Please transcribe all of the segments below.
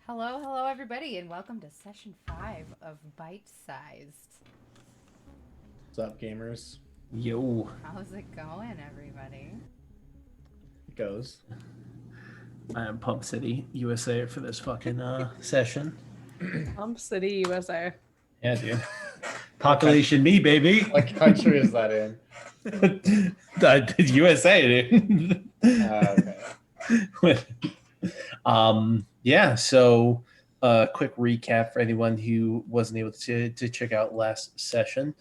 Hello, hello, everybody, and welcome to session 5 of Byte Sized. What's up, gamers? Yo, How's it going, everybody? It goes. I'm Pump City, USA for this fucking session. City, USA. Yeah, dude. Population me, baby. What country is that in? USA, dude. Okay. Yeah, so quick recap for anyone who wasn't able to check out last session.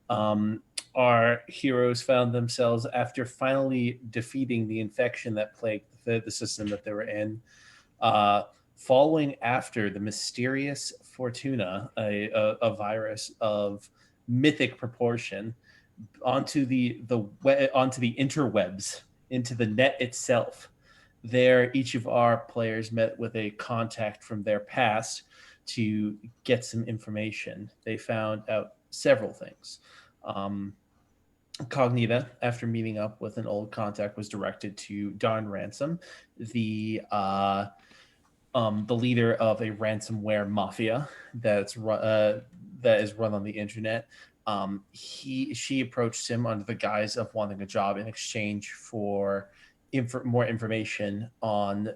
Our heroes found themselves, after finally defeating the infection that plagued the system that they were in, following after the mysterious Fortuna, a virus of mythic proportion, onto onto the interwebs, into the net itself. There, each of our players met with a contact from their past to get some information. They found out several things. Cognita, after meeting up with an old contact, was directed to Don Ransom, the leader of a ransomware mafia that is run on the internet. She approached him under the guise of wanting a job in exchange for more information on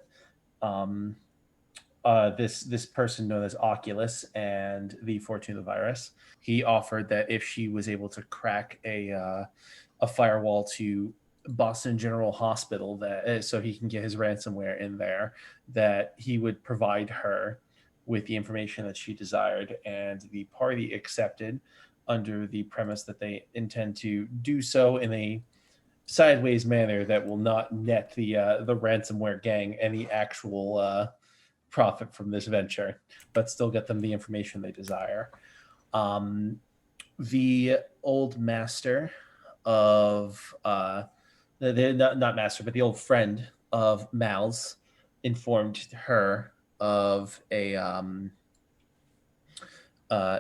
this person known as Oculus and the Fortuna virus. He offered that if she was able to crack a firewall to Boston General Hospital, that so he can get his ransomware in there, that he would provide her with the information that she desired, and the party accepted under the premise that they intend to do so in a sideways manner that will not net the ransomware gang any actual profit from this venture, but still get them the information they desire. The old master of not master, but the old friend of Mal's informed her of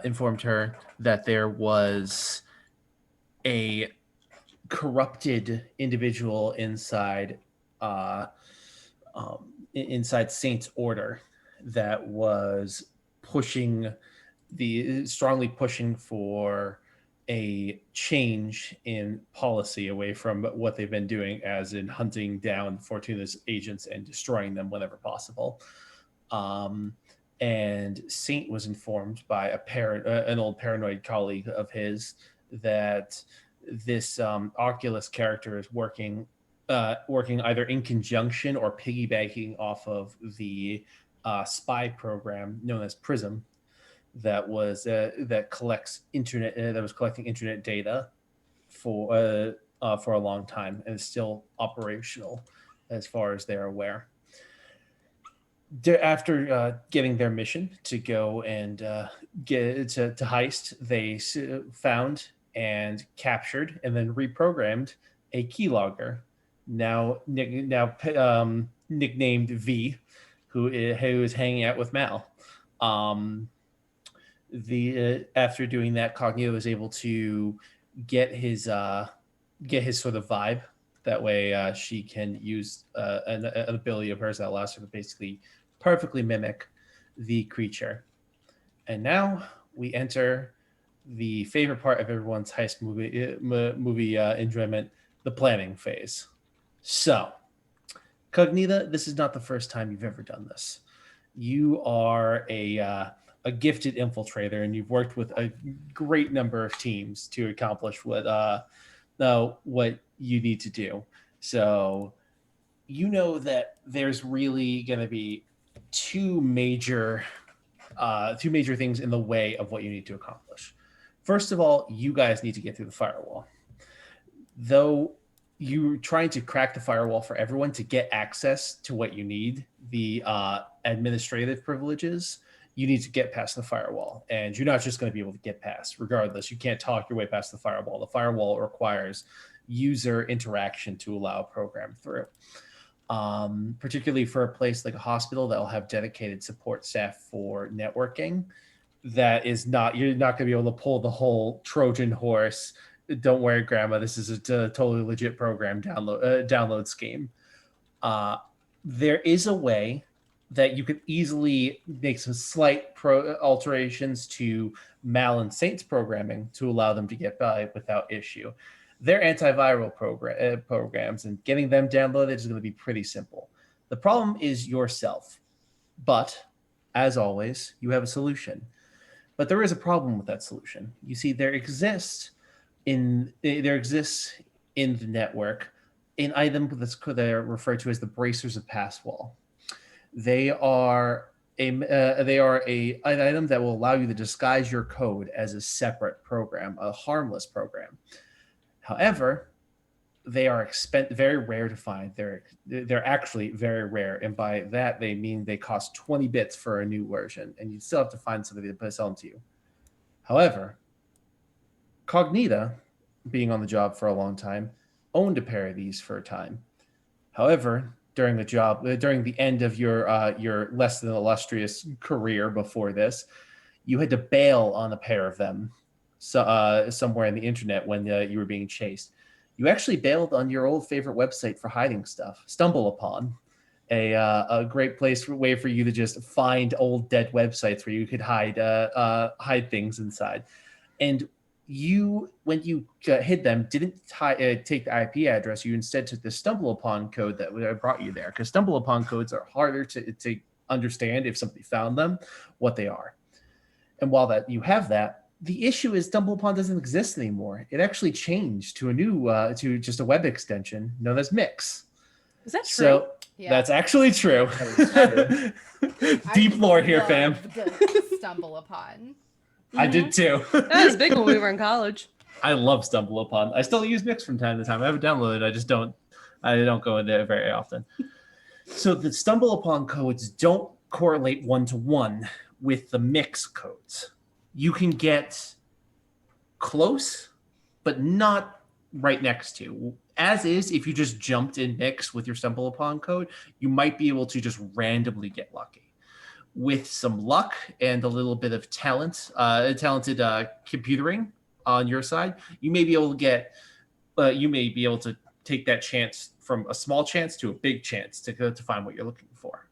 informed her that there was a corrupted individual inside inside Saint's order that was strongly pushing for a change in policy away from what they've been doing, as in hunting down Fortuna's agents and destroying them whenever possible. And Saint was informed by an old paranoid colleague of his that this Oculus character is working either in conjunction or piggybacking off of the spy program known as Prism, that was collecting internet data for a long time, and is still operational as far as they're aware. After getting their mission to go and get to Heist, they found and captured and then reprogrammed a keylogger, nicknamed V, who is hanging out with Mal. After doing that, Cognito was able to get his sort of vibe. That way, she can use an ability of hers that allows her to basically perfectly mimic the creature. And now we enter the favorite part of everyone's heist movie enjoyment, the planning phase. So, Cognita, this is not the first time you've ever done this. You are a gifted infiltrator, and you've worked with a great number of teams to accomplish what you need to do. So, you know that there's really going to be two major things in the way of what you need to accomplish. First of all, you guys need to get through the firewall. Though you're trying to crack the firewall for everyone to get access to what you need, the administrative privileges, you need to get past the firewall. And you're not just going to be able to get past. Regardless, you can't talk your way past the firewall. The firewall requires user interaction to allow a program through. Particularly for a place like a hospital that will have dedicated support staff for networking. You're not going to be able to pull the whole Trojan horse. Don't worry, Grandma, this is a totally legit program download scheme. There is a way that you could easily make some slight alterations to Mal and Saints programming to allow them to get by without issue. They're antiviral programs, and getting them downloaded is going to be pretty simple. The problem is yourself. But, as always, you have a solution. But there is a problem with that solution. You see, there exists in the network an item that's they're referred to as the bracers of Passwall. They are an item that will allow you to disguise your code as a separate program, a harmless program. However, they are very rare to find. They're actually very rare, and by that they mean they cost 20 bits for a new version, and you still have to find somebody to sell them to you. However, Cognita, being on the job for a long time, owned a pair of these for a time. However, during the end of your less than illustrious career before this, you had to bail on a pair of them somewhere in the internet when you were being chased. You actually bailed on your old favorite website for hiding stuff, StumbleUpon, a great way for you to just find old dead websites where you could hide things inside. And when you hid them, didn't take the IP address. You instead took the StumbleUpon code that brought you there, because StumbleUpon codes are harder to understand if somebody found them, what they are. And while you have that, the issue is StumbleUpon doesn't exist anymore. It actually changed to to just a web extension known as Mix. Is that true? So that's actually true. Deep lore here, fam. StumbleUpon. I did too. That was big when we were in college. I love StumbleUpon. I still use Mix from time to time. I have it downloaded. I don't go in there very often. So the StumbleUpon codes don't correlate one-to-one with the Mix codes. You can get close, but not right next to. As is, if you just jumped in Mix with your StumbleUpon code, you might be able to just randomly get lucky. With some luck and a little bit of talented computering on your side, you may be able to take that chance from a small chance to a big chance to find what you're looking for.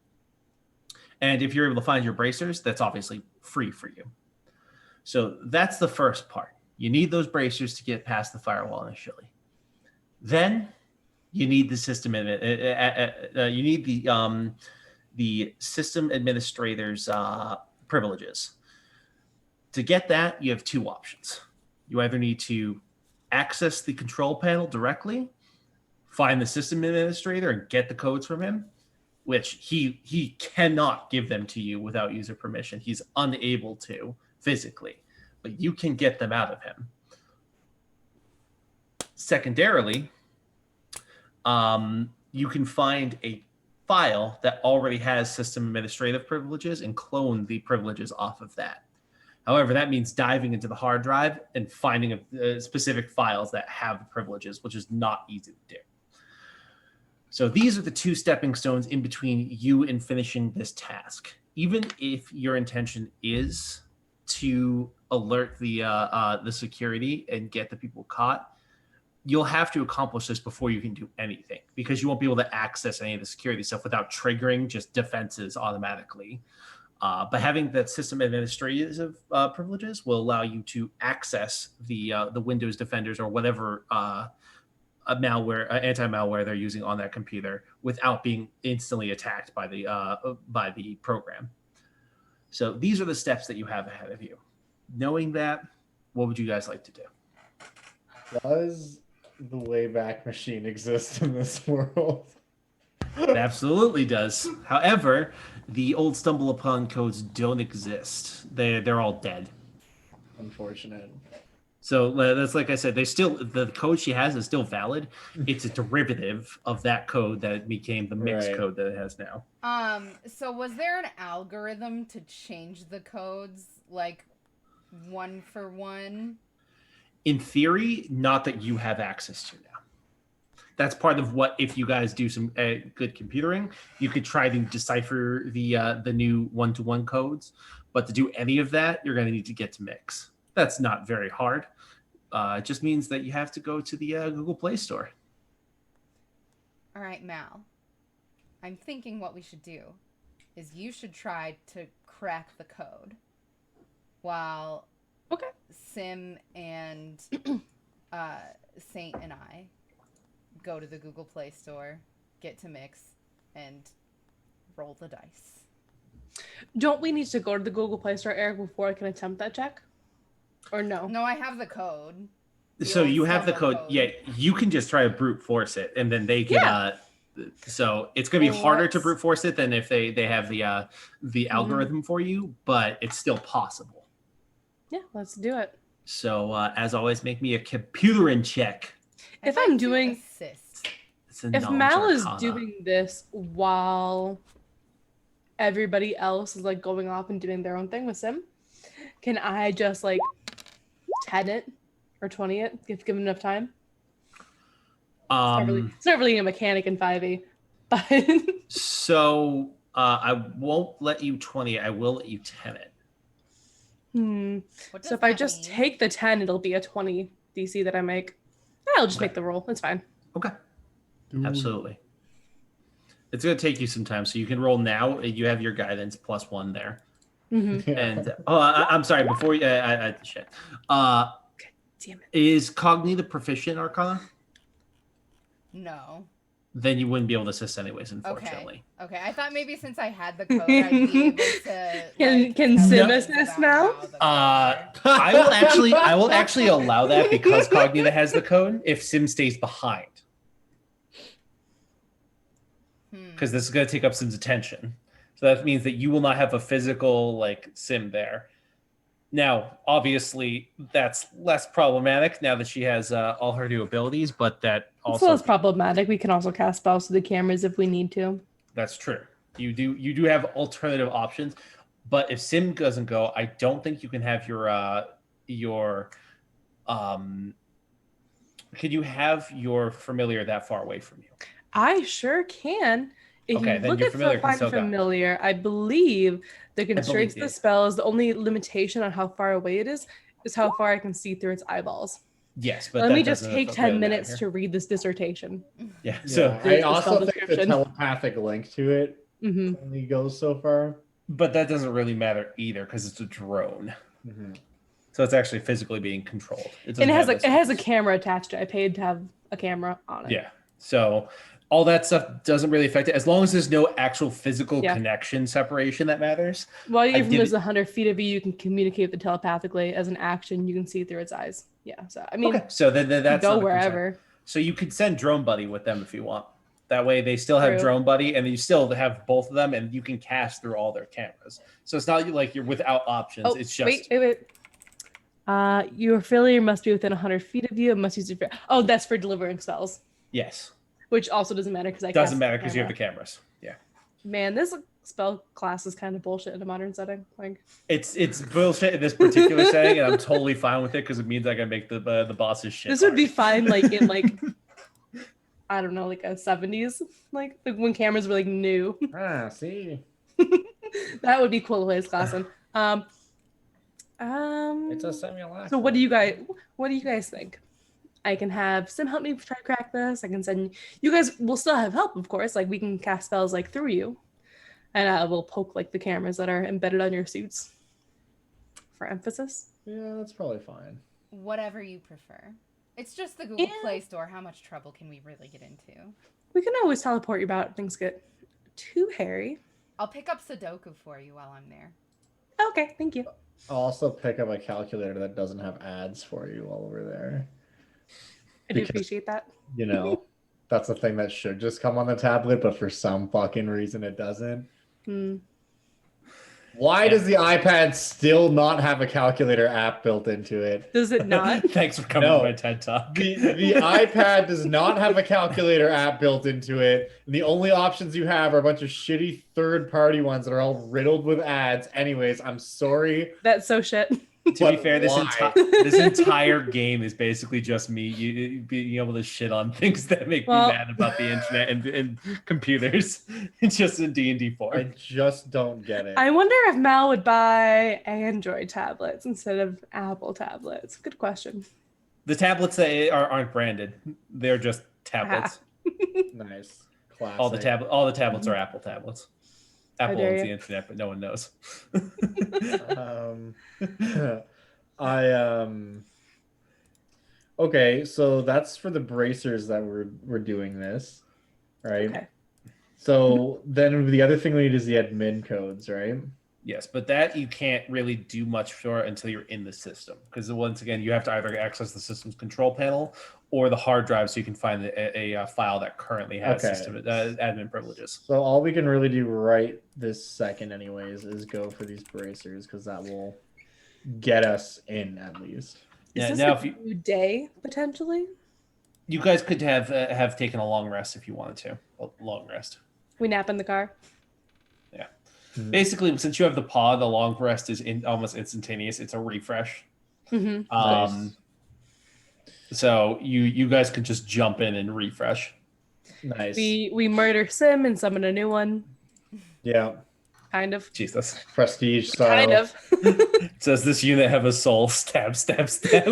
And if you're able to find your bracers, that's obviously free for you. So that's the first part. You need those bracers to get past the firewall initially. Then you need the system. You need the system administrator's privileges. To get that, you have two options. You either need to access the control panel directly, find the system administrator and get the codes from him, which he cannot give them to you without user permission. He's unable to physically, but you can get them out of him. Secondarily, you can find a file that already has system administrative privileges and clone the privileges off of that. However, that means diving into the hard drive and finding specific files that have the privileges, which is not easy to do. So these are the two stepping stones in between you and finishing this task. Even if your intention is to alert the security and get the people caught, you'll have to accomplish this before you can do anything, because you won't be able to access any of the security stuff without triggering just defenses automatically. But having that system administrative privileges will allow you to access the Windows defenders or whatever anti-malware they're using on that computer without being instantly attacked by the program. So these are the steps that you have ahead of you. Knowing that, what would you guys like to do? Does the Wayback Machine exist in this world? It absolutely does. However, the old StumbleUpon codes don't exist. They're all dead. Unfortunate. So that's, like I said, the code she has is still valid. It's a derivative of that code that became the Mix code that it has now. So was there an algorithm to change the codes, like one for one? In theory, not that you have access to now. That's part of what, if you guys do some good computering, you could try to decipher the new one-to-one codes. But to do any of that, you're going to need to get to Mix. That's not very hard. It just means that you have to go to the Google Play Store. All right, Mal. I'm thinking what we should do. is you should try to crack the code while Okay. Sim and Saint and I go to the Google Play Store, get to Mix, and roll the dice. Don't we need to go to the Google Play Store, Eric, before I can attempt that check? Or no? No, I have the code. So you have the summer code. Yeah, you can just try to brute force it, and then they can. Yeah. So it's going to be harder to Let's- brute force it than if they have the algorithm for you, but it's still possible. Yeah, let's do it. So as always, make me a computer check. If I'd I'm like to doing- assist. It's a If knowledge Mal is arcana. doing this while everybody else is like going off and doing their own thing with Sim, can I just like 10 it or 20 it if given enough time? It's not really a mechanic in 5e, but So I won't let you 20. I will let you 10 it. What So does if I that just mean? take the 10, it'll be a 20 DC that I make. I'll just Okay. make the roll. It's fine. Okay. Dude. Absolutely. It's going to take you some time. So you can roll now. You have your guidance +1 there. Mm-hmm. Yeah. And I'm sorry. Before you, shit. Damn it. Is Cogni proficient Arcana? No. Then you wouldn't be able to assist anyways, unfortunately. Okay. I thought maybe since I had the code, I'd be able to. Can tell Sim you assist about now? how the codes work. I will actually allow that because Cognita has the code if Sim stays behind. Because this is going to take up Sim's attention. So that means that you will not have a physical like Sim there. Now, obviously, that's less problematic now that she has all her new abilities, but that Also, also it's problematic. We can also cast spells to the cameras if we need to. that's true. You do have alternative options, but if Sim doesn't go, I don't think you can have your could you have your familiar that far away from you? I sure can. If Okay, you then look your at familiar the can Find still go. Familiar, I believe the constraints of you. the spell is the only limitation on how far away it is how far I can see through its eyeballs. Yes, but Let that me just doesn't take really 10 matter minutes here. to read this dissertation. Yeah. So, Yeah, There's I the spell also think the description. telepathic link to it Hmm only goes so far. but that doesn't really matter either because it's a drone, Mhm. so it's actually physically being controlled. And it has doesn't have a those- camera attached to it. I paid to have a camera on it. Yeah. So all that stuff doesn't really affect it as long as there's no actual physical Yeah. connection separation that matters. While I you're from did those it- 100 feet of you, you can communicate with it telepathically as an action. You can see through its eyes. Yeah. So, I mean, Okay. So then that's go not a concern. wherever. So you could send Drone Buddy with them if you want. That way they still have True. Drone Buddy and you still have both of them and you can cast through all their cameras. So it's not like you're without options. Oh, It's just wait. Your failure must be within 100 feet of you. It must use your. Oh, that's for delivering spells, yes. which also doesn't matter because I Doesn't cast matter the because you have the camera. cameras. Yeah. Man, this spell class is kind of bullshit in a modern setting. Like, It's bullshit in this particular setting, and I'm totally fine with it because it means I can make the bosses shit. this would be hard. fine, like in like I don't know, like a 70s, like when cameras were like new. Ah, see, That would be cool to play this class in. it's a simulation. So what do you guys think? I can have Sim help me try to crack this. I can send you guys will still have help, of course. Like we can cast spells like through you. And I will poke like the cameras that are embedded on your suits for emphasis. Yeah, that's probably fine. Whatever you prefer. It's just the Google Yeah. Play Store. How much trouble can we really get into? We can always teleport you about if things get too hairy. I'll pick up Sudoku for you while I'm there. Okay, thank you. I'll also pick up a calculator that doesn't have ads for you while we're there. I do Because- appreciate that. You know, that's a thing that should just come on the tablet, but for some fucking reason it doesn't. Hmm. Why does the iPad still not have a calculator app built into it? Does it not? Thanks for coming No. to my TED Talk. The iPad does not have a calculator app built into it. And the only options you have are a bunch of shitty third-party ones that are all riddled with ads. Anyways, I'm sorry. That's so shit. To be But fair, this why? entire game is basically just me being able to shit on things that make Well- me mad about the internet and computers. It's just in D&D I 4. just don't get it. I wonder if Mal would buy Android tablets instead of Apple tablets. Good question. The tablets that aren't branded. They're just tablets. Nice. Classic. All the tablets are Apple tablets. Apple dare owns you. the internet, but no one knows. Um, I Okay, so that's for the bracers that we're doing this, right? Okay. So then the other thing we need is the admin codes, right? Yes, but that you can't really do much for until you're in the system, because once again, you have to either access the system's control panel or the hard drive, so you can find a file that currently has Okay. system admin privileges. So all we can really do right this second, anyways, is go for these bracers because that will get us in at least. Is Yeah, this now a if you new day potentially? guys could have taken a long rest if you wanted to, a long rest. We nap in the car. Basically, since you have the pod, the long rest is almost instantaneous. It's a refresh. Mm-hmm. Nice. So you guys could just jump in and refresh. Nice. We murder Sim and summon a new one. Yeah. Kind of. Jesus. Prestige style. Kind of. Does this unit have a soul? Stab, stab, stab.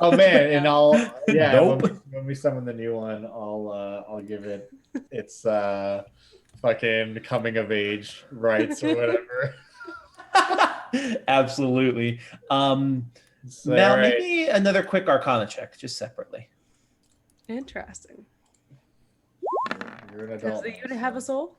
Oh man, and Nope. when we summon the new one, I'll give it its fucking coming of age rights or whatever. Absolutely. So, Now, right. maybe another quick Arcana check, just separately. Interesting. You're an Does adult. the unit have a soul?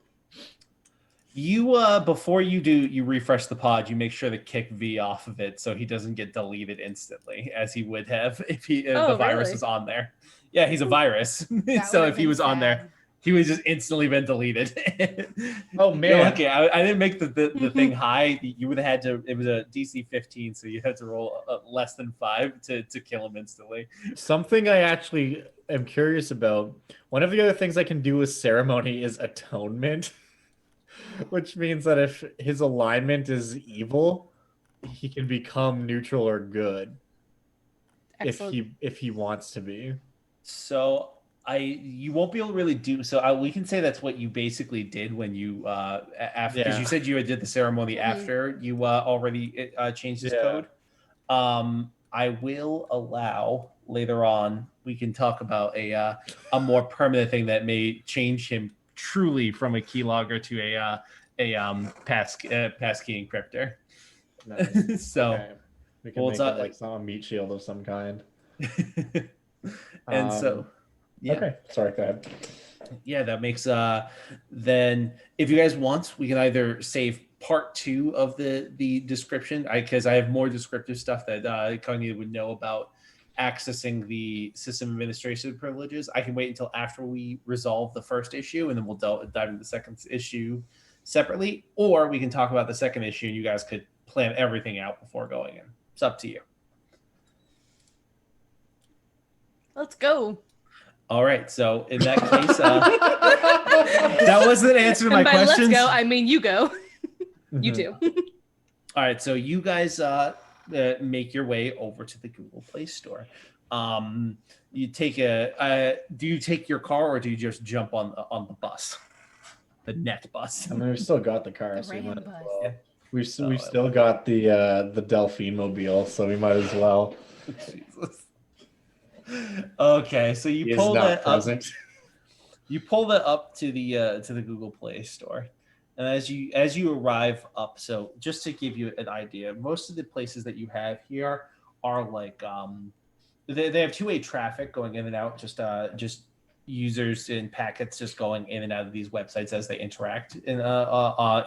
You before you refresh the pod, you make sure to kick V off of it so he doesn't get deleted instantly, as he would have if the virus really? was on there. Yeah, he's a virus, That so would've if he been was on there, sad. he would just instantly been deleted. Oh, man. Okay, I didn't make the thing high. You would have had to. It was a DC 15, so you had to roll less than 5 to kill him instantly. Something I actually am curious about. One of the other things I can do with ceremony is atonement, which means that if his alignment is evil, he can become neutral or good Excellent. if he wants to be. So you won't be able to really do so. We can say that's what you basically did when you after, because you said you did the ceremony after you already changed his code. I will allow later on. We can talk about a more permanent thing that may change him truly from a keylogger to a pass key encryptor. Nice. So Okay. We can well, make it's it like a meat shield of some kind. and so yeah. Okay, sorry, go ahead. Yeah, that makes then if you guys want, we can either save part 2 of the description, because I have more descriptive stuff that Cognito would know about accessing the system administration privileges. I can wait until after we resolve the first issue, and then we'll dive into the second issue separately, or we can talk about the second issue and you guys could plan everything out before going in. It's up to you. Let's go. All right, so in that case, that wasn't an answer to my And by questions. let's go, I mean you go. You too. All right, so you guys make your way over to the Google Play Store. You take do you take your car or do you just jump on the bus, the net bus? I mean, we've still got the car, The so we might ram as bus. well. Yeah. We've still got the Delphine mobile, so we might as well. Jesus. Okay, so He you is pull not that up. present. You pull that up to the Google Play Store, and as you arrive up, so just to give you an idea, most of the places that you have here are like they have two-way traffic going in and out, just users and packets just going in and out of these websites as they interact and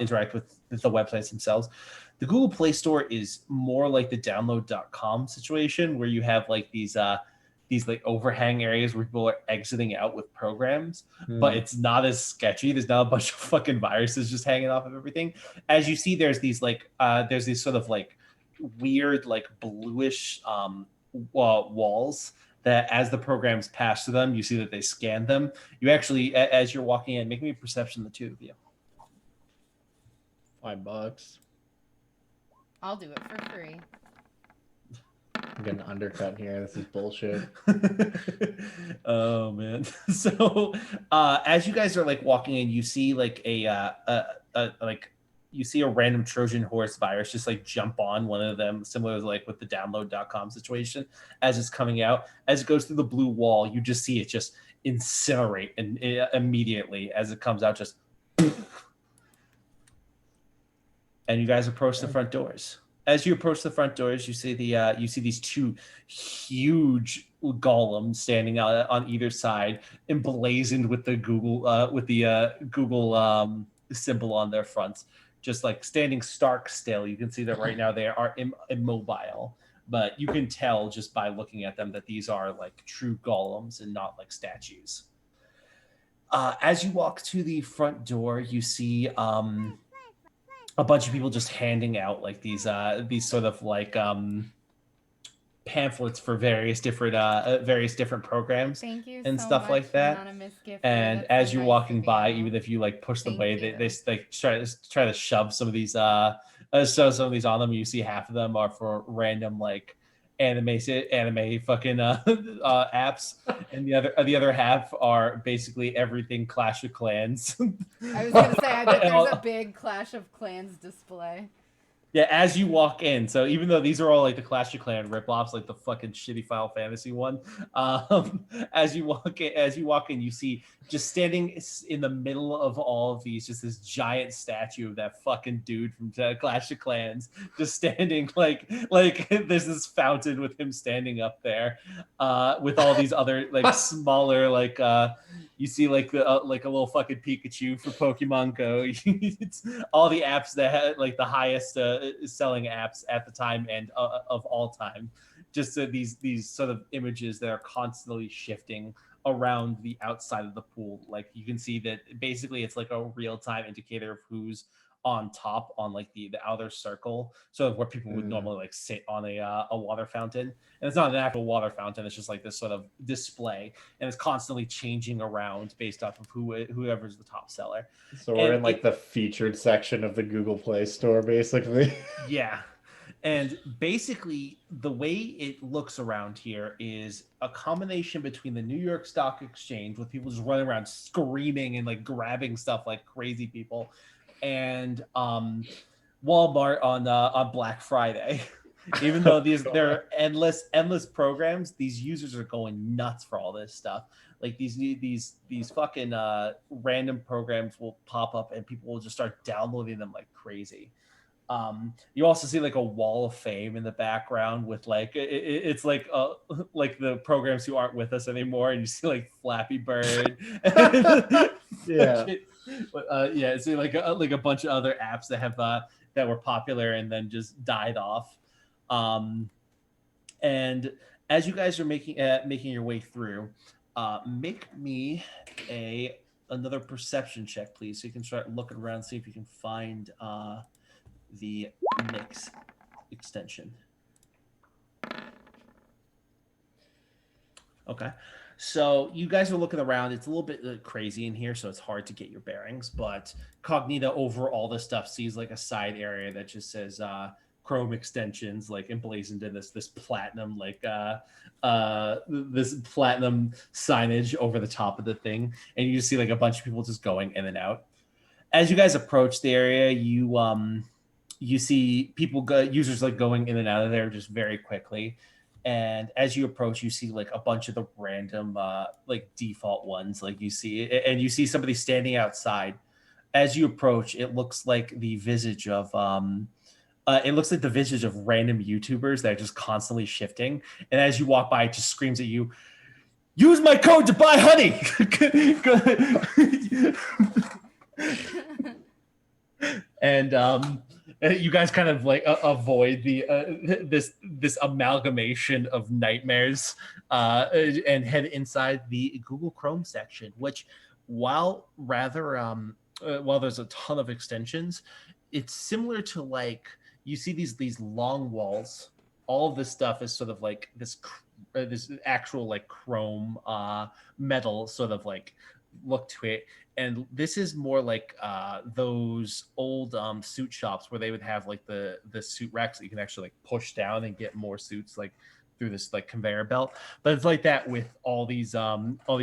interact with the websites themselves. The Google Play Store is more like the download.com situation where you have like these like overhang areas where people are exiting out with programs, but it's not as sketchy. There's not a bunch of fucking viruses just hanging off of everything. As you see, there's these sort of like weird like bluish walls that as the programs pass to them, you see that they scan them. You actually, as you're walking in, make me a perception, the two of you. $5. I'll do it for free. I'm getting undercut here. This is bullshit. Oh man. So as you guys are like walking in, you see like you see a random Trojan horse virus just like jump on one of them, similar to like with the download.com situation. As it's coming out, as it goes through the blue wall, you just see it just incinerate and immediately as it comes out, just And you guys approach the front doors. As you approach the front doors, you see these two huge golems standing out on either side, emblazoned with the Google symbol on their fronts, just like standing stark still. You can see that right now they are immobile, but you can tell just by looking at them that these are like true golems and not like statues. As you walk to the front door, you see a bunch of people just handing out like these sort of like pamphlets for various different programs Thank you and so stuff much, like that. anonymous gifter. And That's as so you're nice walking of by, you. even if you like push them Thank away, you. they like try to shove some of these some of these on them. You see half of them are for random like anime fucking apps, and the other half are basically everything Clash of Clans. I was gonna say, I bet there's a big Clash of Clans display. Yeah, as you walk in, so even though these are all like the Clash of Clans ripoffs, like the fucking shitty Final Fantasy one, as you walk in, you see just standing in the middle of all of these, just this giant statue of that fucking dude from Clash of Clans, just standing like there's this fountain with him standing up there, with all these other like smaller like you see like a little fucking Pikachu for Pokemon Go. It's all the apps that had like the highest selling apps at the time and of all time. Just these sort of images that are constantly shifting around the outside of the pool. Like you can see that basically it's like a real-time indicator of who's on top on like the outer circle, so where people would normally like sit on a water fountain, and it's not an actual water fountain, it's just like this sort of display, and it's constantly changing around based off of whoever's the top seller. So we're in like the featured section of the Google Play Store, basically. Yeah. And basically, the way it looks around here is a combination between the New York Stock Exchange, with people just running around screaming and like grabbing stuff like crazy people, and Walmart on Black Friday. Even though there are endless programs, these users are going nuts for all this stuff. Like these fucking random programs will pop up and people will just start downloading them like crazy. You also see like a wall of fame in the background with like it's like the programs who aren't with us anymore, and you see like Flappy Bird. Yeah. Yeah, so like a bunch of other apps that have that were popular and then just died off. And as you guys are making your way through, make me another perception check, please, so you can start looking around, see if you can find the mix extension. Okay, so you guys are looking around. It's a little bit crazy in here, so it's hard to get your bearings, but Cognita over all this stuff sees like a side area that just says Chrome extensions, like emblazoned in this platinum this platinum signage over the top of the thing, and you just see like a bunch of people just going in and out. As you guys approach the area, you see users like going in and out of there just very quickly. And as you approach, you see like a bunch of the random like default ones, like you see somebody standing outside. As you approach, it looks like the visage of random YouTubers that are just constantly shifting. And as you walk by, it just screams at you, "Use my code to buy honey." And you guys kind of like avoid the this amalgamation of nightmares and head inside the Google Chrome section, which while there's a ton of extensions, it's similar to like you see these long walls. All of this stuff is sort of like this actual like chrome metal sort of like look to it. And this is more like those old suit shops where they would have like the suit racks that you can actually like push down and get more suits like through this like conveyor belt. But it's like that with all these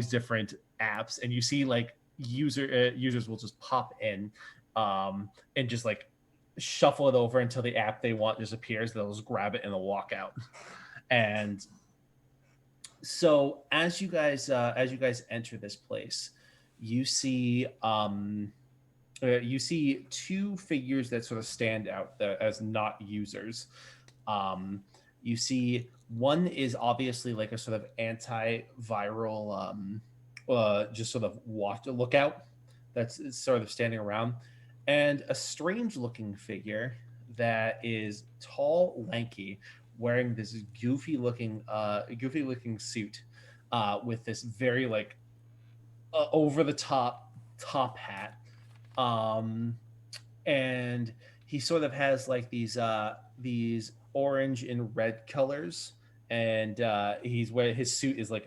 different apps, and you see like users will just pop in and just like shuffle it over until the app they want disappears. They'll just grab it and they'll walk out. And so as you guys enter this place, you see you see two figures that sort of stand out as not users. You see one is obviously like a sort of antiviral, just sort of lookout that's sort of standing around, and a strange looking figure that is tall, lanky, wearing this goofy looking suit, with this very like over the top hat, and he sort of has like these orange and red colors, and he's where his suit is like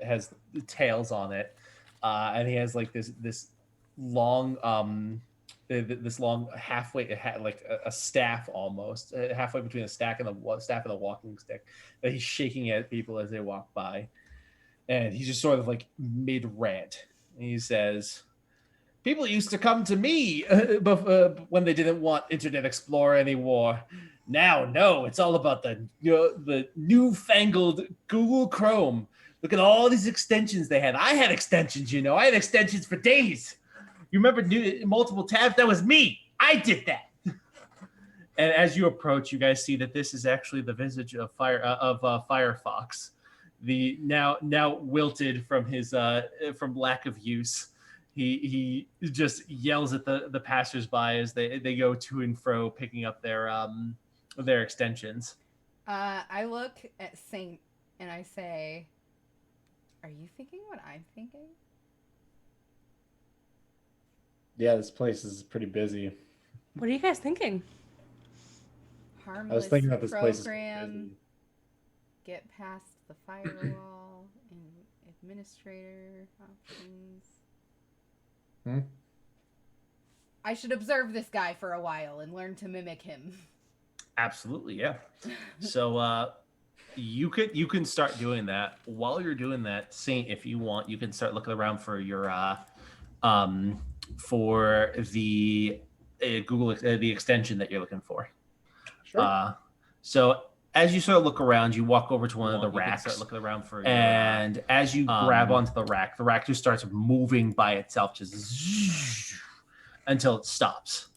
has tails on it, and he has like this long this long halfway like a staff almost halfway between a staff and a walking stick that he's shaking at people as they walk by, and he's just sort of like mid rant. He says, "People used to come to me when they didn't want Internet Explorer anymore. Now, no, it's all about the newfangled Google Chrome. Look at all these extensions they had. I had extensions, I had extensions for days. You remember multiple tabs? That was me. I did that." And as you approach, you guys see that this is actually the visage of Firefox, the now wilted from his from lack of use. He just yells at the passersby as they go to and fro picking up their extensions. I look at Saint and I say, "Are you thinking what I'm thinking?" Yeah, this place is pretty busy. What are you guys thinking? Harmless I was thinking that this place is program, busy. get past the firewall, and administrator options. I should observe this guy for a while and learn to mimic him. Absolutely, yeah. So you can start doing that. While you're doing that, Saint, if you want, you can start looking around for your for the Google the extension that you're looking for. Sure. So as you sort of look around, you walk over to one of the racks, start looking around for your, and as you grab onto the rack just starts moving by itself, just until it stops.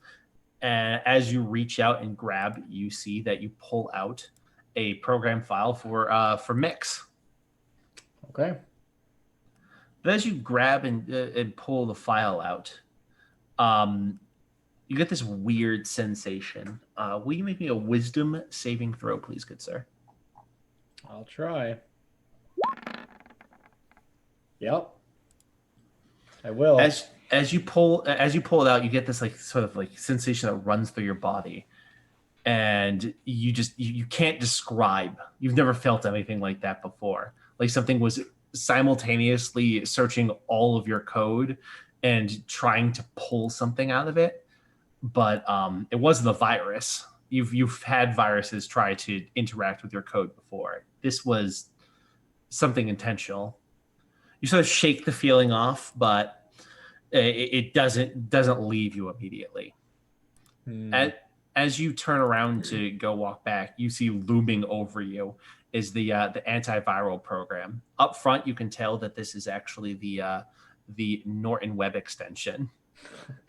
And as you reach out and grab, you see that you pull out a program file for Mix. Okay. But as you grab and pull the file out, you get this weird sensation. Will you make me a wisdom saving throw, please, good sir? I'll try. Yep. I will. As you pull it out, you get this like sort of like sensation that runs through your body, and you can't describe. You've never felt anything like that before. Like something was simultaneously searching all of your code and trying to pull something out of it, but it wasn't a virus. You've had viruses try to interact with your code before. This was something intentional. You sort of shake the feeling off, but it doesn't leave you immediately. As you turn around to go walk back, you see looming over you is the antiviral program. Up front, you can tell that this is actually the Norton Web extension.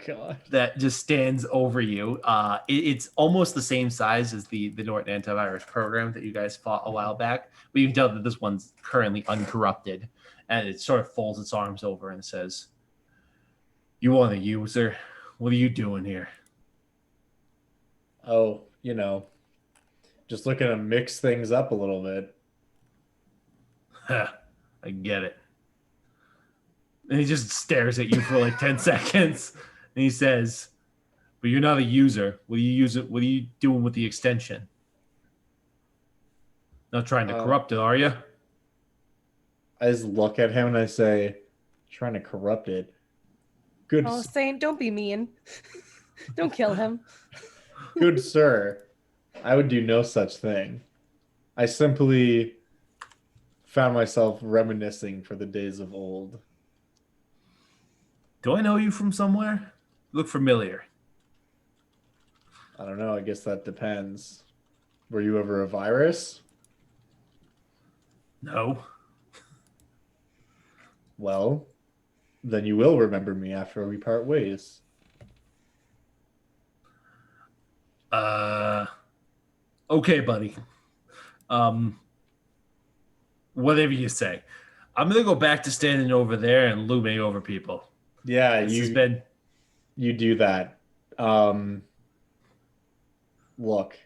God. That just stands over you. It's almost the same size as the Norton antivirus program that you guys fought a while back, but you can tell that this one's currently uncorrupted, and it sort of folds its arms over and says, "You are the user. What are you doing here?" Oh, just looking to mix things up a little bit. I get it. And he just stares at you for like 10 seconds. And he says, "But you're not a user. What are you doing with the extension? Not trying to corrupt it, are you?" I just look at him and I say, "Trying to corrupt it. Good, Oh, Saint, don't be mean. Don't kill him." good sir. I would do no such thing. I simply found myself reminiscing for the days of old." "Do I know you from somewhere? You look familiar." I don't know. I guess that depends. Were you ever a virus? "No." Well, then you will remember me after we part ways. Okay, buddy. Whatever you say. I'm gonna go back to standing over there and looming over people. Yeah, This has been. you do that. Look,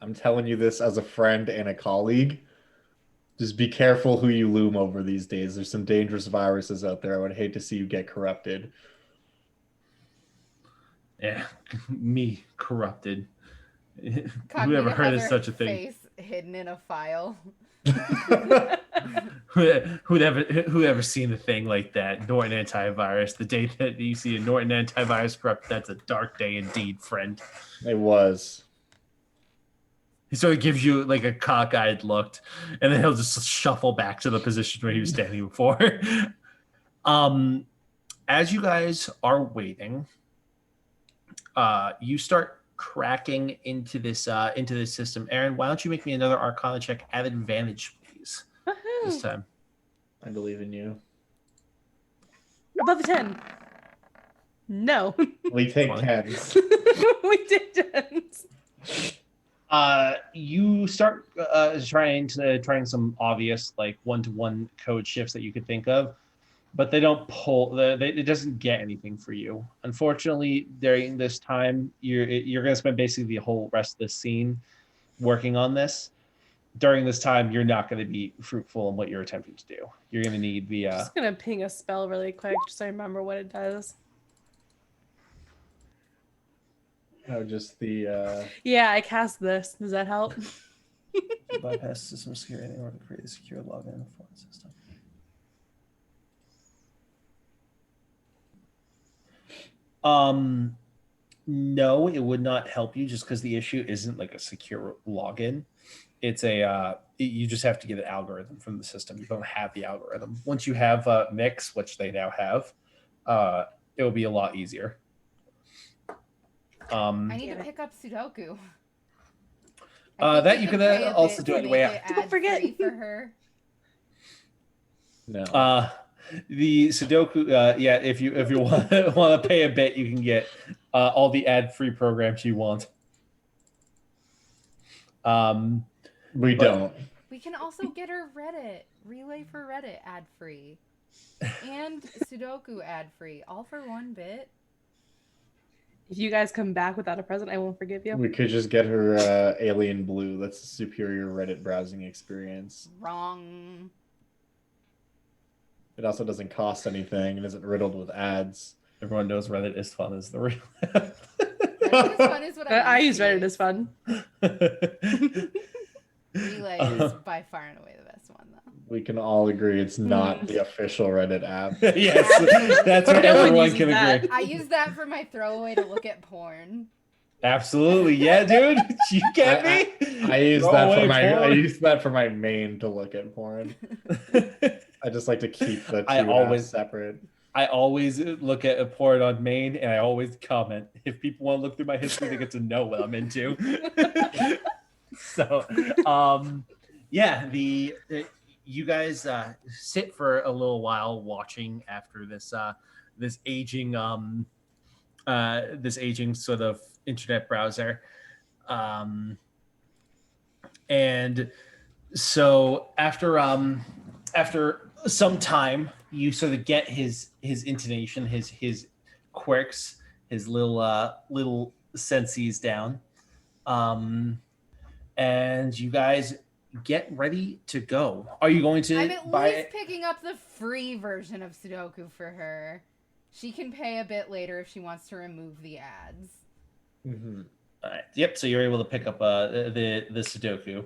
I'm telling you this as a friend and a colleague. Just be careful who you loom over these days. There's some dangerous viruses out there. I would hate to see you get corrupted. Yeah, me corrupted. Cognito Whoever heard of has her such a thing? face hidden in a file. Whoever seen a thing like that? Norton antivirus. The day that you see a Norton antivirus corrupt, that's a dark day indeed, friend. It was. He sort of gives you like a cockeyed look, and then he'll just shuffle back to the position where he was standing before. As you guys are waiting, you start cracking into this system. Aaron, why don't you make me another Arcana check at advantage, please? This time. I believe in you. Above a 10. No. We take 20. tens. We did 10s. You start trying some obvious like one-to-one code shifts that you could think of, but they don't pull. It doesn't get anything for you. Unfortunately, during this time, you're going to spend basically the whole rest of the scene working on this. During this time, you're not going to be fruitful in what you're attempting to do. You're going to need the. I'm just gonna ping a spell really quick just so I remember what it does. Oh, just the. Yeah, I cast this. Does that help? bypass system security in order to create a secure login in the phone system. No, it would not help you just because the issue isn't like a secure login. It's you just have to get an algorithm from the system. You don't have the algorithm. Once you have Mix, which they now have, it will be a lot easier. I need to pick up Sudoku. That you can also do on your way out. Don't forget. For her. No. The Sudoku, yeah, if you want to pay a bit, you can get all the ad-free programs you want. We don't. We can also get her Reddit, Relay for Reddit ad-free, and Sudoku ad-free, all for 1 bit. If you guys come back without a present, I won't forgive you. We could just get her Alien Blue. That's a superior Reddit browsing experience. Wrong. It also doesn't cost anything and isn't riddled with ads. Everyone knows Reddit is fun as the real. Reddit is fun is what I use Reddit as fun. Relay is by far and away the best one, though. We can all agree it's not the official Reddit app. Yes, that's what No one everyone uses can that. agree. I use that for my throwaway to look at porn. Absolutely, yeah, dude. You get me? I use Throw that for away my. I porn. use that for my main to look at porn. I just like to keep the two I always- apps separate. I always look at a porn on main, and I always comment. If people want to look through my history, they get to know what I'm into. So, yeah, you guys sit for a little while watching after this aging sort of internet browser, and so after some time, you sort of get his intonation, his quirks, his little senses down, and you guys get ready to go. Are you going to I'm at buy least picking up the free version of Sudoku for her. She can pay a bit later if she wants to remove the ads. Mm-hmm. All right. Yep. So you're able to pick up the Sudoku.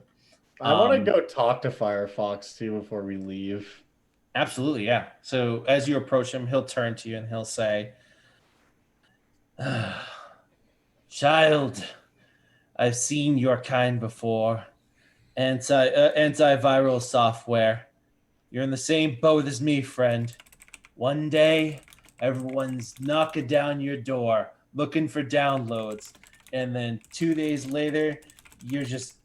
I want to go talk to Firefox too before we leave. Absolutely, yeah. So as you approach him, he'll turn to you and he'll say, "Child, I've seen your kind before. Antiviral software. You're in the same boat as me, friend. One day, everyone's knocking down your door, looking for downloads. And then 2 days later, you're just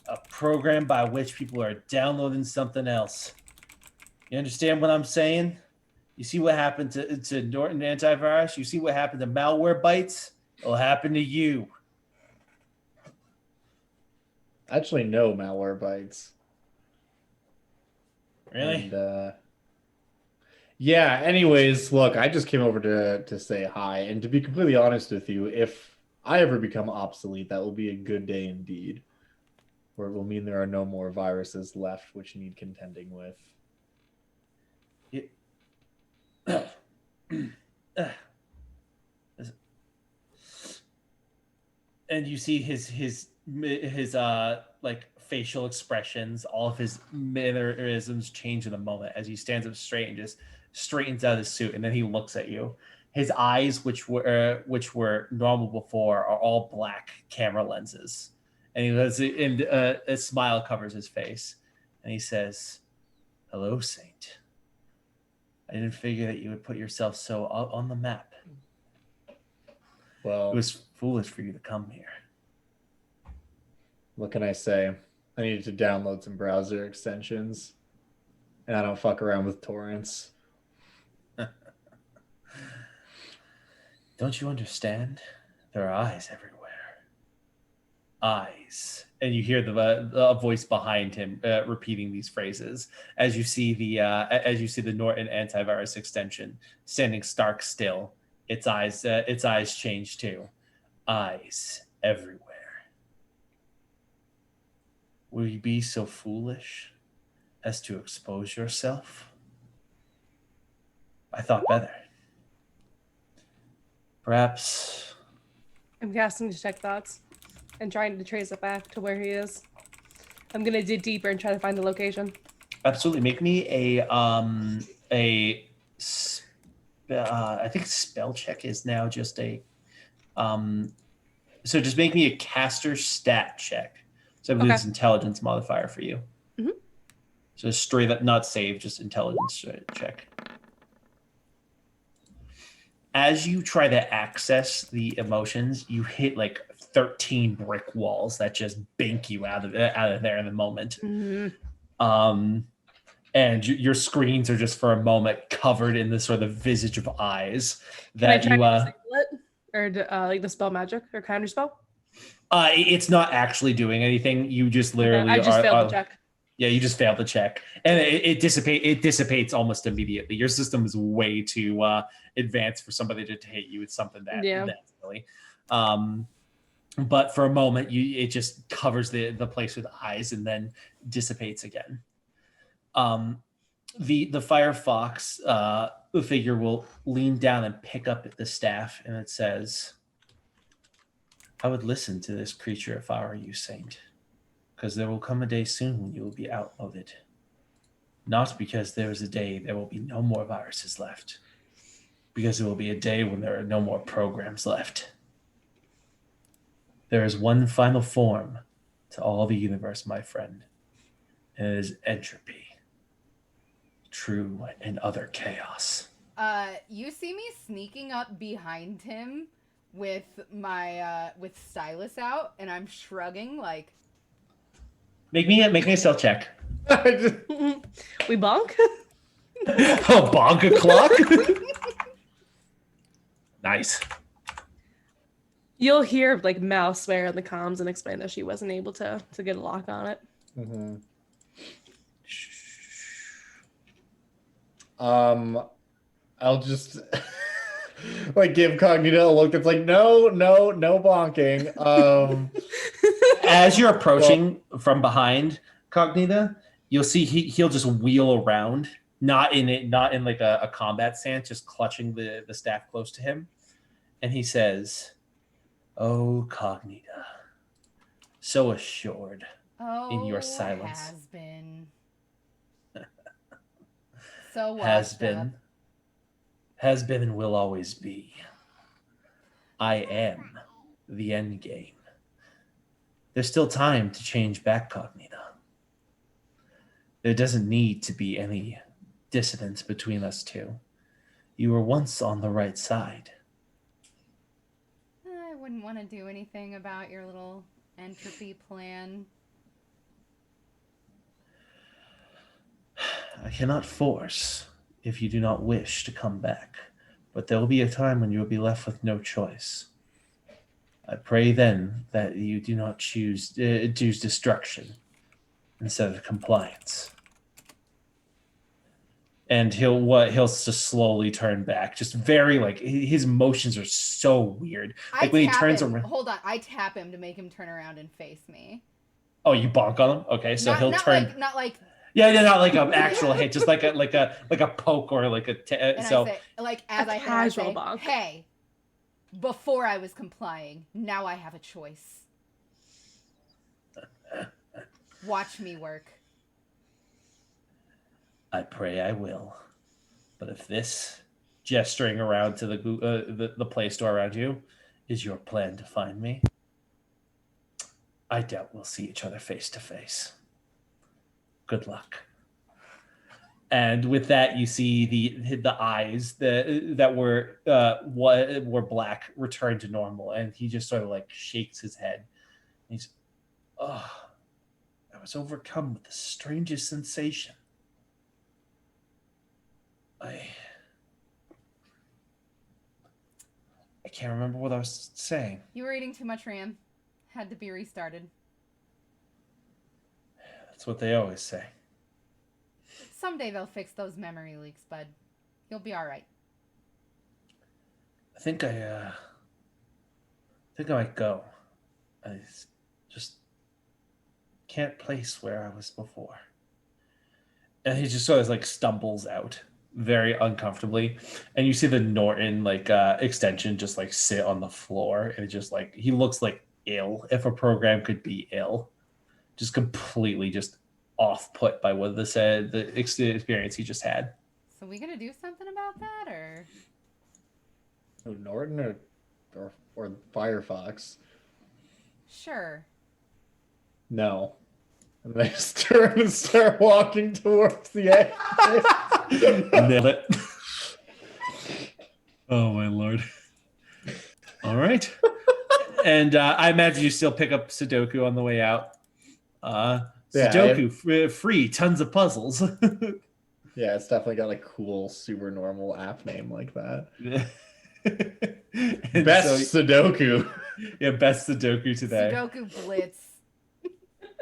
a program by which people are downloading something else. You understand what I'm saying? You see what happened to Norton Antivirus? You see what happened to malware bytes? It'll happen to you." Actually, no malware bites. Really? And, yeah, anyways, look, I just came over to say hi. And to be completely honest with you, if I ever become obsolete, that will be a good day indeed. Where it will mean there are no more viruses left which need contending with. And you see his like facial expressions, all of his mannerisms change in a moment as he stands up straight and just straightens out his suit, and then he looks at you. His eyes, which were normal before, are all black camera lenses, and he does, and a smile covers his face, and he says, "Hello, Saint. I didn't figure that you would put yourself so out on the map. Well, It was foolish for you to come here." what can I say? I needed to download some browser extensions. And I don't fuck around with torrents. Don't you understand? There are eyes everywhere. Eyes. And you hear the voice behind him repeating these phrases as you see the Norton antivirus extension standing stark still. Its eyes change too. Eyes everywhere. Will you be so foolish as to expose yourself? I thought better. Perhaps. I'm casting Detect Thoughts and trying to trace it back to where he is. I'm gonna dig deeper and try to find the location. Absolutely. Make me I think spell check is now just a so just make me a caster stat check. So I believe it's intelligence modifier for you. Mm-hmm. So straight up, not save, just intelligence check. As you try to access the emotions, you hit like 13 brick walls that just bank you out of there in a moment. Mm-hmm. And your screens are just for a moment covered in this sort of visage of eyes. Can I try to disable it? Or like the spell magic or counter spell? It's not actually doing anything. You just literally I just failed the check. Yeah, you just failed the check, and it dissipates almost immediately. Your system is way too advanced for somebody to hit you with something that silly. But for a moment, it just covers the place with eyes and then dissipates again. The Firefox figure will lean down and pick up the staff, and it says, "I would listen to this creature if I were you, Saint, because there will come a day soon when you will be outmoded. Not because there is a day there will be no more viruses left, because there will be a day when there are no more programs left. There is one final form to all the universe, my friend, and it is entropy. True and utter chaos." You see me sneaking up behind him with my with stylus out, and I'm shrugging like. Make me a stealth check. We bonk? Oh, bonk a clock? Nice. You'll hear like Mal swear in the comms and explain that she wasn't able to get a lock on it. Mm-hmm. I'll just like give Cognito a look that's like, no bonking. As you're approaching from behind Cognita, you'll see he'll just wheel around, not in like a combat stance, just clutching the staff close to him, and he says, "Oh, Cognita, so assured in your silence. Has been. So has been and will always be. I am the end game. There's still time to change back, Cognita. There doesn't need to be any dissonance between us two. You were once on the right side." I wouldn't want to do anything about your little entropy plan. I cannot force if you do not wish to come back, but there will be a time when you will be left with no choice. I pray then that you do not choose destruction instead of compliance. And he'll just slowly turn back, just very like his motions are so weird. Like when he turns around. Hold on, I tap him to make him turn around and face me. Oh, you bonk on him? Okay, so he'll turn. Not like. Yeah, not like an actual hit, just like a poke or like a. And so I say, like as I casual say, bonk. Hey, before I was complying, now I have a choice. Watch me work. I pray I will, but if this gesturing around to the Play Store around you is your plan to find me, I doubt we'll see each other face to face. Good luck. And with that, you see the eyes that were black return to normal, and he just sort of like shakes his head. He's, oh, I was overcome with the strangest sensation. I can't remember what I was saying. You were eating too much RAM. Had to be restarted. That's what they always say. Someday they'll fix those memory leaks, bud. You'll be all right. I think I might go. I just can't place where I was before. And he just sort of like stumbles out very uncomfortably, and you see the Norton extension just like sit on the floor, and it just like he looks like ill, if a program could be ill, just completely just off put by what the experience he just had. So we gonna do something about that, or Norton or Firefox? sure? No. And they just turn and start walking towards the exit. Nailed it. Oh my lord. All right. And I imagine you still pick up Sudoku on the way out. Sudoku, free, tons of puzzles. Yeah, it's definitely got a cool, super normal app name like that. Best Sudoku. Yeah, best Sudoku today. Sudoku Blitz.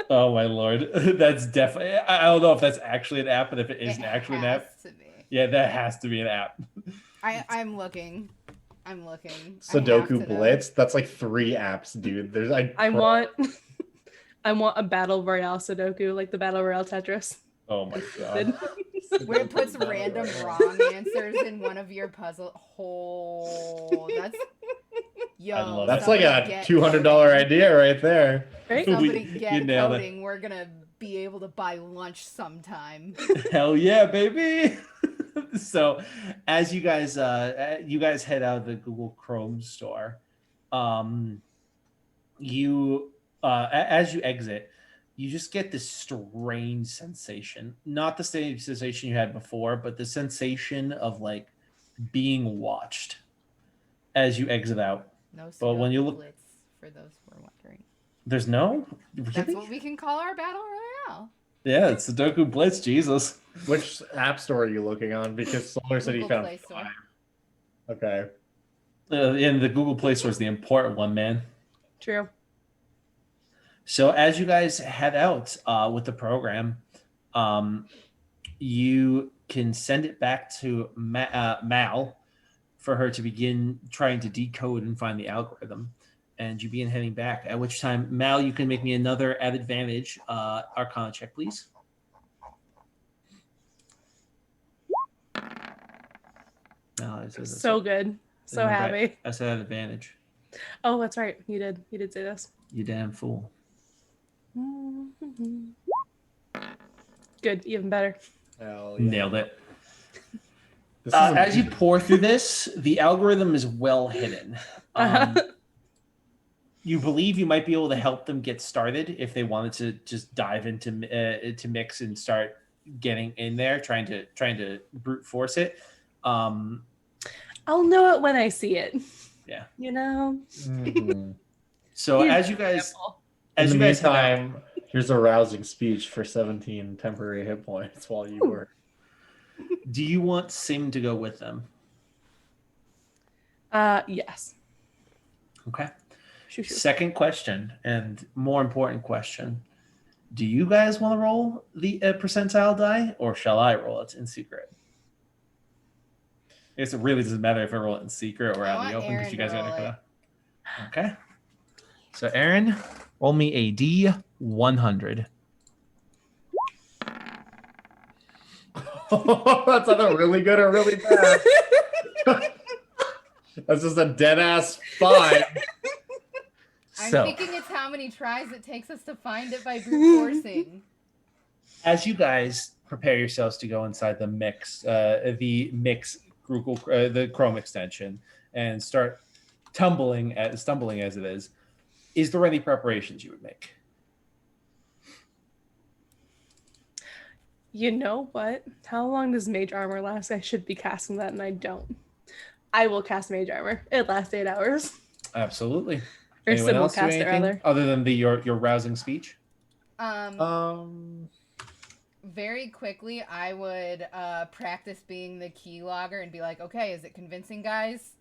Oh my lord. That's definitely, I don't know if that's actually an app, but if it is actually an app. To be. Yeah, that has to be an app. I'm looking. Sudoku Blitz? That's like 3 apps, dude. I want a battle royale Sudoku, like the battle royale Tetris. Oh my god. Where it puts random wrong answers in one of your puzzles. Oh, that's like a $200 idea right there. Right? Somebody get nailed coding. We're gonna be able to buy lunch sometime. Hell yeah, baby. So as you guys head out of the Google Chrome store, you as you exit, you just get this strange sensation. Not the same sensation you had before, but the sensation of like being watched as you exit out. No, but when you look, Blitz, for those who are wondering, there's no. Really? That's what we can call our battle royale. Yeah, it's Sudoku Blitz. Jesus. Which app store are you looking on? Because Solar said he found 5. Okay. And the Google Play Store is the important one, man. True. So as you guys head out with the program, you can send it back to Mal for her to begin trying to decode and find the algorithm. And you begin heading back, at which time, Mal, you can make me another at advantage Arcana check, please. Mal, so good. So happy. I said at advantage. Oh, that's right. You did say this. You damn fool. Good. Even better. Hell yeah. Nailed it. As you pour through this, the algorithm is well hidden. You believe you might be able to help them get started if they wanted to just dive into Mix and start getting in there, trying to brute force it. I'll know it when I see it. Yeah. You know. Mm-hmm. So as you guys head out, here's a rousing speech for 17 temporary hit points while you work. Do you want Sim to go with them? Yes. Okay. Shoo, shoo. Second question, and more important question. Do you guys want to roll the percentile die, or shall I roll it in secret? I guess it really doesn't matter if I roll it in secret or I out in the want open because Aaron you to guys are roll gonna. Okay. So Aaron, roll me a D100. That's either really good or really bad. That's just a dead ass 5. I'm So, thinking it's how many tries it takes us to find it by brute forcing. as you guys prepare yourselves to go inside the mix Google, the Chrome extension, and start stumbling as it is there any preparations you would make? You know what? How long does mage armor last? I should be casting that, and I don't. I will cast mage armor. It lasts 8 hours. Absolutely. Or Anyone Sim will else do cast it, anything rather. other than your rousing speech? Very quickly, I would practice being the keylogger and be like, okay, is it convincing, guys?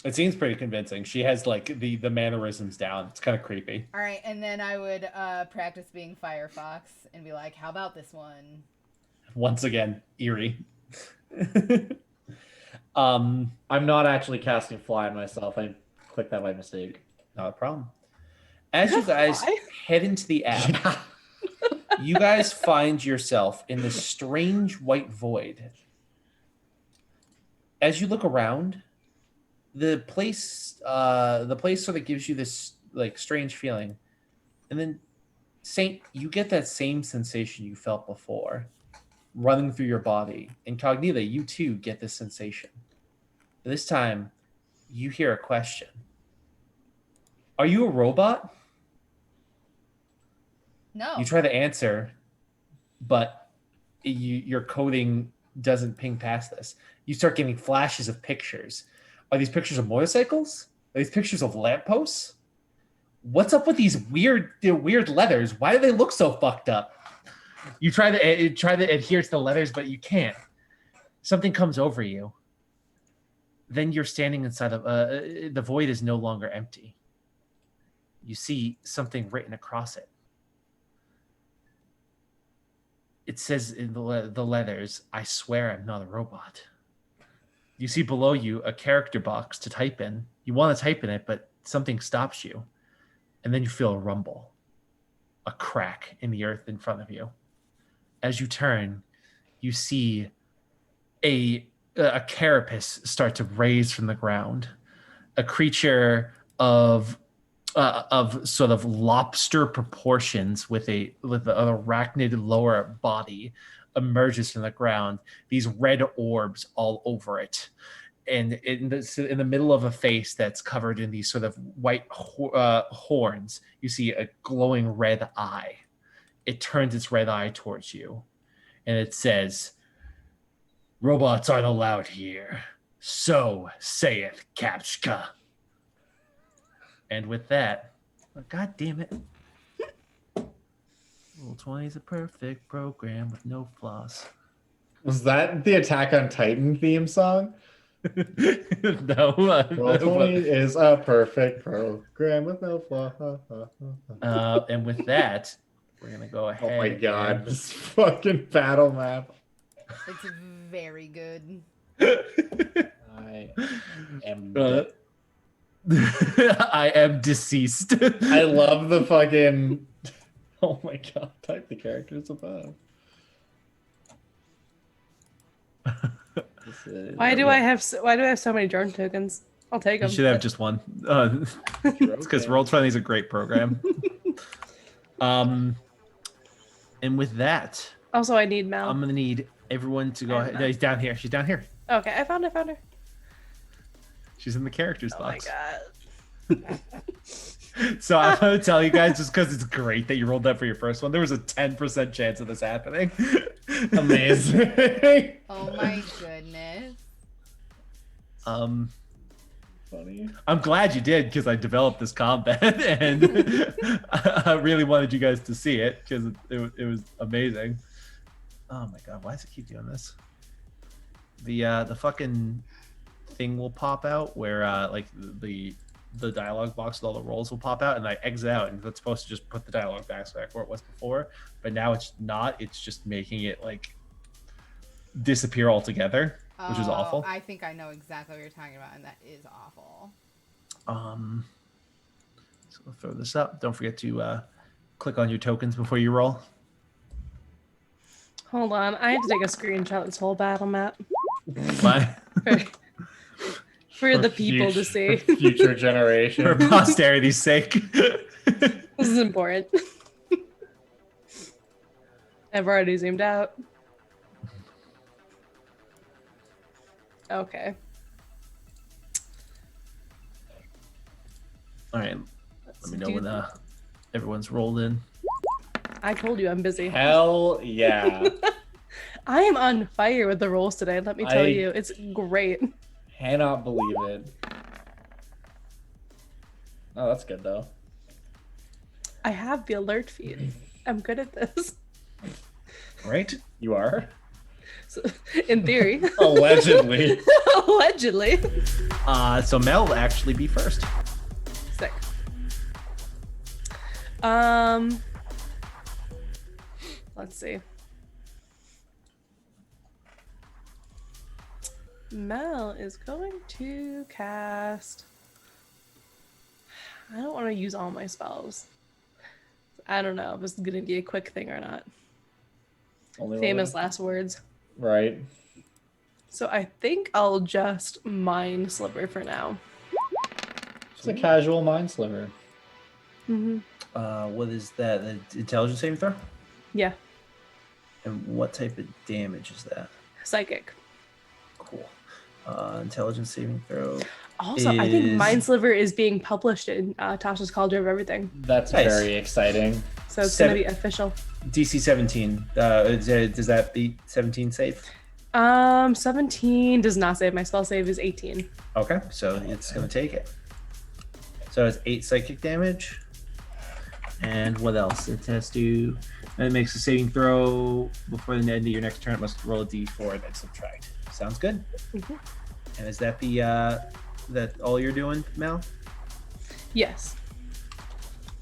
It seems pretty convincing. She has like the mannerisms down. It's kind of creepy. All right, and then I would practice being Firefox and be like, how about this one? Once again, eerie. I'm not actually casting fly on myself. I clicked that by mistake. Not a problem. As you guys Fly? head into the app, you guys find yourself in this strange white void. As you look around, the place sort of gives you this like strange feeling, and then Saint, you get that same sensation you felt before running through your body. Incognita, you too get this sensation. But this time, you hear a question. Are you a robot? No. You try to answer, but your coding doesn't ping past this. You start getting flashes of pictures. Are these pictures of motorcycles? Are these pictures of lampposts? What's up with these weird letters? Why do they look so fucked up? You try to adhere to the letters, but you can't. Something comes over you. Then you're standing inside of the void is no longer empty. You see something written across it. It says in the letters, "I swear I'm not a robot." You see below you a character box to type in. You want to type in it, but something stops you. And then you feel a rumble, a crack in the earth in front of you. As you turn, you see a carapace start to raise from the ground. A creature of sort of lobster proportions with an arachnid lower body emerges from the ground. These red orbs all over it, and in the middle of a face that's covered in these sort of white horns, you see a glowing red eye. It turns its red eye towards you, and it says, "Robots aren't allowed here. So saith Kapchka." And with that, God damn it. Roll20 is a perfect program with no flaws. Was that the Attack on Titan theme song? No. Roll20 is a perfect program with no flaws. And with that, we're going to go ahead. Oh my god, this fucking battle map. It's very good. I am I am deceased. I love the fucking. Oh my god! Type the characters above. Why do I have so many drone tokens? I'll take You them. should have just one. It's because Roll20 is a great program. And with that, Also, I need Mal. I'm gonna need everyone to go ahead. No, he's down here. She's down here. Okay, I found her. She's in the characters Oh my box. god. So I'm gonna tell you guys, just because it's great that you rolled that for your first one. There was a 10% chance of this happening. Amazing. Oh my goodness. Funny. I'm glad you did, because I developed this combat and I really wanted you guys to see it because it was amazing. Oh my god, why does it keep doing this? The fucking thing will pop out where like the the dialogue box with all the rolls will pop out, and I exit out, and that's supposed to just put the dialogue back where it was before. But now it's not. It's just making it like disappear altogether, which is awful. I think I know exactly what you're talking about, and that is awful. So I'll throw this up. Don't forget to click on your tokens before you roll. Hold on, I have to take a screenshot of this whole battle map Bye. for the people to see. For future generation. For posterity's sake. This is important. I've already zoomed out. Okay. All right. Let me know when everyone's rolled in. I told you I'm busy. Hell yeah. I am on fire with the rolls today, let me tell you. It's great. Cannot believe it. Oh, that's good though. I have the alert feed. I'm good at this. Right? You are? So, in theory. Allegedly. Allegedly. So Mel will actually be first. Sick. Let's see. Mel is going to cast. I don't want to use all my spells. I don't know if this is going to be a quick thing or not. Only Famous last words. Right. So I think I'll just Mind Sliver for now. It's a casual mind sliver. Mm-hmm. What is that? The intelligence saving throw? Yeah. And what type of damage is that? Psychic. Cool. Intelligence saving throw. Also, I think Mind Sliver is being published in Tasha's Cauldron of Everything. That's Nice. very exciting. So it's going to be official. DC 17. Does that beat 17 save? 17 does not save. My spell save is 18. Okay, so it's going to take it. So it's 8 psychic damage. And what else? It has to... It makes a saving throw before the end of your next turn. It must roll a d4 and then subtract. Sounds good. Mm-hmm. And is that the that all you're doing, Mel? Yes.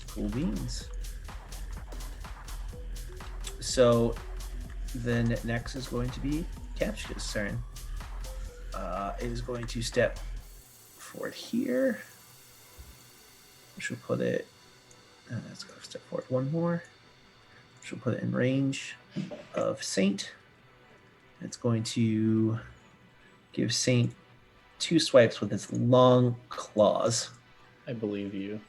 Cool beans. So then next is going to be Kapchka's turn. It is going to step forward here. Which will put it... let's go step forward one more. Which will put it in range of Saint. It's going to give Saint 2 swipes with its long claws. I believe you.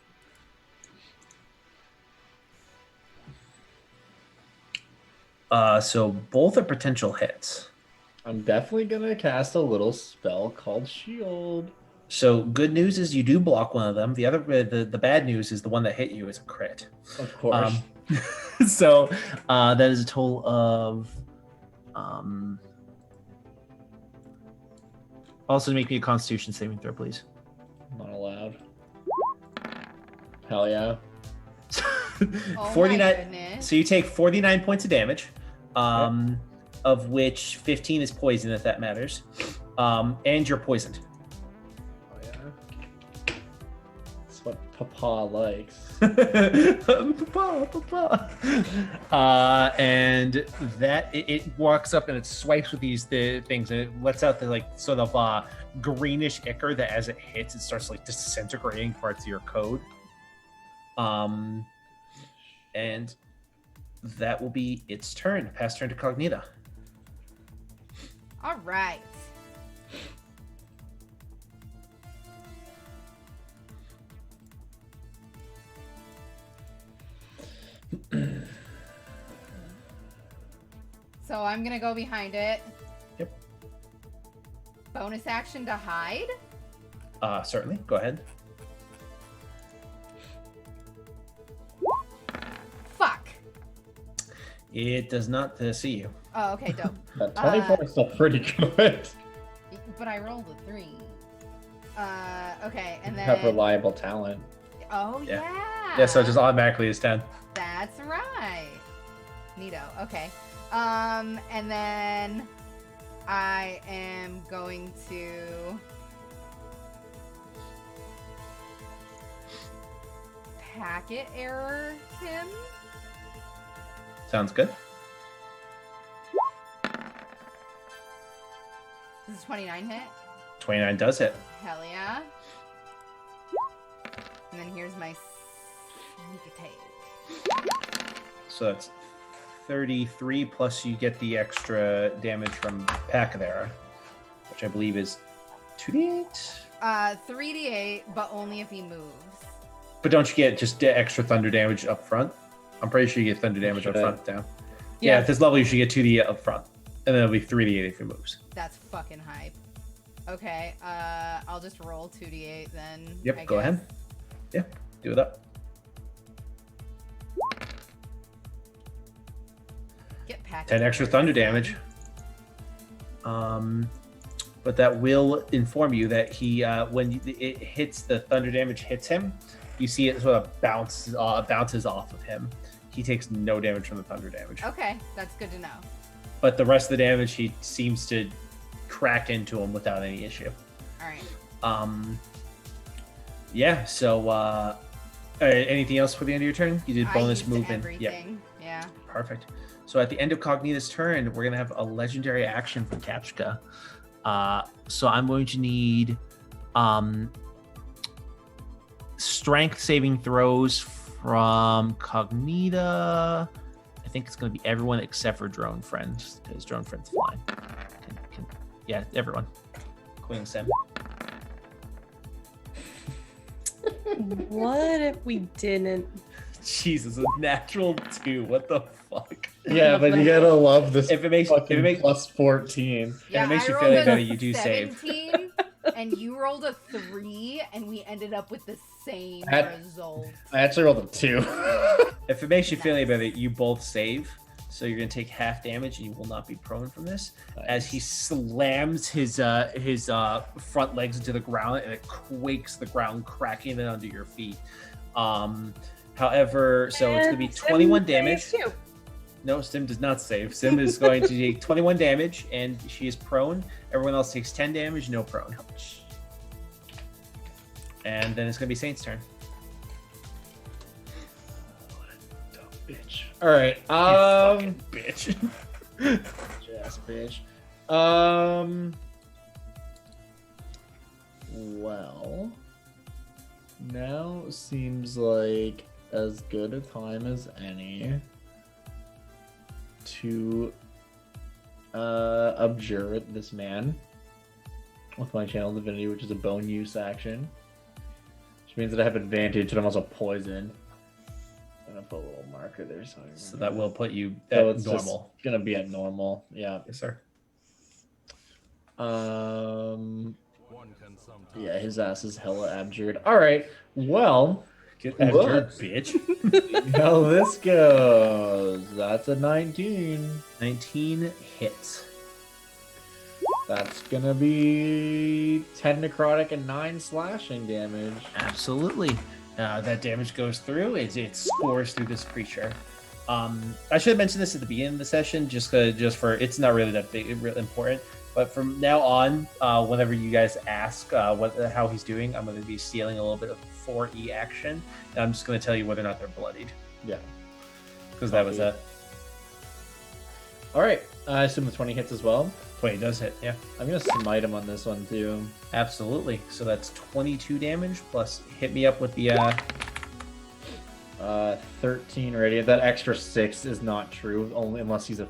So both are potential hits. I'm definitely gonna cast a little spell called Shield. So good news is you do block one of them. The other, the bad news is the one that hit you is a crit. Of course. So that is a total of. Also, make me a Constitution saving throw, please. Not allowed. Hell yeah. Oh 49. my goodness. So you take 49 points of damage, of which 15 is poison, if that matters, and you're poisoned. Oh yeah. That's what Papa likes. Papa. And that it walks up and it swipes with these things, and it lets out the like sort of greenish ichor that as it hits, it starts like disintegrating parts of your code. And that will be its turn. Pass turn to Cognita. All right. So I'm gonna go behind it. Yep. Bonus action to hide. Certainly. Go ahead. Fuck. It does not see you. Oh, okay, dope. That 24 is still pretty good. But I rolled a 3. Okay, and You then. have reliable talent. Oh Yeah. yeah. Yeah, so it just automatically is 10. That's right. Neato. Okay. And then I am going to packet error him. Sounds good. This is 29 hit. 29 does hit. Hell yeah. And then here's my sneak attack. So that's 33 plus you get the extra damage from packet error, which I believe is 2d8. 3d8, but only if he moves. But don't you get just the extra thunder damage up front? I'm pretty sure you get thunder damage up front down. Yeah, at this level you should get 2d8 up front. And then it'll be 3d8 if he moves. That's fucking hype. Okay, I'll just roll 2d8 then. Yep, I go guess. ahead. Yeah, do it up. Get packet 10 extra errors thunder then. damage. But that will inform you that he, when it hits, the thunder damage hits him, you see it sort of bounces off of him. He takes no damage from the thunder damage. Okay, that's good to know. But the rest of the damage, he seems to crack into him without any issue. All right. Yeah, so anything else for the end of your turn? You did bonus I used move and everything. Yeah. perfect. So at the end of Cognita's turn, we're gonna have a legendary action for Kapchka. So I'm going to need strength saving throws from Cognita. I think it's going to be everyone except for Drone Friend, because Drone Friend's flying. Yeah, everyone. Including Sim. What if we didn't? Jesus, a natural 2. What the fuck? Yeah, but you gotta love this. If it makes plus 14. Yeah, it makes I you rolled feel a better, you do save. 17, and you rolled a 3, and we ended up with the same result. I actually rolled a 2. If it makes you feel any better, you both save. So you're gonna take half damage, and you will not be prone from this. Nice. As he slams his front legs into the ground, and it quakes the ground, cracking it under your feet. However, so it's gonna be 21 damage. No, Sim does not save. Sim is going to take 21 damage, and she is prone. Everyone else takes 10 damage, no prone. And then it's going to be Saint's turn. What a dumb bitch. All right. You fucking bitch. Yes, bitch. Well, now seems like as good a time as any to abjure this man with my channel divinity, which is a bone use action, which means that I have advantage, and I'm also poisoned. I'm gonna put a little marker there, So that will put you so at it's normal. just gonna be at normal. Yeah. Yes, sir. Yeah, his ass is hella abjured. All right. Well, Get Whoa. abjured, bitch. how this goes. That's a 19. 19 hits. That's gonna be 10 necrotic and 9 slashing damage. Absolutely. That damage goes through. It scores through this creature. I should have mentioned this at the beginning of the session, just for it's not really that big, really important. But from now on, whenever you guys ask how he's doing, I'm going to be stealing a little bit of 4E action, and I'm just going to tell you whether or not they're bloodied. Yeah. Because that was a All right. I assume the 20 hits as well. 20 does hit. Yeah, I'm gonna smite him on this one too. absolutely. So that's 22 damage plus hit me up with the 13 radiant. That extra 6 is not true, only unless he's a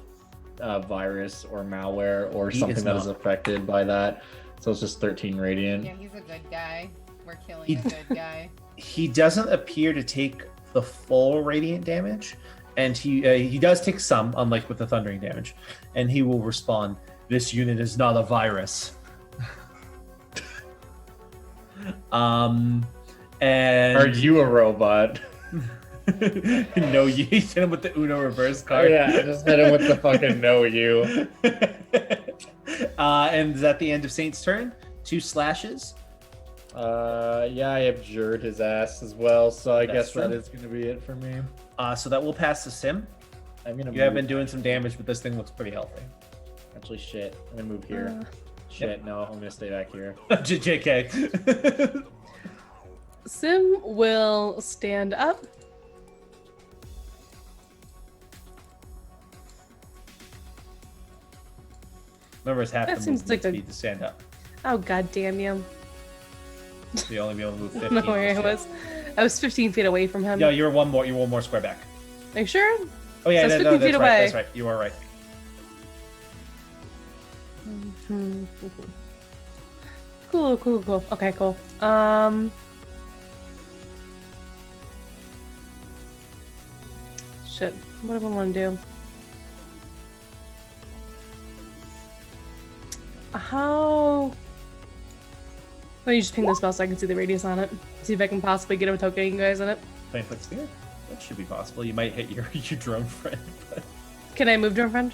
virus or malware or He something is that is not. affected by that. So it's just 13 radiant. Yeah, he's a good guy. We're killing He- a good guy. he doesn't appear to take the full radiant damage, and he does take some, unlike with the thundering damage, and he will respond, "This unit is not a virus." And Are you a robot? no, you hit him with the Uno reverse card. Yeah, I just hit him with the fucking no you. And is that the end of Saint's turn? 2 slashes. Yeah, I abjured his ass as well, so I That's guess that true. is gonna be it for me. So that will pass the Sim. I'm gonna You have move- been doing some damage, but this thing looks pretty healthy. Actually, shit. I'm gonna move here. Shit, no, I'm gonna stay back here. JK. Sim will stand up. Remember, it's half That the seems movement like a- speed to stand up. Oh god damn you. So you only be able to move I 15. don't know where I this was. I was 15 feet away from him. No, you're one more square back. Are you sure? Oh yeah, So it's no, 15 that's feet right. away. That's right. You are right. Cool. Okay, cool. Shit. What do I want to do? How? Let me just ping this spell so I can see the radius on it. See if I can possibly get it without getting you guys in it. 20-foot spear? That should be possible. You might hit your drone friend. But... Can I move, drone friend?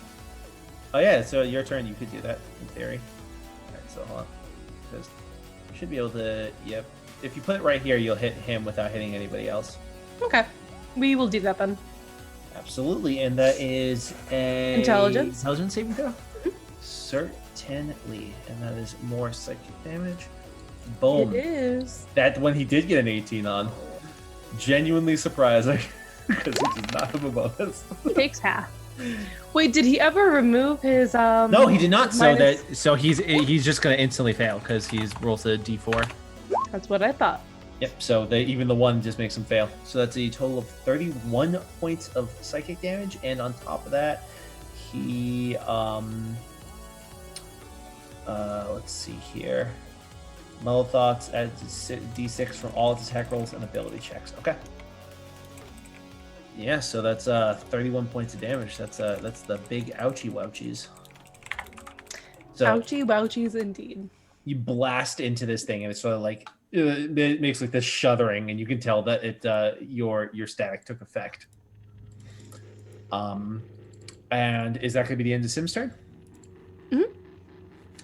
Oh yeah, so your turn. You could do that in theory. Alright, so hold on. Because you should be able to. Yep. If you put it right here, you'll hit him without hitting anybody else. Okay. We will do that then. Absolutely, and that is a Intelligence. intelligence saving throw. Certainly, and that is more psychic damage. Boom. It is. That one he did get an 18 on. Genuinely surprising because he does not have a bonus. He takes half. Wait, did he ever remove his No, he did not. minus- So he's just gonna instantly fail because he's rolls a d4. That's what I thought. Yep. So even the one just makes him fail. So that's a total of 31 points of psychic damage, and on top of that, he let's see here. Mellow Thoughts adds d6 from all its attack rolls and ability checks. Okay. Yeah, so that's 31 points of damage. That's the big ouchie wouchies. So Ouchie wouchies indeed. you blast into this thing, and it's sort of like it makes like this shuddering, and you can tell that it your static took effect. And is that going to be the end of Sim's turn? Mhm.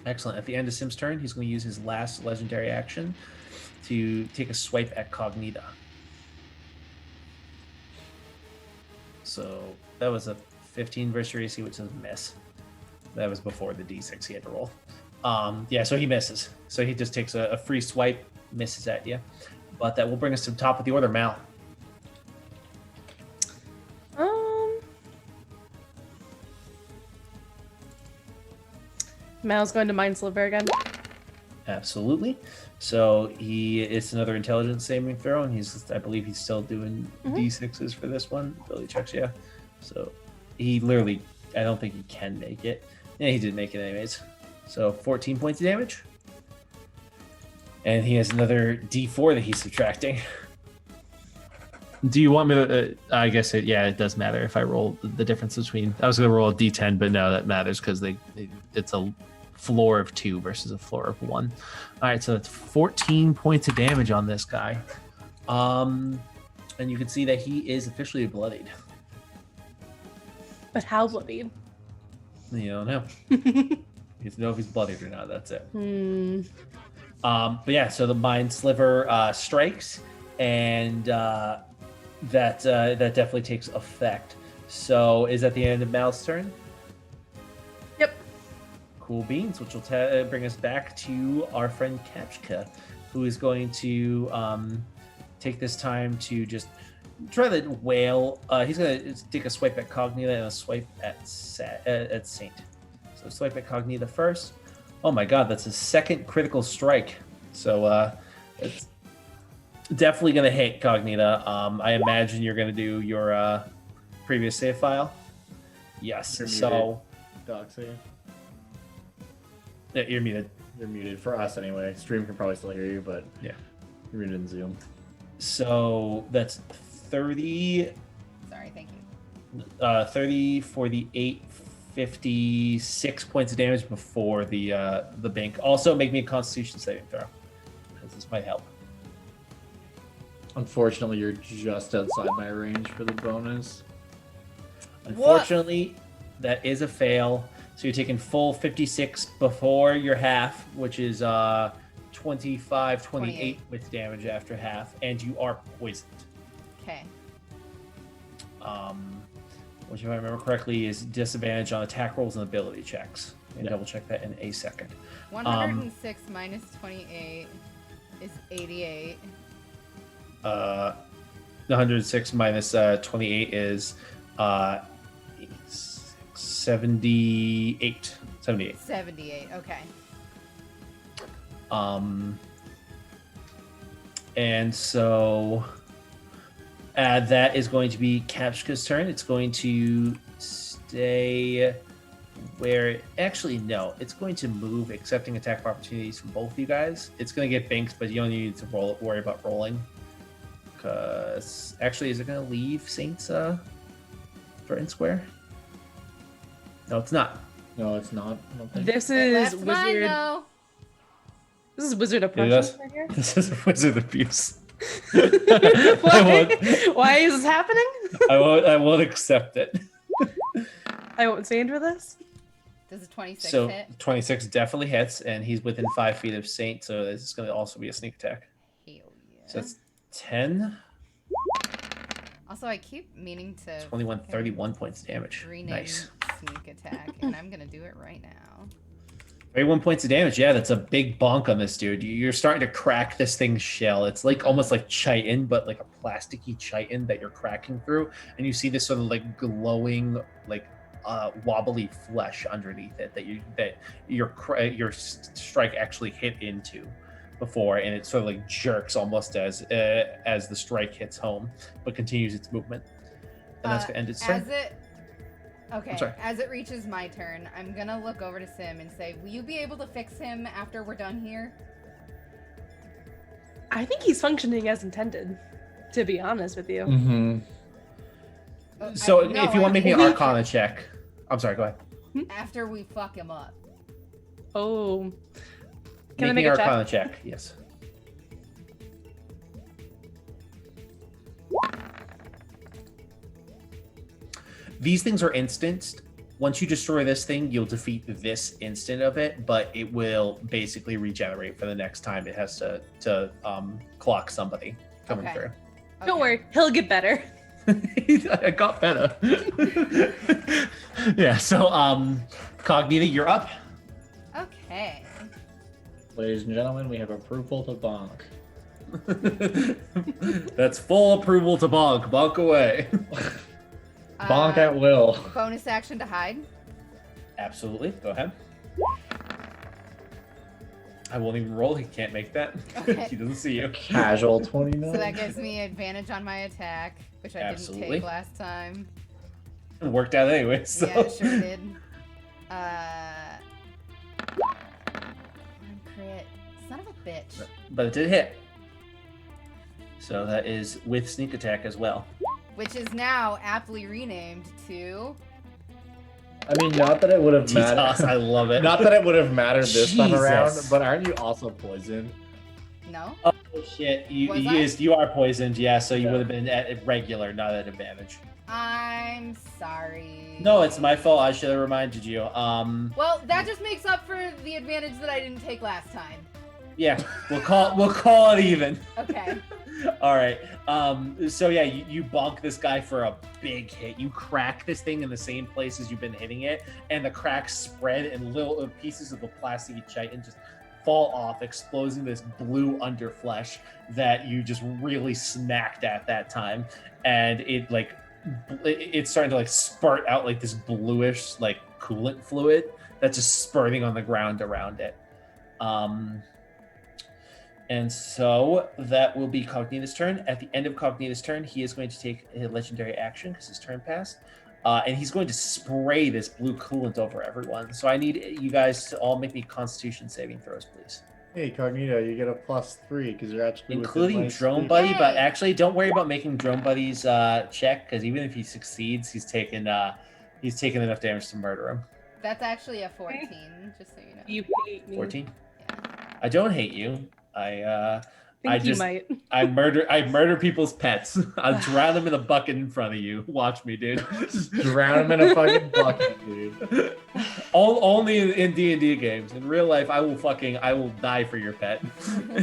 Excellent. At the end of Sim's turn, he's going to use his last legendary action to take a swipe at Cognita. So that was a 15 versus your AC, which is a miss. That was before the D6 he had to roll. Yeah, so he misses. So he just takes a free swipe, misses at you. But that will bring us to the top of the order, Mal. Mal's going to Mind Sliver again. Absolutely. So it's another intelligence saving throw, and I believe he's still doing D6s for this one. Ability checks, yeah. So he literally, I don't think he can make it. Yeah, he did make it anyways. So 14 points of damage. And he has another D4 that he's subtracting. Do you want me to? I guess it does matter if I roll the difference between. I was gonna roll a d10, but no, that matters because it's a floor of 2 versus a floor of 1. All right, so that's 14 points of damage on this guy. And you can see that he is officially bloodied. But how bloodied? You don't know. You have to know if he's bloodied or not. That's it. But yeah, so the Mind Sliver strikes, and that definitely takes effect. So is that the end of Mal's turn? Yep. Cool beans, which will bring us back to our friend Kapchka, who is going to take this time to just try to wail. He's going to take a swipe at Cognita and a swipe at Saint. So swipe at Cognita first. Oh my god, that's a second critical strike. So it's definitely going to hit Cognita. I imagine you're going to do your previous save file. Yes. You're So Doxy. yeah, you're muted. You're muted for us anyway. Stream can probably still hear you, but Yeah. you're muted in Zoom. So that's 30. Sorry, thank you. 30 for the 856 points of damage before the bank. Also, make me a Constitution saving throw, because this might help. Unfortunately, you're just outside my range for the bonus. Unfortunately, that is a fail. So you're taking full 56 before your half, which is 25, 28 with damage after half, and you are poisoned. Okay. Which, if I remember correctly, is disadvantage on attack rolls and ability checks. Let me double check that in a second. 106 minus 28 is 88. The 106 minus 28 is 78. 78. Okay. And so that is going to be Kapshka's turn. It's going to stay where... Actually, no. It's going to move, accepting attack opportunities from both of you guys. It's going to get binked, but you don't need to worry about rolling. Because... Actually, is it going to leave Saints for in square? No, it's not. No, it's not. I don't think. This That's is mine, wizard. though. This is wizard Yeah, oppression right here. This is wizard abuse. Why is this happening? I won't accept it. I won't stand for this. Does a 26 So hit? 26 definitely hits, and he's within 5 feet of Saint, so this is going to also be a sneak attack. Hell yeah. So it's 10, Also, I keep meaning to 21, 31 points of damage. rename Nice. sneak attack, and I'm gonna do it right now. 31 points of damage. Yeah, that's a big bonk on this dude. You're starting to crack this thing's shell. It's like almost like chitin, but like a plasticky chitin that you're cracking through, and you see this sort of like glowing, like wobbly flesh underneath it that your strike actually hit into before, and it sort of like jerks almost as the strike hits home, but continues its movement. And that's gonna end its turn. As it reaches my turn, I'm gonna look over to Sim and say, will you be able to fix him after we're done here? I think he's functioning as intended, to be honest with you. Mm-hmm. So if you want to make me an Arcana check, I'm sorry. Go ahead. After we fuck him up. Oh. Can I Make make me a an check? Arcana check. Yes. These things are instanced. Once you destroy this thing, you'll defeat this instant of it, but it will basically regenerate for the next time it has to clock somebody coming Okay. through. Don't worry, he'll get better. I got better. Yeah, so Cognita, you're up. Okay. Ladies and gentlemen, we have approval to bonk. That's full approval to bonk. Bonk away. Bonk at will. Bonus action to hide. Absolutely. Go ahead. I won't even roll. He can't make that. Okay. He doesn't see you. Casual 29. So that gives me advantage on my attack, which I Absolutely. didn't take last time. It worked out anyway. So. Yeah, it sure did. Crit. Son of a bitch. But it did hit. So that is with sneak attack as well. Which is now aptly renamed to... I mean, not that it would have mattered. T-toss, I love it. Not that it would have mattered this time around, Jesus. but aren't you also poisoned? No? Oh shit! Was I? You are poisoned. Yeah, so you Yeah. would have been at regular, not at advantage. I'm sorry. No, it's my fault. I should have reminded you. Well, that just makes up for the advantage that I didn't take last time. Yeah, we'll call it even. Okay. All right. So yeah, you bonk this guy for a big hit. You crack this thing in the same places you've been hitting it, and the cracks spread, and little pieces of the plasticky chitin just fall off, exposing this blue underflesh that you just really smacked at that time. And it's starting to like spurt out like this bluish like coolant fluid that's just spurting on the ground around it. And so that will be Cognita's turn. At the end of Cognita's turn, he is going to take a legendary action because his turn passed. And he's going to spray this blue coolant over everyone. So I need you guys to all make me Constitution saving throws, please. Hey, Cognito, you get a +3 because you're actually Including within my Drone speed. Buddy, but Yay! actually don't worry about making Drone Buddy's check, because even if he succeeds, he's taken enough damage to murder him. That's actually a 14, just so you know. You hate me. 14? Yeah. I don't hate you. I Think you just might. I murder people's pets. I'll drown them in a bucket in front of you. Watch me, dude. Drown him in a fucking bucket, dude. Only in D&D games. In real life, I will die for your pet.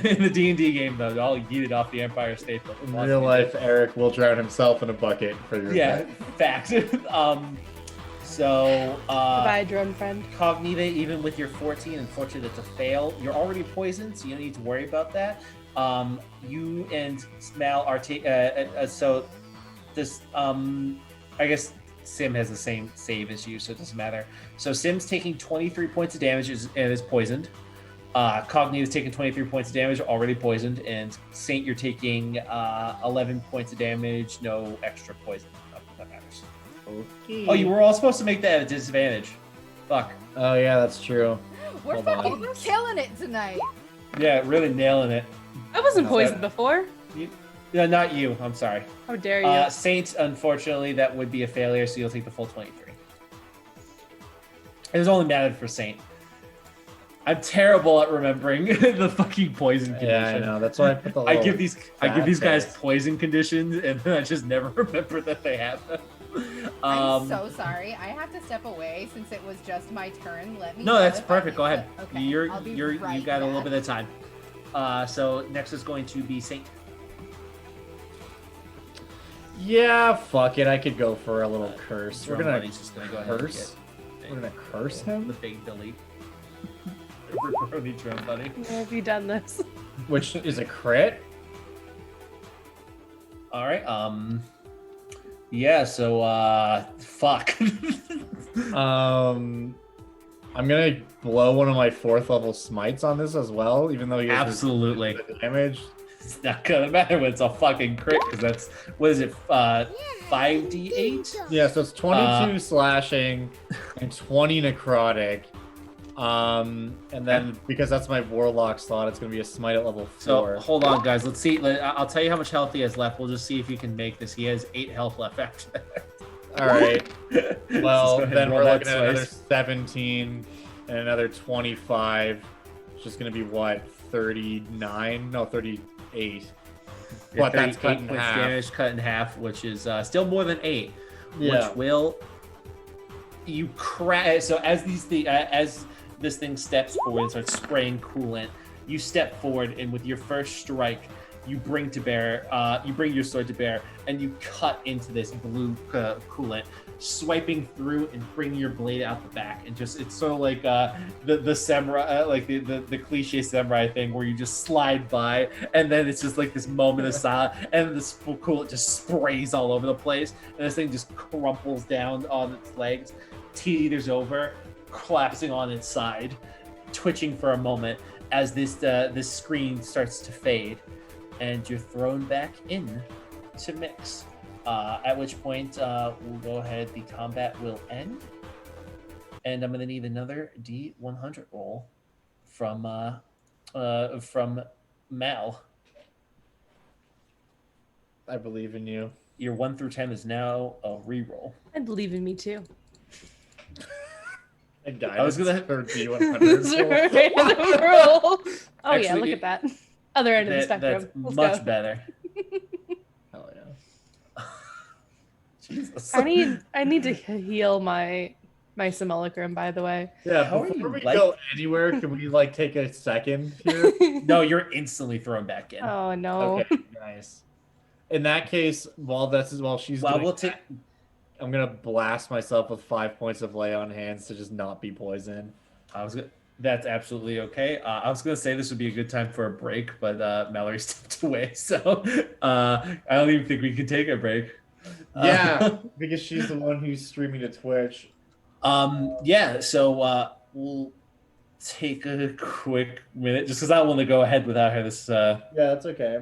In the D&D game, though, I'll yeet it off the Empire State Building. In Watch real me, life, dude. Eric will drown himself in a bucket for your Yeah, pet. fact. So, Bye, drone friend. Cognita, even with your 14, unfortunately, that's a fail. You're already poisoned, so you don't need to worry about that. You and Mal are so this I guess Sim has the same save as you, so it doesn't matter. So Sim's taking 23 points of damage and is poisoned. Cogni is taking 23 points of damage, already poisoned, and Saint, you're taking 11 points of damage, no extra poison. That matters. Okay. Oh, you were all supposed to make that at a disadvantage. Fuck. Oh yeah, that's true. We're Hold on. fucking killing it tonight. Yeah, really nailing it. I wasn't No, poisoned before. No, not you. I'm sorry. How dare you? Saint, unfortunately, that would be a failure, so you'll take the full 23. It was only mattered for Saint. I'm terrible at remembering the fucking poison condition. Yeah, I know. That's why I put the. I give these guys face. poison conditions, and then I just never remember that they have them. I'm so sorry. I have to step away since it was just my turn. Let me. No, know that's if I perfect. need Go to- ahead. Okay. I'll be You right got a little back. bit of time. So next is going to be Saint. Yeah, fuck it. I could go for a little curse. We're Drum gonna Buddy's just gonna go ahead and curse. get We're gonna curse him, the big delete. Ripperoni Drum Buddy. Where have you done this? which is a crit. All right. Yeah. So fuck. I'm gonna blow one of my 4th level smites on this as well, even though he has Absolutely. the damage. It's not gonna matter when it's a fucking crit because that's what is it? 5d8. Yeah, so it's 22 slashing and 20 necrotic. And then because that's my warlock slot, it's gonna be a smite at level 4. So hold on, guys. Let's see. I'll tell you how much health he has left. We'll just see if you can make this. He has 8 health left after that. All right. Well, Just go ahead then and we're roll that looking at another twice. 17 and another 25. Which is gonna be what? 39? No, 38. What? That's cut in points half. damage, cut in half, which is still more than 8. Yeah. Which will you crash. So as as this thing steps forward and starts spraying coolant, you step forward, and with your first strike, you bring your sword to bear, and you cut into this blue coolant, swiping through and bringing your blade out the back, and just it's sort of like the samurai, like the cliche samurai thing, where you just slide by, and then it's just like this moment of silence, and this coolant just sprays all over the place, and this thing just crumples down on its legs, teeters over, collapsing on its side, twitching for a moment as this screen starts to fade, and you're thrown back in to mix. At which point we'll go ahead. The combat will end, and I'm gonna need another D100 roll from Mal. I believe in you. Your 1 through 10 is now a reroll. I believe in me too. I was gonna- for It's D100. a random roll. Oh yeah, Actually, look at that. Other end of the spectrum. That's Let's much go. better. Hell yeah. Jesus. I need to heal my simulacrum, by the way. Yeah, How are before you we like- go anywhere, can we like take a second here? No, you're instantly thrown back in. Oh no. Okay, nice. In that case, while she's Well, doing we'll take. that, I'm gonna blast myself with 5 points of lay on hands to just not be poisoned. That's absolutely okay. I was gonna say this would be a good time for a break, but Mallory stepped away, so I don't even think we can take a break. Yeah, because she's the one who's streaming to Twitch. Yeah. So we'll take a quick minute, just because I want to go ahead without her. This. Yeah, that's okay.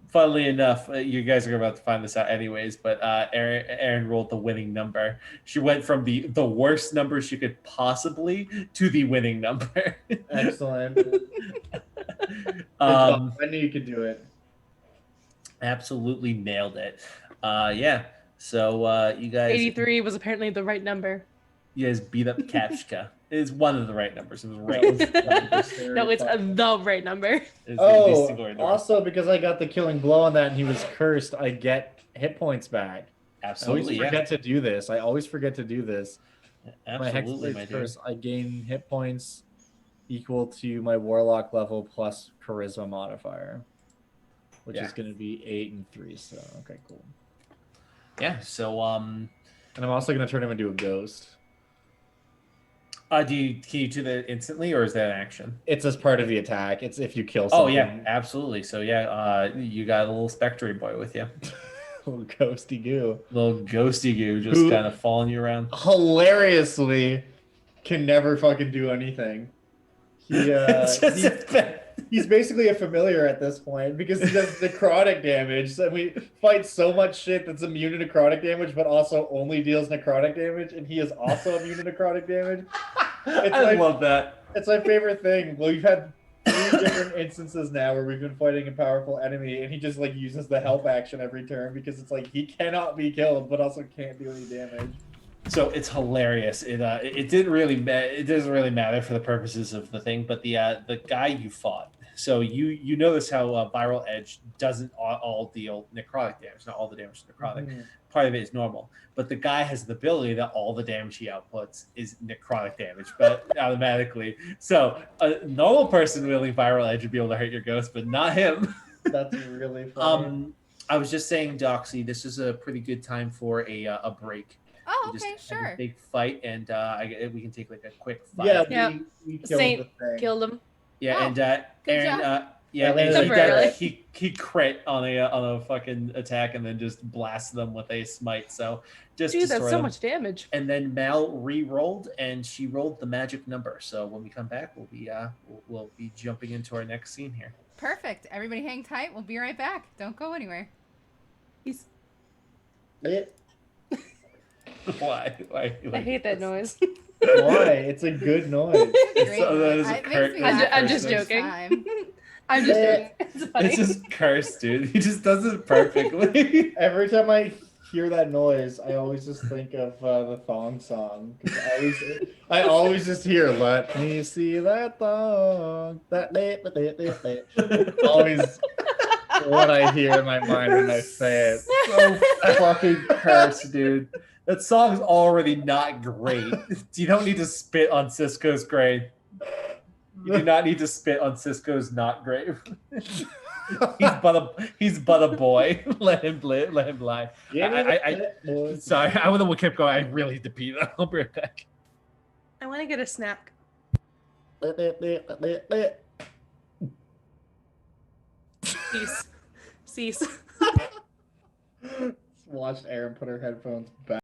Funnily enough, you guys are about to find this out anyways, but Erin rolled the winning number. She went from the worst number she could possibly to the winning number. Excellent. Um, I knew you could do it. absolutely nailed it. Yeah. So you guys 83 was apparently the right number. beat up Kapchka. It is one of the right numbers. It was right. No, it's the right number. It's Oh, the single right number. also because I got the killing blow on that and he was cursed, I get hit points back. Absolutely, I always forget to do this. I always forget to do this. Absolutely, my my Hexblade's dear. curse, I gain hit points equal to my warlock level plus charisma modifier, which Yeah. is going to be 8 and 3. So okay, cool. Yeah. So And I'm also going to turn him into a ghost. Can you do that instantly, or is that an action? It's as part of the attack. It's if you kill Oh something. yeah, absolutely. So yeah, you got a little spectre boy with you, Little ghosty goo. little ghosty goo, just Who- kind of following you around. Hilariously, can never fucking do anything. It's just He's basically a familiar at this point because he does necrotic damage. So we fight so much shit that's immune to necrotic damage, but also only deals necrotic damage, and he is also immune to necrotic damage. I love that. It's my favorite thing. Well, we've had 3 different instances now where we've been fighting a powerful enemy, and he just like uses the help action every turn because it's like he cannot be killed, but also can't do any damage. So it's hilarious. It didn't really it doesn't really matter for the purposes of the thing, but the guy you fought. So you notice how viral edge doesn't all deal necrotic damage. Not all the damage is necrotic. Mhm. Part of it is normal, but the guy has the ability that all the damage he outputs is necrotic damage, but automatically. So a normal person wielding viral edge would be able to hurt your ghost, but not him. That's really funny. I was just saying, Doxy, this is a pretty good time for a break. Oh, We okay, just had a sure. big fight, and we can take like a quick fight. Yeah, Yeah. we killed Saint the thing. Killed him. Yeah, Oh, and good Aaron, job. yeah, Except and for Aaron. he crit on a fucking attack, and then just blasted them with a smite. So just Dude, that's destroy so them. much damage. And then Mal re-rolled, and she rolled the magic number. So when we come back, we'll be jumping into our next scene here. Perfect. Everybody hang tight. We'll be right back. Don't go anywhere. He's, Eh, Why? I hate that noise. Why? It's a good noise. Great. So that is a It makes curt- me I'm laugh I'm just every joking. time. I'm just Eh. joking. It's funny. It's just cursed, dude. He just does it perfectly. Every time I hear that noise, I always just think of the thong song. 'Cause I always just hear, "Let me see that thong." Always what I hear in my mind when I say it. So fucking cursed, dude. That song's already not great. You don't need to spit on Cisco's grave. You do not need to spit on Cisco's not grave. He's but a boy. Let him live. Let him lie. Sorry, I would have kept going. I really need to pee. I'll be right back. I want to get a snack. Cease. Watched Erin put her headphones back.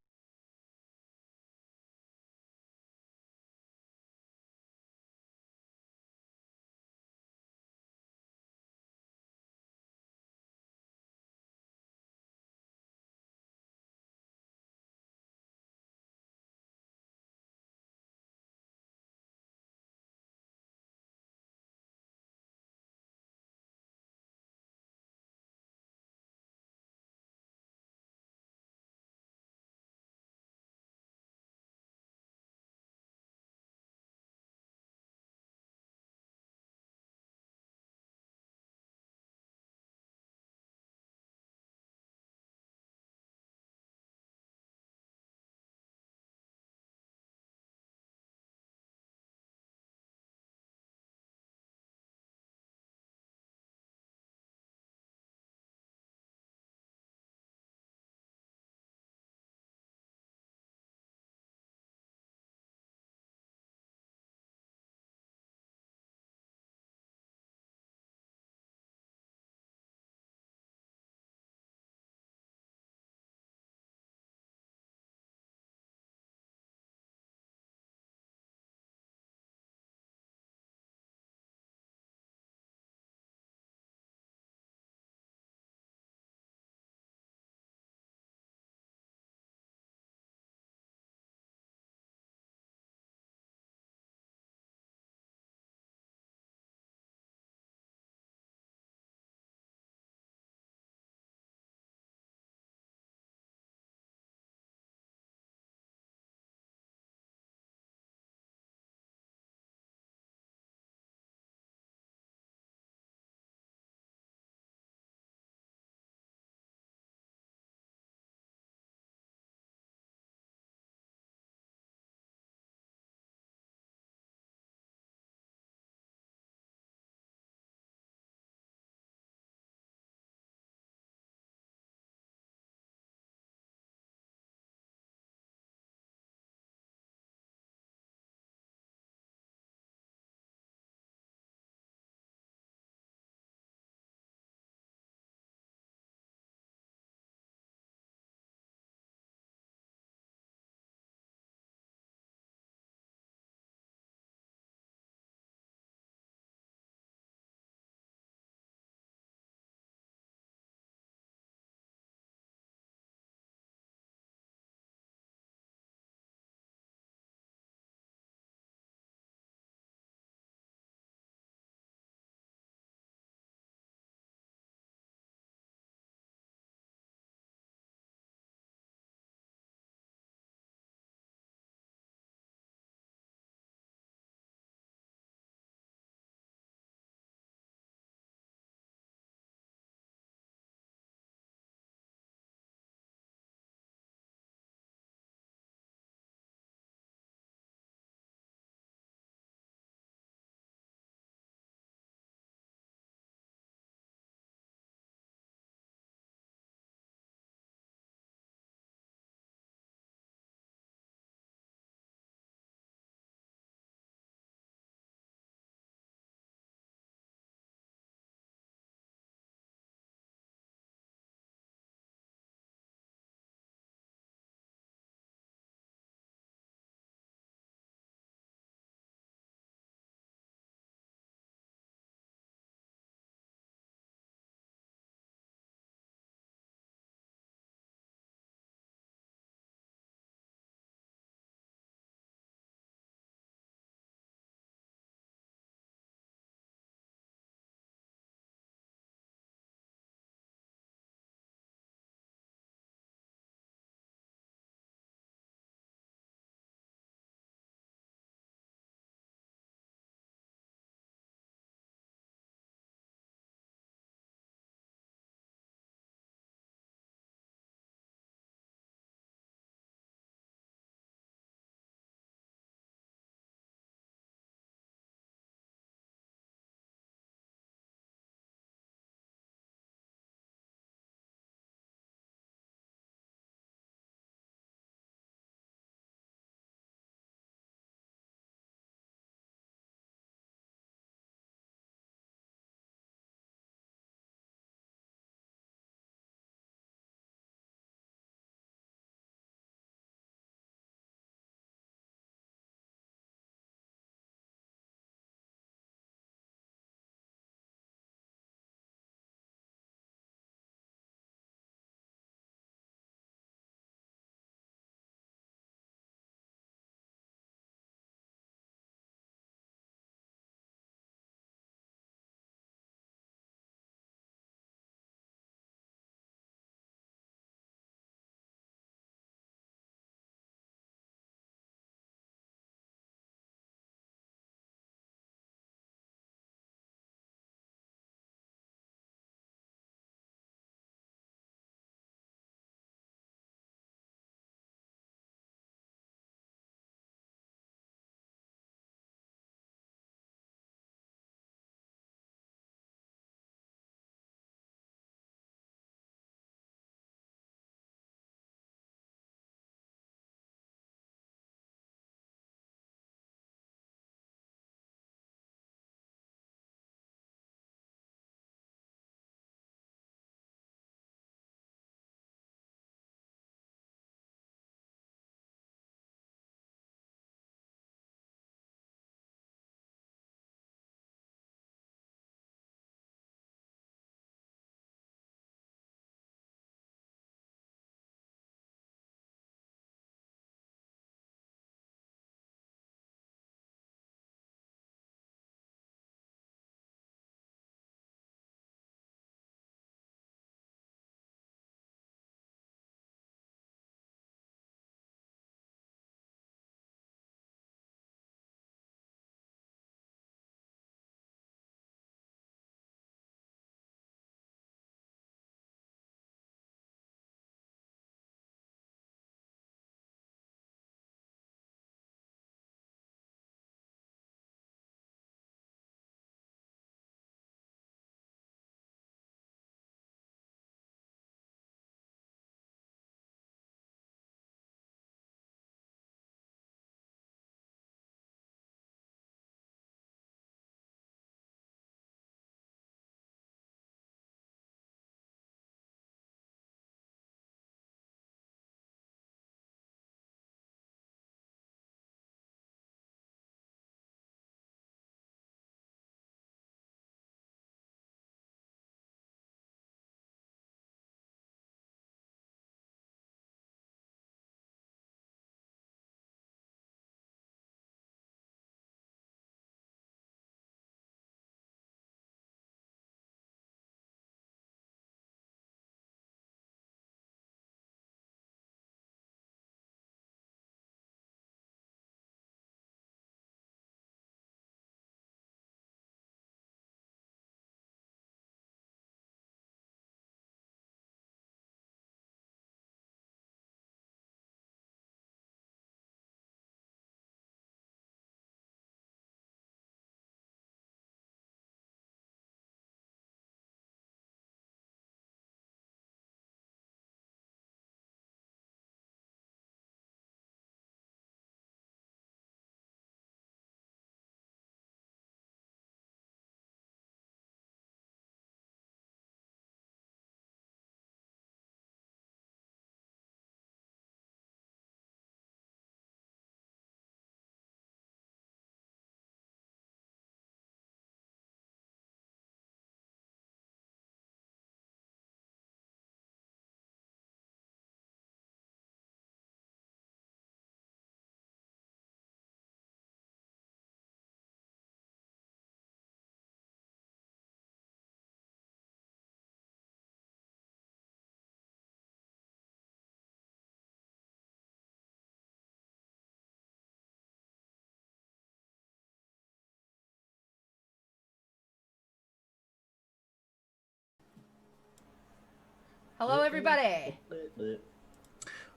Hello, everybody.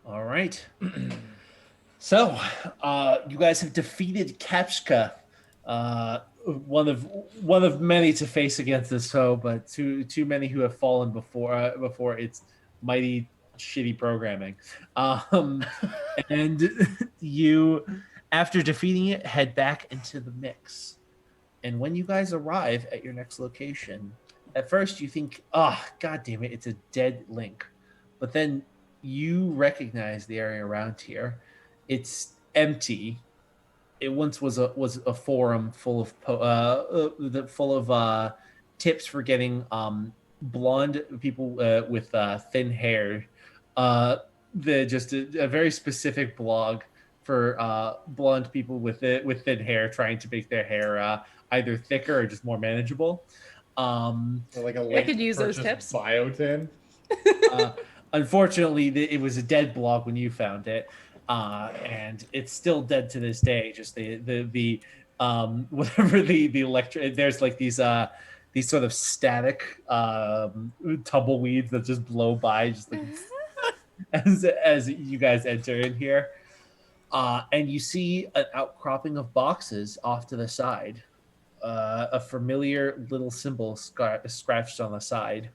All right. So, you guys have defeated Kapchka, one of many to face against this foe, but too many who have fallen before its mighty shitty programming. And you, after defeating it, head back into the mix. And when you guys arrive at your next location, at first you think, "Oh, god damn it, it's a dead link," but then you recognize the area around here. It's empty. It once was a forum full of tips for getting blonde people with thin hair. Just a very specific blog for blonde people with thin hair trying to make their hair either thicker or just more manageable. Like a I could use those tips. Biotin. Unfortunately, it was a dead blog when you found it, and it's still dead to this day. Just the whatever the electric. There's like these sort of static tumbleweeds that just blow by, just like as you guys enter in here, and you see an outcropping of boxes off to the side. A familiar little symbol scratched on the side.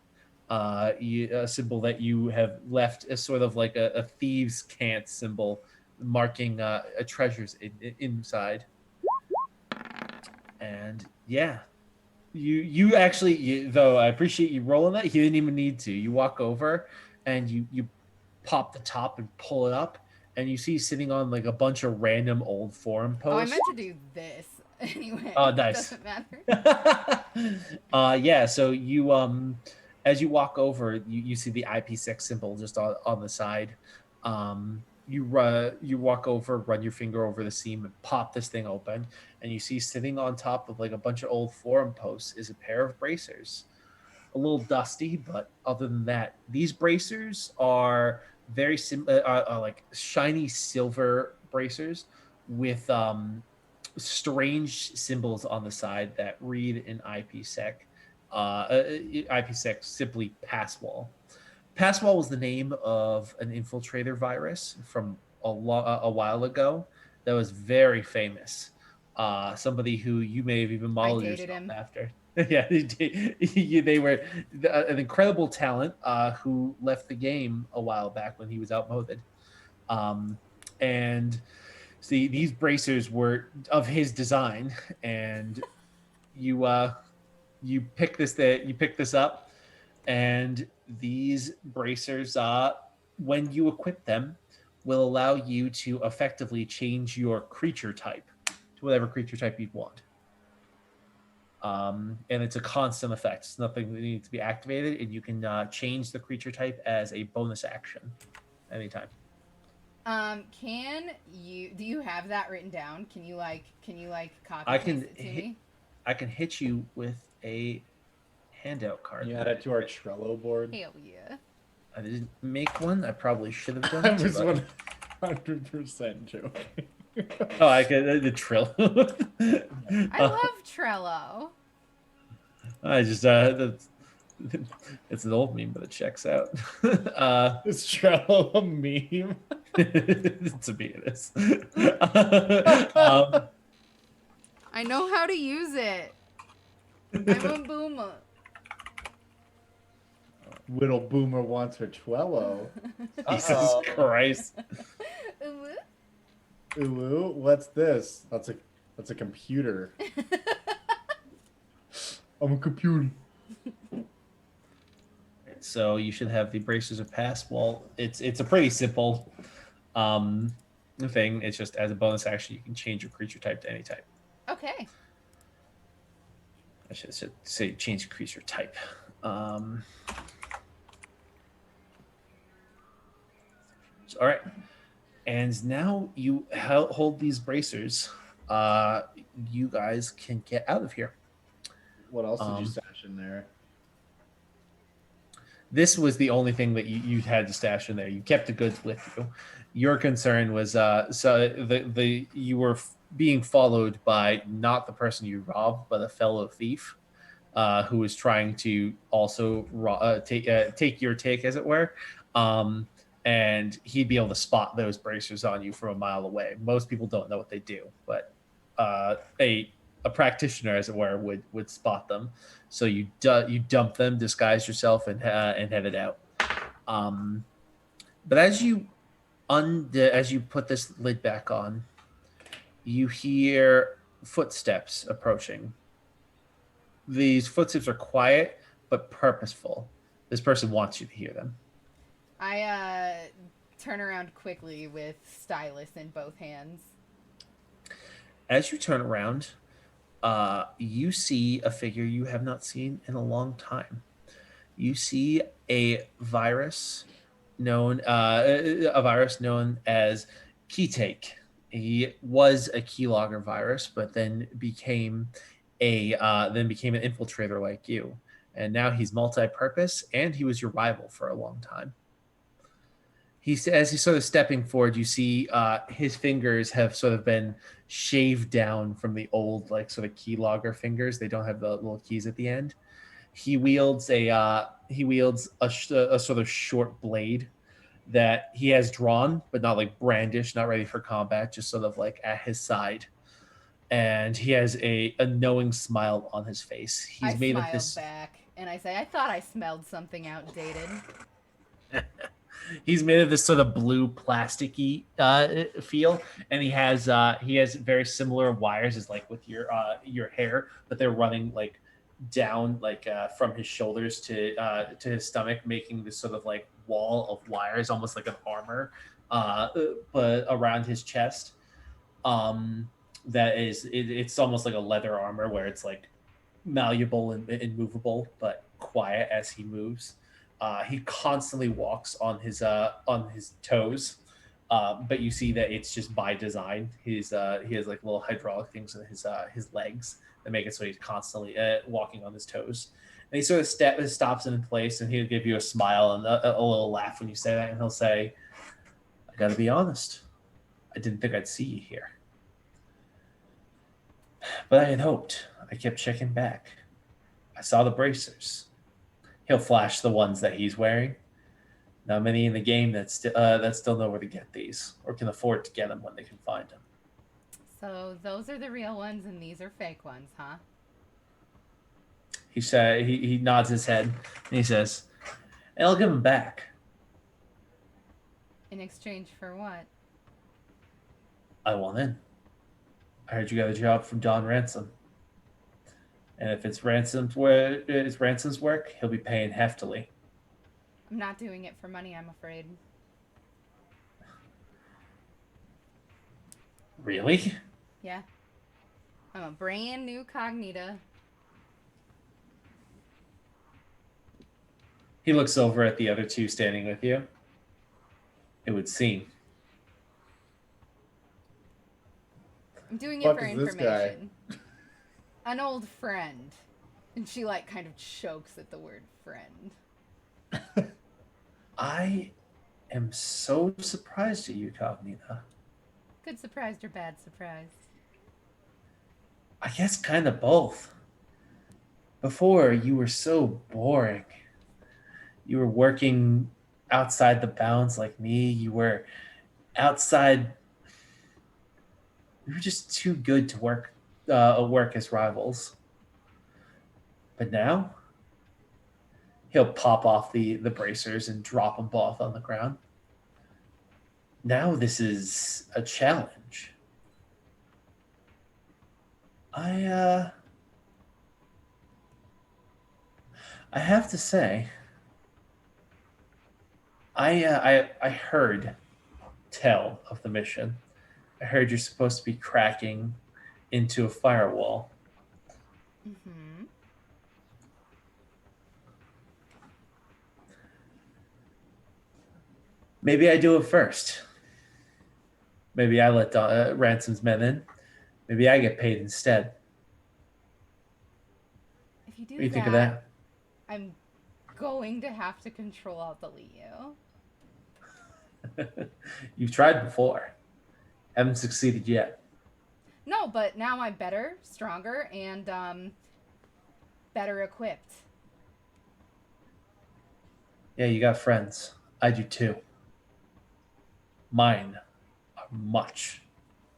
A symbol that you have left as sort of like a thieves' cant symbol, marking a treasures inside. And yeah, you actually, though I appreciate you rolling that, you didn't even need to. You walk over and you pop the top and pull it up, and you see sitting on like a bunch of random old forum posts. Oh, I meant to do this anyway. Oh, nice. Doesn't matter. Yeah. So you as you walk over, you see the IP6 symbol just on the side. You walk over, run your finger over the seam, and pop this thing open, and you see sitting on top of like a bunch of old forum posts is a pair of bracers. A little dusty, but other than that, these bracers are very like shiny silver bracers with strange symbols on the side that read in IPsec. IPsec simply Passwall. Passwall was the name of an infiltrator virus from a while ago that was very famous. Somebody who you may have even modeled yourself him. after. Yeah, they were an incredible talent who left the game a while back when he was outmoded. And see, these bracers were of his design, and you pick this up, and these bracers, when you equip them, will allow you to effectively change your creature type to whatever creature type you want. And it's a constant effect. It's nothing that needs to be activated, and you can change the creature type as a bonus action anytime. Do you have that written down? Can you copy I paste can it to me? I can hit you with a handout card. You add it to our Trello board. Hell yeah. I didn't make one. I probably should have done I it. was but- 100% joking. Oh, I get the Trello. I love Trello. I just it's an old meme, but it checks out. Is Trello a meme? To me, it is. I know how to use it. I'm a boomer. Little Boomer wants her Trello. Jesus Christ! Ooh, what's this? That's a computer. I'm a computer. So you should have the bracers of Passwall. It's a pretty simple thing. It's just as a bonus action, you can change your creature type to any type. Okay. I should say change creature type. All right. And now you hold these bracers. You guys can get out of here. What else did you stash in there? This was the only thing that you had to stash in there. You kept the goods with you. Your concern was you were being followed by not the person you robbed, but a fellow thief. who is trying to also take your take, as it were. And he'd be able to spot those bracers on you from a mile away. Most people don't know what they do, but a practitioner, as it were, would spot them. So you dump them, disguise yourself, and head it out. But as you put this lid back on, you hear footsteps approaching. These footsteps are quiet but purposeful. This person wants you to hear them. I turn around quickly with stylus in both hands. As you turn around, you see a figure you have not seen in a long time. You see a virus known as Keystake. He was a keylogger virus, but then became an infiltrator like you, and now he's multi-purpose, and he was your rival for a long time. As he's sort of stepping forward, you see his fingers have sort of been shaved down from the old, like, sort of keylogger fingers. They don't have the little keys at the end. He wields a sort of short blade that he has drawn, but not like brandished, not ready for combat, just sort of like at his side. And he has a knowing smile on his face. He's made of this back, and I say, I thought I smelled something outdated. He's made of this sort of blue plasticky feel, and he has very similar wires as like with your hair, but they're running like down from his shoulders to his stomach, making this sort of like wall of wires, almost like an armor, but around his chest. It's almost like a leather armor where it's like malleable and movable, but quiet as he moves. He constantly walks on his toes, but you see that it's just by design. He has like little hydraulic things in his legs that make it so he's constantly walking on his toes. And he sort of stops in place, and he'll give you a smile and a little laugh when you say that, and he'll say, "I got to be honest, I didn't think I'd see you here, but I had hoped. I kept checking back. I saw the bracers." He'll flash the ones that he's wearing. Not many in the game that still know where to get these, or can afford to get them when they can find them. So those are the real ones, and these are fake ones, huh? He nods his head, and he says, "And I'll give them back." In exchange for what? I want in. I heard you got a job from Don Ransom. And if it's Ransom's work, he'll be paying heftily. I'm not doing it for money, I'm afraid. Really? Yeah. I'm a brand new cognita. He looks over at the other two standing with you. It would seem. I'm doing it Fuck for is this guy? information. An old friend. And she like kind of chokes at the word friend. I am so surprised at you, Cognita. Good surprise or bad surprise? I guess kind of both. Before, you were so boring. You were working outside the bounds like me. You were outside. You were just too good to work as rivals. But now, he'll pop off the bracers and drop them both on the ground. Now this is a challenge. I have to say, I heard tell of the mission. I heard you're supposed to be cracking into a firewall. Mm-hmm. Maybe I do it first. Maybe I let Ransom's men in. Maybe I get paid instead. If you do What do you think of that? I'm going to have to control alt delete you. You've tried before. Haven't succeeded yet. No, but now I'm better, stronger, and better equipped. Yeah, you got friends. I do too. Mine are much,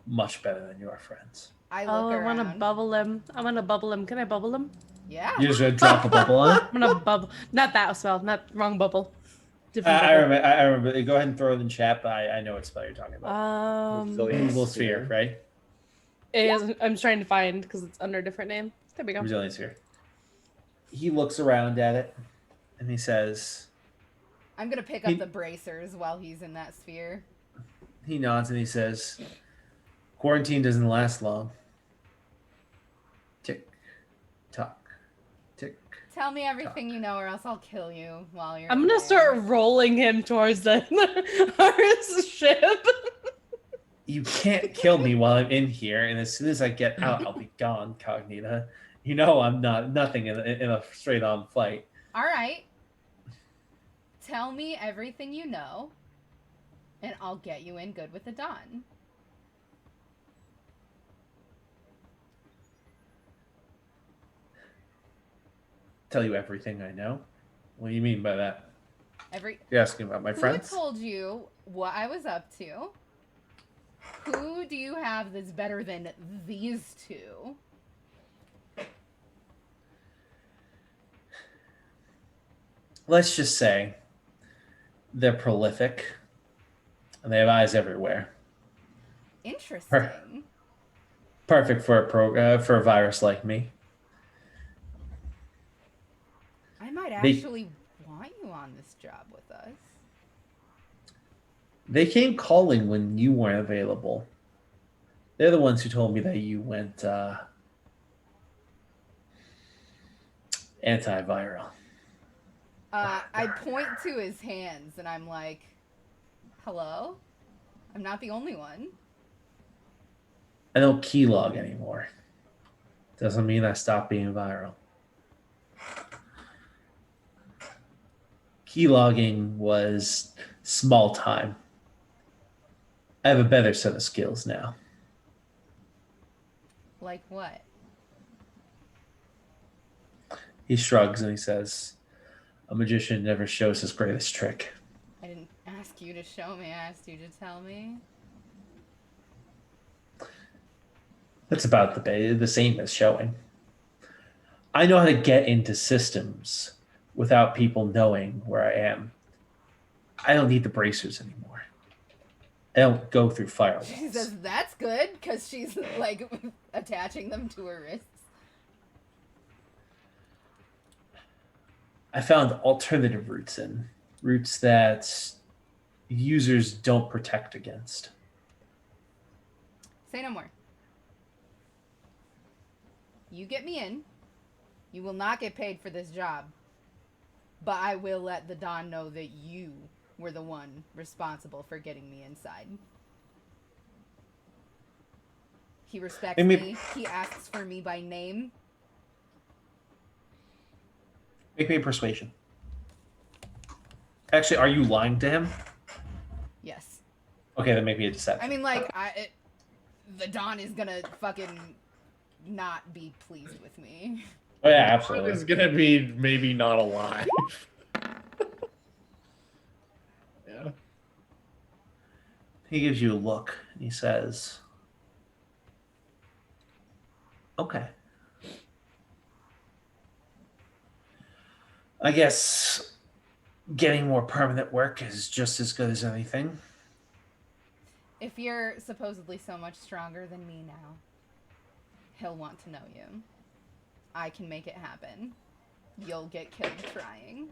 much better than your friends. I Oh, look I want to around. bubble him. I want to bubble him. Can I bubble him? Yeah. You're just gonna drop a bubble on it? I'm gonna bubble. Not that spell. Not wrong bubble. Different I bubble. remember. I remember. Go ahead and throw it in chat. But I know what spell you're talking about. Resilient Little sphere, right? it is, I'm trying to find because it's under a different name. There we go. Resilient sphere. He looks around at it, and he says, I'm gonna pick up the bracers while he's in that sphere. he nods and he says, "Quarantine doesn't last long. Tick, tock, tick." Tell me everything you know, or else I'll kill you while you're. I'm gonna there. start rolling him towards the our ship. You can't kill me while I'm in here, and as soon as I get out, I'll be gone, Cognita. You know I'm nothing in a straight-on flight. All right. Tell me everything you know, and I'll get you in good with the Dawn. Tell you everything I know? What do you mean by that? You're asking about my friends? Who told you what I was up to? Who do you have that's better than these two? Let's just say they're prolific and they have eyes everywhere. Interesting. Perfect for for a virus like me. I might actually want you on this job with us. They came calling when you weren't available. They're the ones who told me that you went antiviral. I point to his hands and I'm like, hello? I'm not the only one. I don't keylog anymore. Doesn't mean I stopped being viral. Keylogging was small time. I have a better set of skills now. Like what? He shrugs and he says, "A magician never shows his greatest trick." I didn't ask you to show me, I asked you to tell me. That's about the same as showing. I know how to get into systems without people knowing where I am. I don't need the bracers anymore. I don't go through firewalls. She says, that's good, because she's, like, attaching them to her wrists. I found alternative routes in, routes that users don't protect against. Say no more. You get me in. You will not get paid for this job. But I will let the Dawn know that you were the one responsible for getting me inside. He respects me. He asks for me by name. Make me a persuasion. Actually, are you lying to him? Yes. Okay, then make me a deception. I mean, like, the Dawn is gonna fucking not be pleased with me. Oh yeah, absolutely. It's gonna be maybe not alive. Yeah. He gives you a look and he says, "Okay. I guess getting more permanent work is just as good as anything." If you're supposedly so much stronger than me now, he'll want to know you. I can make it happen. You'll get killed trying.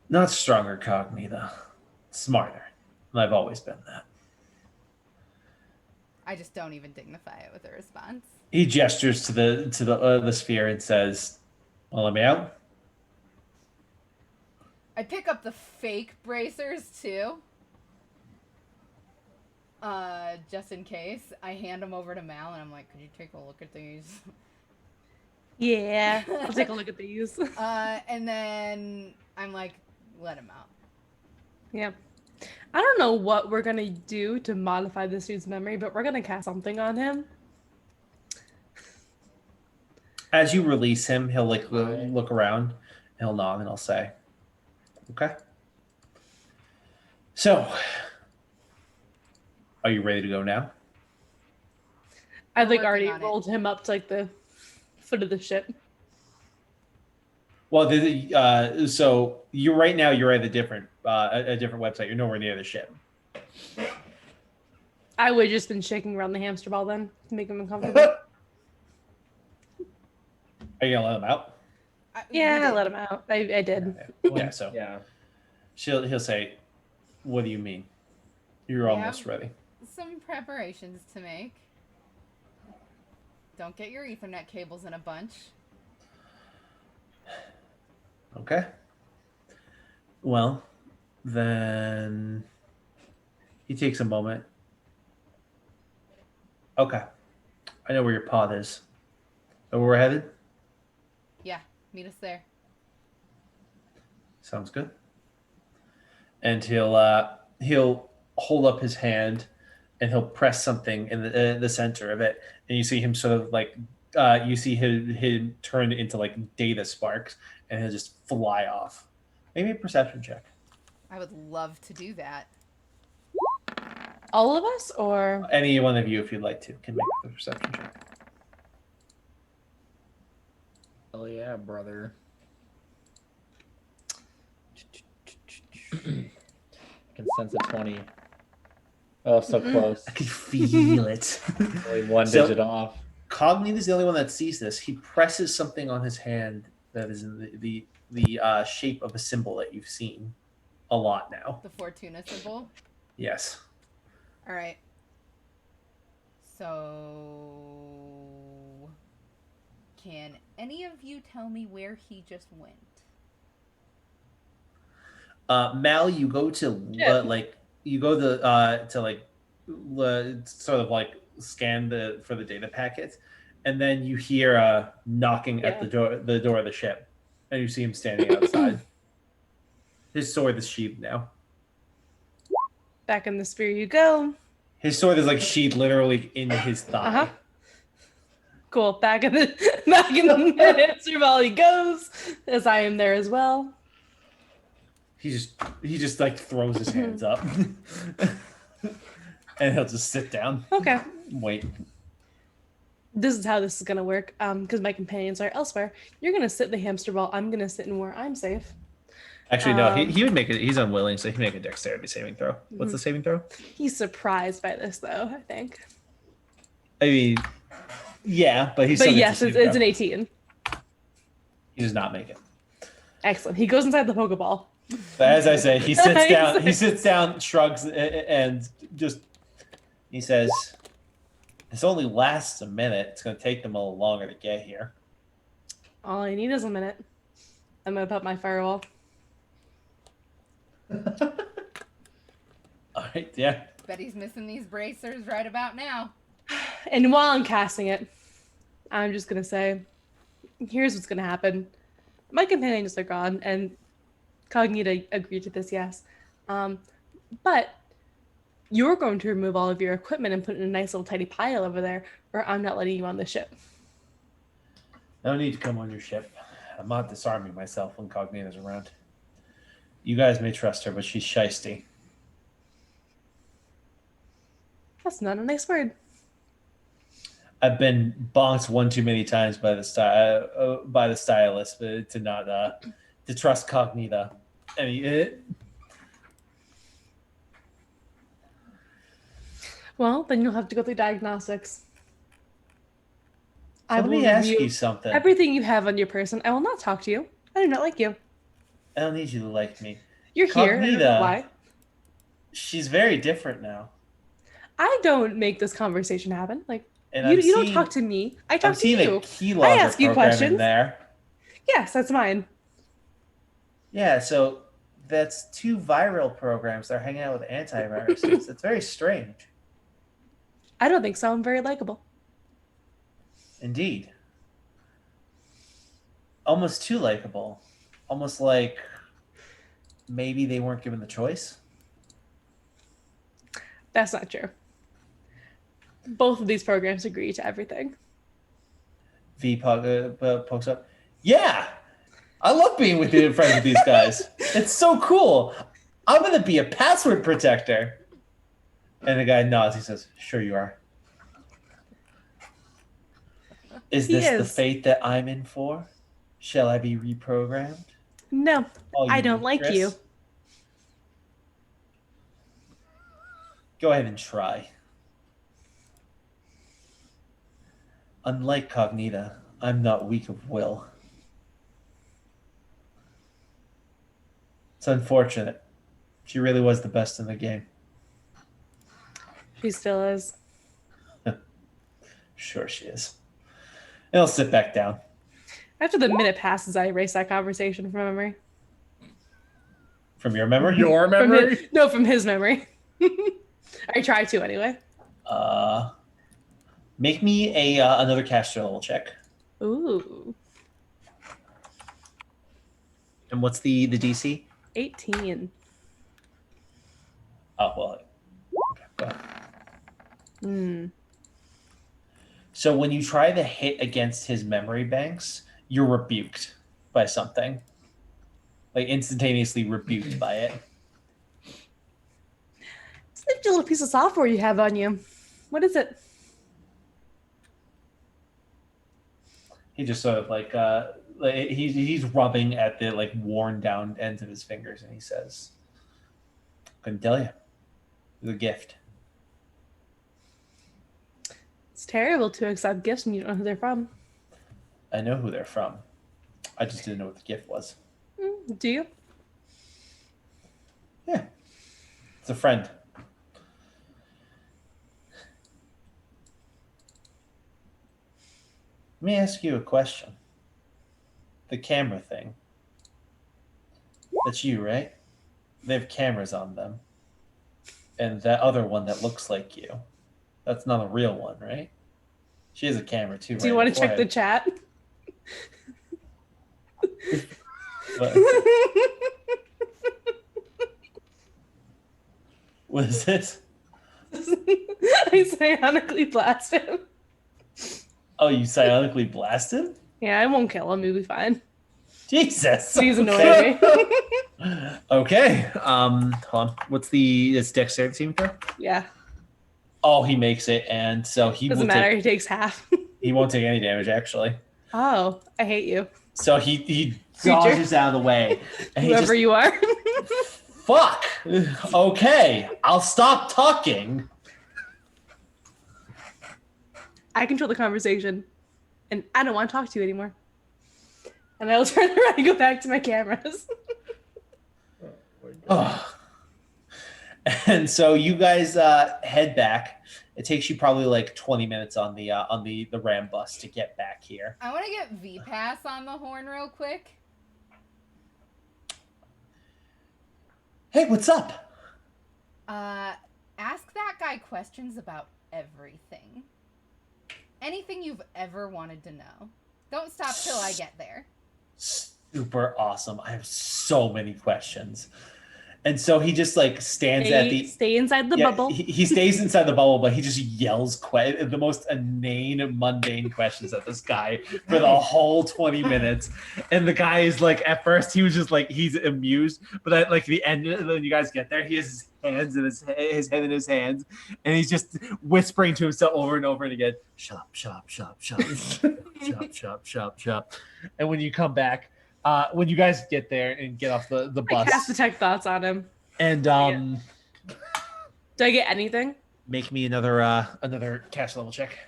Not stronger, Cognita. Smarter. And I've always been that. I just don't even dignify it with a response. He gestures to the sphere and says, "Well, let me out." I pick up the fake bracers too. Just in case. I hand them over to Mal and I'm like, could you take a look at these? Yeah, I'll take a look at these. And then I'm like, let him out. Yeah. I don't know what we're gonna do to modify this dude's memory, but we're gonna cast something on him. As you release him, he'll like Alright. look around, and he'll nod, and he'll say, "Okay. So, are you ready to go now?" I'd We're like working already on it. rolled him up to like the foot of the ship. Well, so you right now you're at a different website. You're nowhere near the ship. I would have just been shaking around the hamster ball then to make him uncomfortable. Are you gonna let him out? We Yeah, I did. let him out. I did. Yeah. So Yeah. he'll say, "What do you mean? You're We almost have ready." some preparations to make. Don't get your Ethernet cables in a bunch. Okay. Well, then he takes a moment. Okay. I know where your pod is. Know where we're headed? Yeah, meet us there. Sounds good. And he'll hold up his hand, and he'll press something in the center of it, and you see him sort of like you see him turn into like data sparks, and he'll just fly off. Maybe a perception check. I would love to do that. All of us, or Any one of you, if you'd like to, can make the perception check. Hell yeah, brother. I can sense a 20. Oh, so close. I can feel it. Only one So- digit off. Cognito is the only one that sees this. He presses something on his hand that is in the shape of a symbol that you've seen a lot now. The Fortuna symbol. Yes. All right. So, can any of you tell me where he just went? Mal, you go to Yeah. sort of like scan for the data packets, and then you hear knocking at the door of the ship, and you see him standing outside. His sword is sheathed now. back in the sphere you go. His sword is like sheathed literally in his thigh. Uh-huh. Cool. Back in the hamster ball he goes, as I am there as well. He just like throws his hands up, and he'll just sit down. Okay. Wait. This is how this is gonna work. Because my companions are elsewhere. You're gonna sit in the hamster ball. I'm gonna sit in where I'm safe. Actually, no. He would make it. He's unwilling, so he'd make a dexterity saving throw. What's the saving throw? He's surprised by this, though. I think. I mean, yeah, but he's. But yes, it's an 18. He does not make it. Excellent. He goes inside the Pokeball. But as I say, he sits down. He sits down, shrugs, and just he says, "This only lasts a minute. It's going to take them a little longer to get here." All I need is a minute. I'm gonna put my firewall. All right, yeah. Bet he's missing these bracers right about now. And while I'm casting it, I'm just gonna say, here's what's gonna happen. My companions are gone, and Cognita agreed to this, yes. But you're going to remove all of your equipment and put it in a nice little tidy pile over there, or I'm not letting you on the ship. No need to come on your ship. I'm not disarming myself when Cognita's around. You guys may trust her, but she's shisty. That's not a nice word. I've been bonked one too many times by the stylist to not to trust Cognita. Well, then you'll have to go through diagnostics. So let me ask you something. Everything you have on your person. I will not talk to you. I do not like you. I don't need you to like me. You're here. I don't know Cognita. why? She's very different now. I don't make this conversation happen. Like And you don't talk to me. I talk I'm to seeing you. a keylogger ask you program in questions. there. Yes, that's mine. Yeah, so that's two viral programs that are hanging out with antiviruses. It's very strange. I don't think so. I'm very likable. Indeed. Almost too likable. Almost like maybe they weren't given the choice. That's not true. Both of these programs agree to everything. Pokes up. Yeah, I love being with you, friends with these guys. It's so cool. I'm gonna be a password protector. And the guy nods. He says, "Sure you are." Is He this the is. fate that I'm in for? Shall I be reprogrammed? No, Oh, I don't like Chris? you. Go ahead and try. Unlike Cognita, I'm not weak of will. It's unfortunate. She really was the best in the game. She still is. Sure she is. And I'll sit back down. After the minute passes, I erase that conversation from memory. From your memory? Your From memory? from his memory. I try to anyway. Make me another caster level check. Ooh, And what's the DC? 18. Oh, well. Okay, go ahead. Hmm. So when you try to hit against his memory banks, you're rebuked by something. Like instantaneously rebuked by it. It's a little piece of software you have on you. What is it? He just sort of like he's rubbing at the like worn down ends of his fingers, and he says, "Couldn't tell you. It's a gift." It's terrible to accept gifts when you don't know who they're from. I know who they're from. I just didn't know what the gift was. Do you? Yeah, it's a friend. Let me ask you a question. The camera thing. That's you, right? They have cameras on them. And that other one that looks like you. That's not a real one, right? She has a camera too. Do you want to check the chat? What is this? I psionically blast him. Oh, you psionically blasted? Yeah, I won't kill him. He'll be fine. Jesus. He's annoying me. Okay. Hold on. What's it's dexterity saving throw? Yeah. Oh, he makes it, and so he Doesn't matter. He takes half. He won't take any damage actually. Oh, I hate you. So he dodges out of the way. And Whoever you are. Fuck. Okay, I'll stop talking. I control the conversation, and I don't want to talk to you anymore. And I'll turn around and go back to my cameras. Oh. And so you guys head back. It takes you probably like 20 minutes on the Ram bus to get back here. I want to get V-Pass on the horn real quick. Hey, what's up? Ask that guy questions about everything. Anything you've ever wanted to know. Don't stop till I get there. Super awesome. I have so many questions. And so he just like stay inside the bubble. He stays inside the bubble, but he just yells the most inane, mundane questions at this guy for the whole 20 minutes. And the guy is like, at first he was just like, he's amused, but at like the end, when you guys get there, he has his hands in his head in his hands, and he's just whispering to himself over and over and again, shop, shop, shop, shop, shop, shop, shop, shop. And when you come back, when you guys get there and get off the bus, I cast detect thoughts on him. And do I get anything? Make me another caster level check.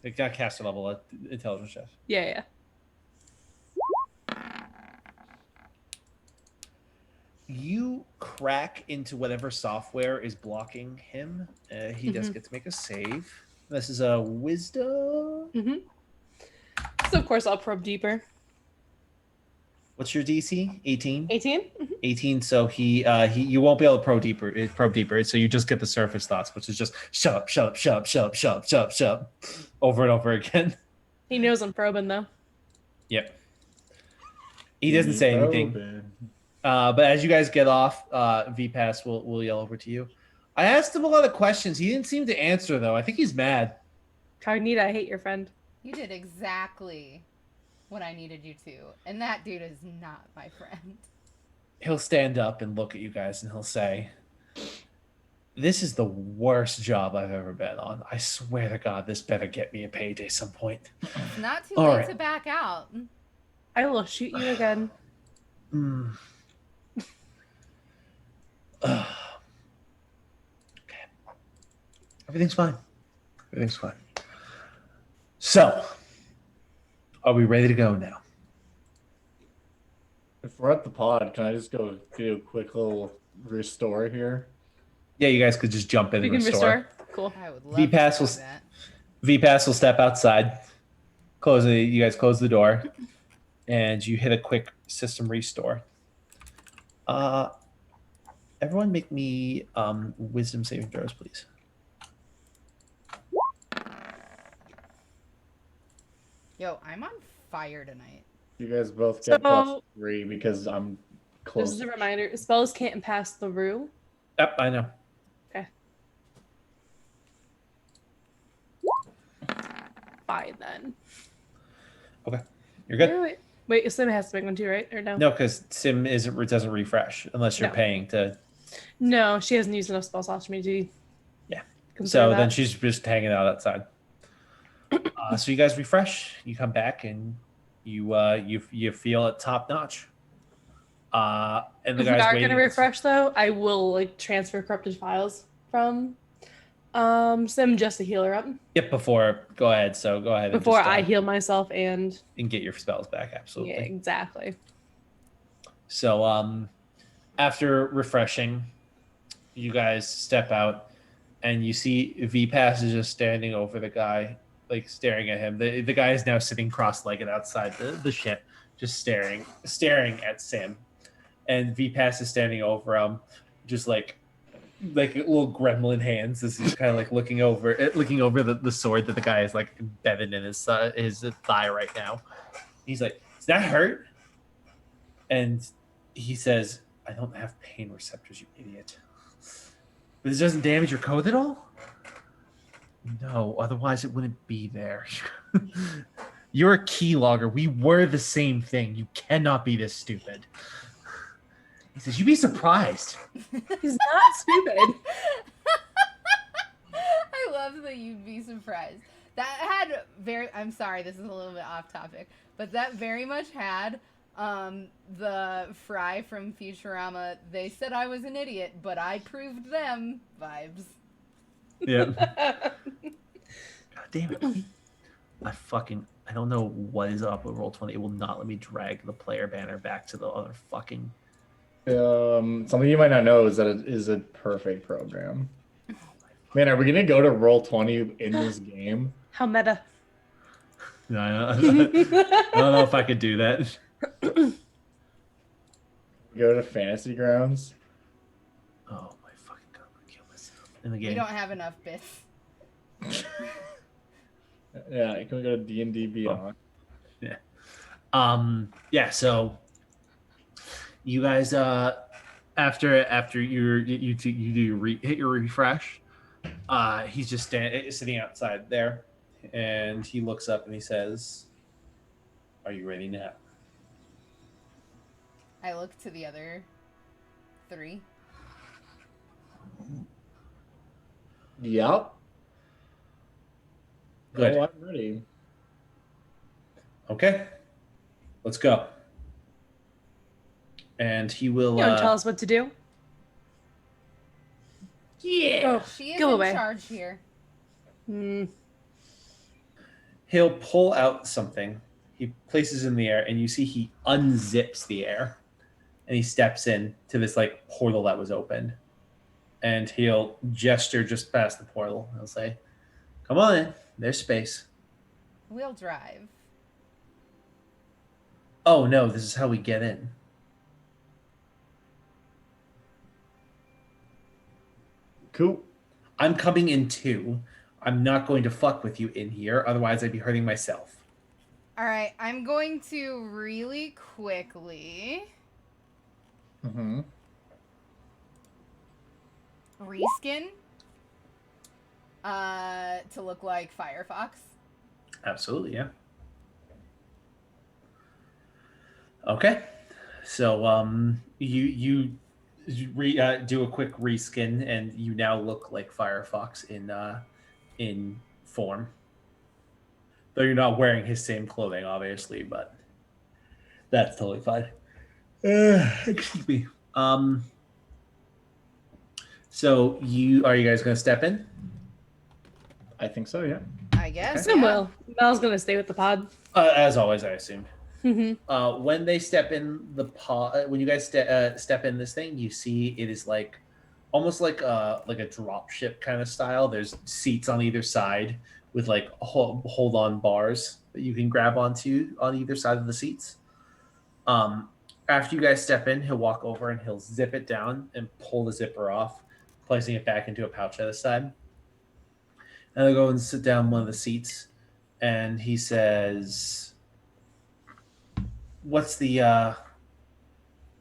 Like not caster level, intelligence check. Yeah. You crack into whatever software is blocking him. He does get to make a save. This is a wisdom. So of course I'll probe deeper. What's your DC? 18? 18? 18. So he you won't be able to probe deeper. So you just get the surface thoughts, which is just shut up, over and over again. He knows I'm probing though. Yep. He doesn't say anything. But as you guys get off, V-Pass will yell over to you. I asked him a lot of questions. He didn't seem to answer though. I think he's mad. Cognita, I hate your friend. You did exactly what I needed you to. And that dude is not my friend. He'll stand up and look at you guys and he'll say, "This is the worst job I've ever been on. I swear to God, this better get me a payday some point." It's not too All late right. to back out. I will shoot you again. Mm. Okay. Everything's fine. Everything's fine. So, are we ready to go now? If we're at the pod, can I just go do a quick little restore here? Yeah, you guys could just jump in You and can restore. Cool. I would love V-Pass to will do that. VPass will step outside. You guys close the door, and you hit a quick system restore. Everyone, make me wisdom saving throws, please. Yo, I'm on fire tonight. You guys both get So- +3 because I'm This close. is a reminder. Spells can't pass through. Yep, I know. Fine then. You're good. Wait, Sim has to make one too, right? Or no? No, because Sim doesn't refresh unless you're No. paying to. No, she hasn't used enough spell slots for me to. Yeah. consider So that. then she's just hanging out outside. So you guys refresh. You come back and you feel it top notch. And the If we guys are waiting. gonna refresh though, I will like transfer corrupted files from Sim just to heal her up Yep. Go ahead. So go ahead. before and just, I heal myself and get your spells back. Absolutely. yeah, exactly. So after refreshing, you guys step out and you see V-Pass is just standing over the guy, like staring at him. The guy is now sitting cross-legged outside the ship, just staring at Sam. And V-Pass is standing over him, just like little gremlin hands as he's kind of like looking over the sword that the guy is like embedded in his thigh right now. He's like, "Does that hurt?" And he says, "I don't have pain receptors, you idiot." "But this doesn't damage your code at all?" "No, otherwise it wouldn't be there." "You're a keylogger. We were the same thing. You cannot be this stupid." He says, "You'd be surprised." He's not stupid. I love that you'd be surprised. That had I'm sorry, this is a little bit off topic, but that very much had the Fry from Futurama, "They said I was an idiot, but I proved them" vibes. Yeah. God damn it. I don't know what is up with Roll20. It will not let me drag the player banner back to the other fucking. Something you might not know is that it is a perfect program. Man, are we gonna go to Roll20 in this game? How meta. No, I don't know if I could do that. Go to Fantasy Grounds? Oh my fucking God, I'm gonna kill myself in the We game. don't have enough bits. Yeah, can we go to D&D Beyond? Yeah, so you guys after you hit your refresh, he's just sitting outside there, and he looks up and he says, "Are you ready now?" I look to the other 3. Yep. Good. Oh, I'm ready. Okay, let's go. And he will. You don't tell us what to do. Yeah. Oh, She is go in away. charge here. He'll pull out something. He places in the air, and you see he unzips the air, and he steps in to this like portal that was opened, and he'll gesture just past the portal. He'll say, "Come on in. There's space." We'll drive. "Oh no, this is how we get in." Cool. "I'm coming in too. I'm not going to fuck with you in here, otherwise I'd be hurting myself." All right, I'm going to really quickly Mm-hmm. reskin to look like Firefox. Absolutely, yeah. Okay, so do a quick reskin, and you now look like Firefox in form. Though you're not wearing his same clothing, obviously, but that's totally fine. Excuse me. So you guys gonna step in? I think so, yeah. I guess. Sim yeah. will. Mel's gonna stay with the pod. As always, I assume. Mhm. When they step in the pod, when you guys step in this thing, you see it is like almost like a drop ship kind of style. There's seats on either side with like hold on bars that you can grab onto on either side of the seats. After you guys step in, he'll walk over and he'll zip it down and pull the zipper off, placing it back into a pouch at the side. And he'll go and sit down on one of the seats, and he says, what's the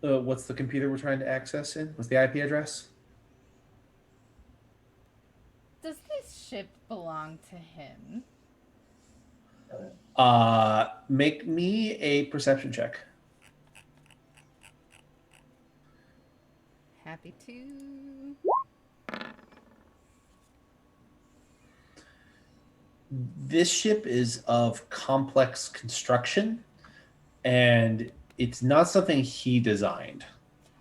computer we're trying to access in? What's the IP address? Does this ship belong to him? Make me a perception check. Happy to. This ship is of complex construction, and it's not something he designed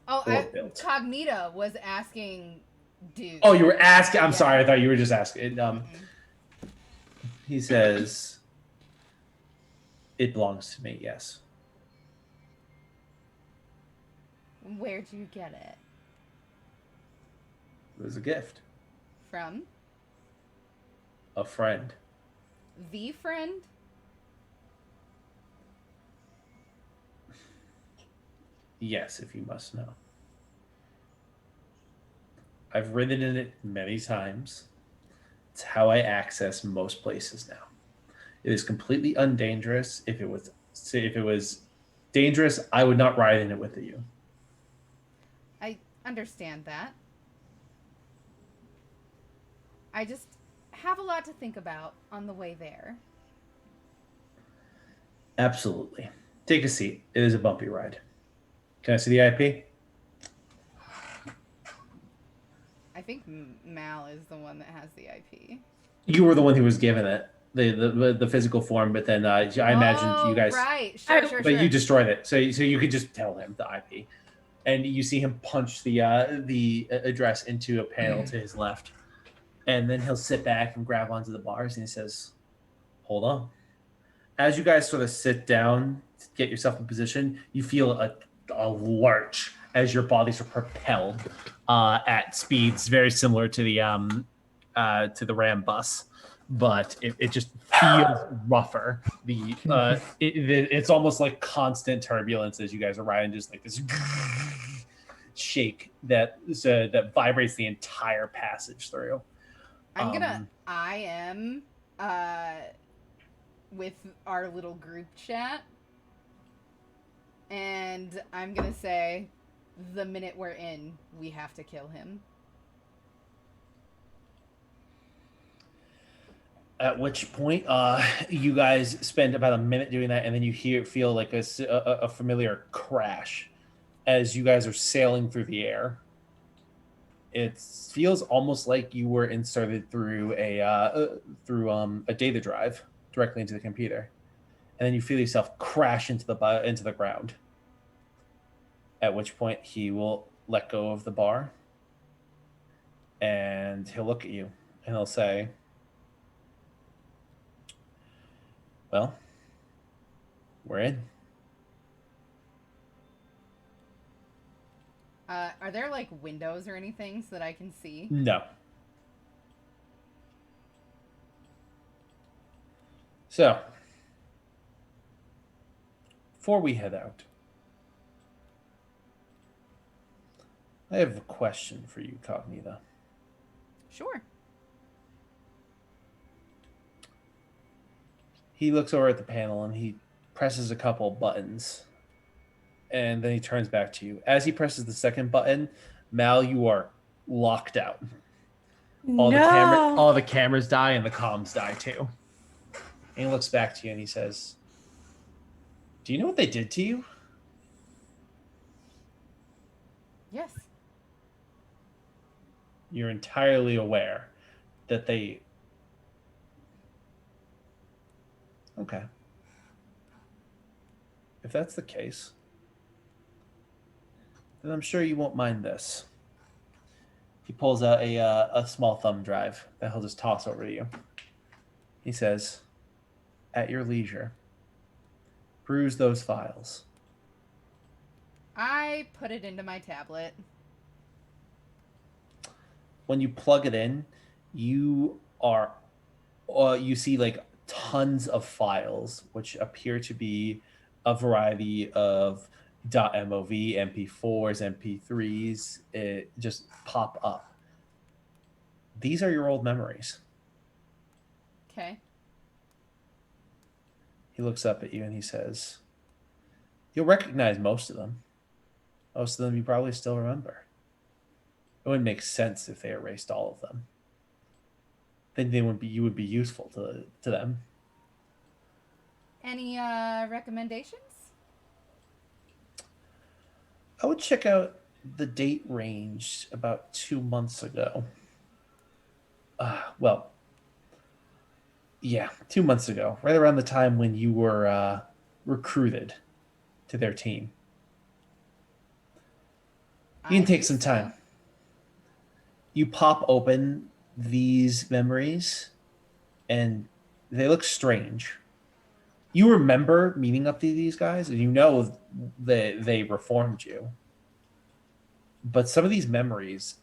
Oh, or built. Cognita was asking dude. Oh, you were asking. I'm Yeah. sorry. I thought you were just asking. He says, it belongs to me, yes. Where'd you get it? It was a gift. From? A friend. The friend? Yes, if you must know. I've ridden in it many times. It's how I access most places now. It is completely undangerous. If it was dangerous, I would not ride in it with you. I understand that. I just have a lot to think about on the way there. Absolutely. Take a seat. It is a bumpy ride. Can I see the IP? I think Mal is the one that has the IP. You were the one who was given it, the physical form, but then I imagined you guys. Right, sure. But you destroyed it, so you could just tell him the IP, and you see him punch the address into a panel to his left, and then he'll sit back and grab onto the bars, and he says, "Hold on." As you guys sort of sit down to get yourself in position, you feel a lurch as your bodies are propelled at speeds very similar to the Ram bus, but it just feels rougher. It's almost like constant turbulence as you guys are riding, just like this shake that vibrates the entire passage through. I am with our little group chat, and I'm gonna say, the minute we're in, we have to kill him. At which point, you guys spend about a minute doing that, and then you feel like a familiar crash as you guys are sailing through the air. It feels almost like you were inserted through a data drive directly into the computer, and then you feel yourself crash into the ground. At which point, he will let go of the bar, and he'll look at you, and he'll say, "Well, we're in." Are there like windows or anything so that I can see? No. So, before we head out, I have a question for you, Cognita. Sure. He looks over at the panel and he presses a couple buttons, and then he turns back to you. As he presses the second button, Mal, you are locked out. All the cameras die and the comms die too. And he looks back to you and he says, "Do you know what they did to you?" Yes. You're entirely aware that they... Okay. If that's the case, then I'm sure you won't mind this. He pulls out a small thumb drive that he'll just toss over to you. He says, "At your leisure, peruse those files." I put it into my tablet. When you plug it in, you see like tons of files, which appear to be a variety of .mov, MP4s, MP3s. It just pop up. These are your old memories. Okay. He looks up at you and he says, "You'll recognize most of them. Most of them you probably still remember. It wouldn't make sense if they erased all of them. Then you would be useful to them." Any recommendations? I would check out the date range about 2 months ago. Well, yeah, 2 months ago, right around the time when you were recruited to their team. You can take some time. You pop open these memories, and they look strange. You remember meeting up to these guys, and you know that they reformed you. But some of these memories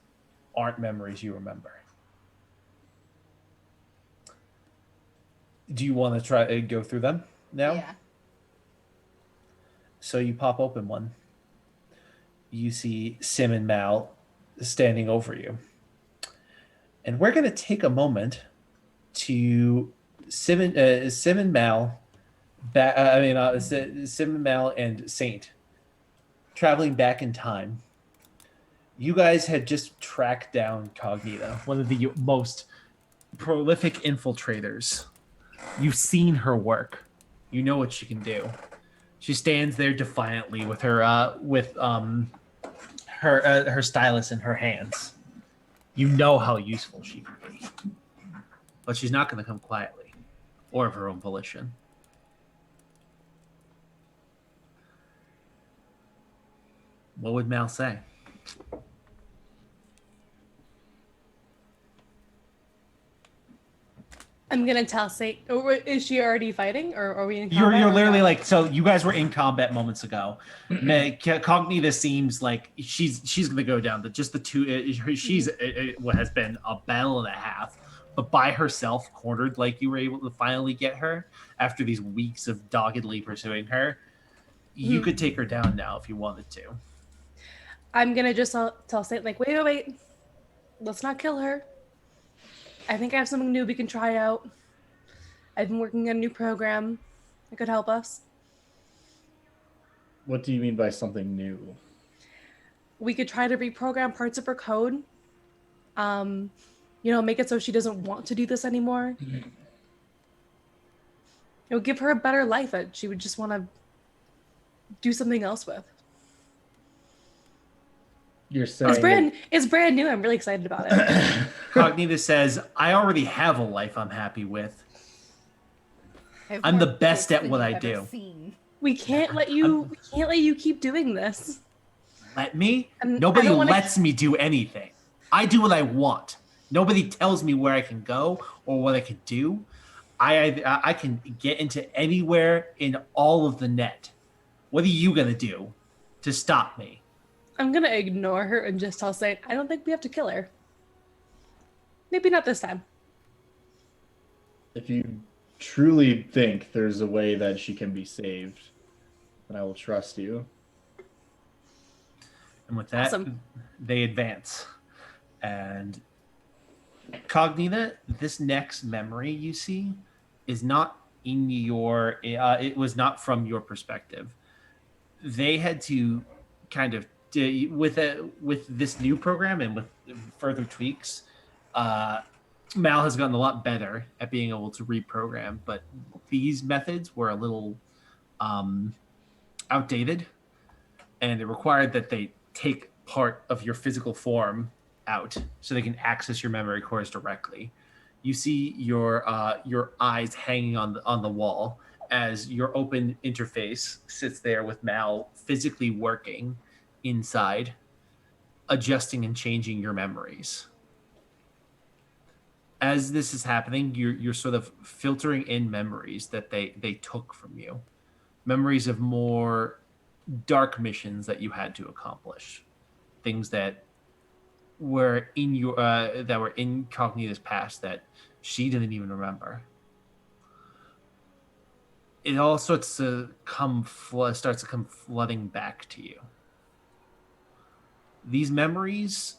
aren't memories you remember. Do you want to try to go through them now? Yeah. So you pop open one. You see Sim and Mal standing over you. And we're going to take a moment to Sim and Mal, Sim and Mal and Saint traveling back in time. You guys had just tracked down Cognita, one of the most prolific infiltrators. You've seen her work. You know what she can do. She stands there defiantly with her her stylus in her hands. You know how useful she can be. But she's not going to come quietly or of her own volition. What would Mal say? I'm gonna tell Saint. Or is she already fighting, or are we in combat? You're or literally no? like, so you guys were in combat moments ago. Cognita seems like she's gonna go down. Just the two. She's what has been a battle and a half, but by herself, cornered like you were able to finally get her after these weeks of doggedly pursuing her. You could take her down now if you wanted to. I'm gonna just tell Saint, like, wait. Let's not kill her. I think I have something new we can try out. I've been working on a new program that could help us. What do you mean by something new? We could try to reprogram parts of her code. Make it so she doesn't want to do this anymore. It would give her a better life that she would just want to do something else with. You're saying It's brand new. I'm really excited about it. Cognita says, "I already have a life I'm happy with. I'm the best at what I do." We can't let you keep doing this. Let me? And Nobody I don't wanna- lets me do anything. I do what I want. Nobody tells me where I can go or what I can do. I can get into anywhere in all of the net. What are you going to do to stop me? I'm gonna ignore her and just tell Saint, I don't think we have to kill her. Maybe not this time. if you truly think there's a way that she can be saved, then I will trust you. And with that, Awesome. They advance. And Cognita, this next memory you see is not in your, it was not from your perspective. They had to kind of, with this new program and with further tweaks, Mal has gotten a lot better at being able to reprogram, but these methods were a little outdated, and it required that they take part of your physical form out so they can access your memory cores directly. You see your eyes hanging on the wall as your open interface sits there with Mal physically working inside, adjusting and changing your memories. As this is happening, you're sort of filtering in memories that they took from you, memories of more dark missions that you had to accomplish, things that were in your that were in Cognita's past that she didn't even remember. It all starts to come flooding back to you. These memories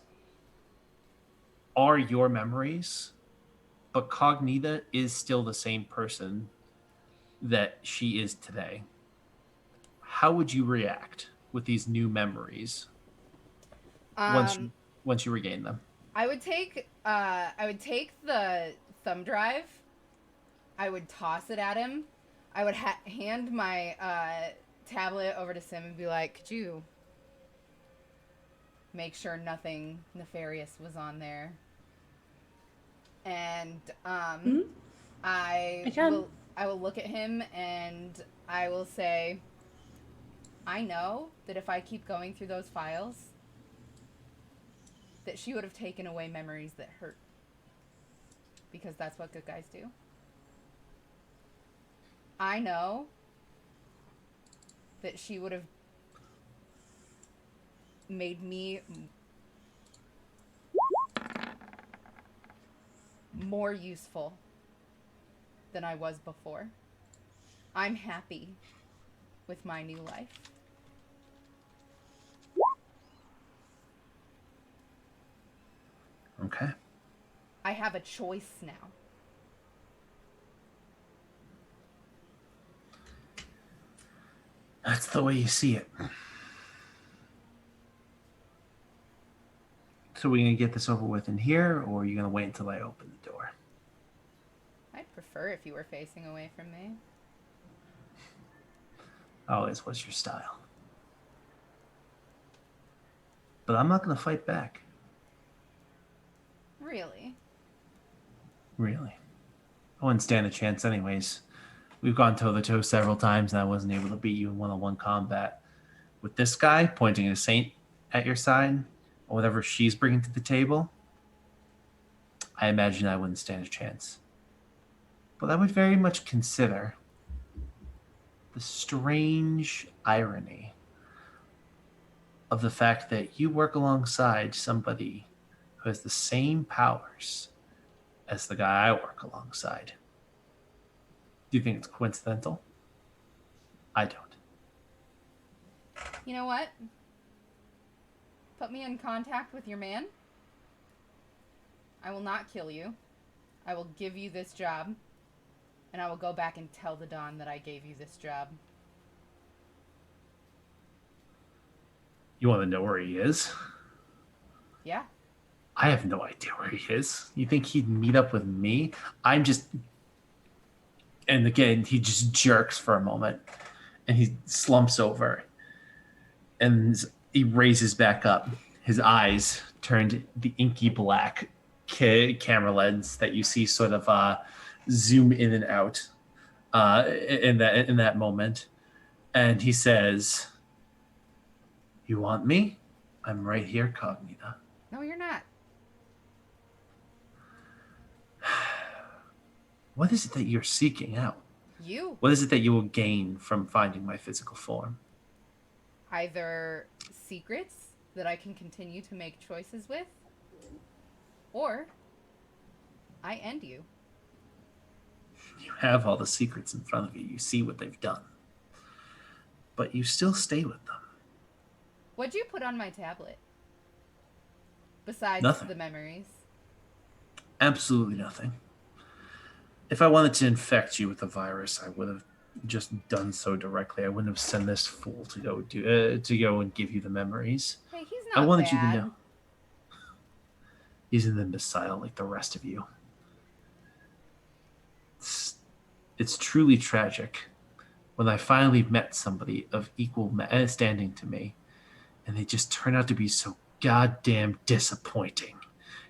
are your memories, but Cognita is still the same person that she is today. How would you react with these new memories once you regain them? I would take the thumb drive. I would toss it at him. I would hand my tablet over to Sim and be like, "Could you make sure nothing nefarious was on there?" And I will look at him and I will say, "I know that if I keep going through those files, that she would have taken away memories that hurt. Because that's what good guys do. I know that she would have made me more useful than I was before. I'm happy with my new life." Okay. I have a choice now. That's the way you see it. So we're going to get this over with in here, or are you going to wait until I open the door? I'd prefer if you were facing away from me. Always was your style. But I'm not going to fight back. Really? Really. I wouldn't stand a chance anyways. We've gone toe-to-toe several times and I wasn't able to beat you in one-on-one combat. With this guy pointing a saint at your side, or whatever she's bringing to the table, I imagine I wouldn't stand a chance. But I would very much consider the strange irony of the fact that you work alongside somebody who has the same powers as the guy I work alongside. Do you think it's coincidental? I don't. You know what? Put me in contact with your man. I will not kill you. I will give you this job. And I will go back and tell the Dawn that I gave you this job. You want to know where he is? Yeah. I have no idea where he is. You think he'd meet up with me? I'm just... And again, he just jerks for a moment. And he slumps over. And he raises back up. His eyes turned the inky black camera lens that you see sort of zoom in and out in that moment. And he says, "You want me? I'm right here, Cognita." No, you're not. What is it that you're seeking out? You. What is it that you will gain from finding my physical form? Either secrets that I can continue to make choices with, or I end you. You have all the secrets in front of you. You see what they've done. But you still stay with them. What'd you put on my tablet? Besides Nothing. the memories. Absolutely nothing. If I wanted to infect you with a virus, I would have just done so directly. I wouldn't have sent this fool to go and give you the memories. Hey, he's not I wanted bad. you to know. He's an imbecile like the rest of you. It's truly tragic when I finally met somebody of equal standing to me, and they just turn out to be so goddamn disappointing.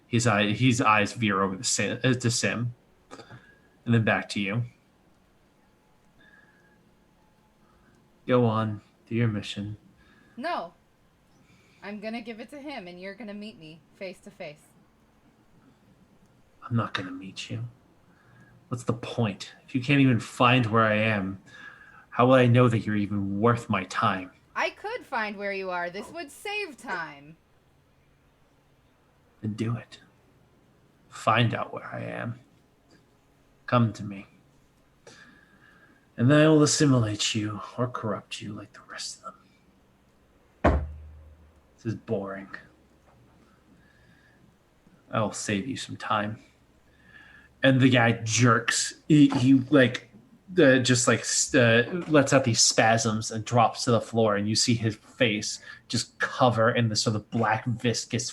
His eyes veer over to Sim, and then back to you. Go on, do your mission. No. I'm gonna give it to him, and you're gonna meet me face to face. I'm not gonna meet you. What's the point? If you can't even find where I am, how will I know that you're even worth my time? I could find where you are. This would save time. Then do it. Find out where I am. Come to me. And then I will assimilate you or corrupt you like the rest of them. This is boring. I will save you some time. And the guy jerks. He lets out these spasms and drops to the floor, and you see his face just cover in the sort of black viscous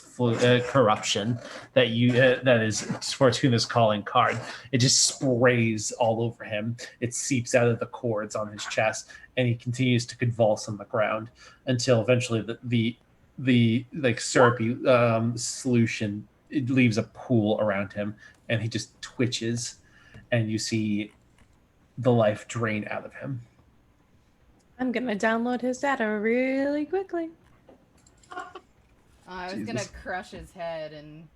corruption that is Fortuna's calling card. It just sprays all over him. It seeps out of the cords on his chest, and he continues to convulse on the ground until eventually the syrupy solution, it leaves a pool around him, and he just twitches, and you see the life drain out of him. I'm gonna download his data really quickly. I was gonna crush his head and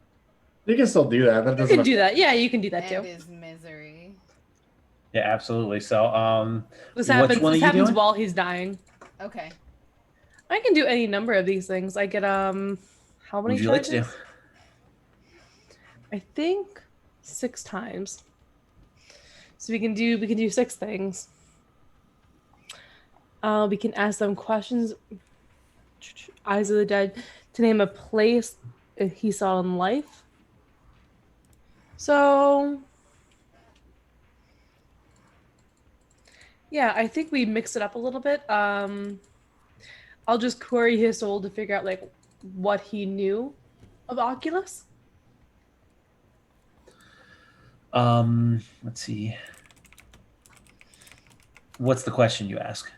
You can still do that. That You doesn't. can do that. Yeah, you can do that end too. his misery. Yeah, absolutely. So, This which happens. one are This you happens doing? while he's dying. Okay. I can do any number of these things. I get how many What would you like to do? charges? I think 6 times. So we can do 6 things. We can ask them questions. Eyes of the Dead to name a place he saw in life. So yeah, I think we mix it up a little bit. I'll just query his soul to figure out like what he knew of Oculus. Let's see. What's the question you ask?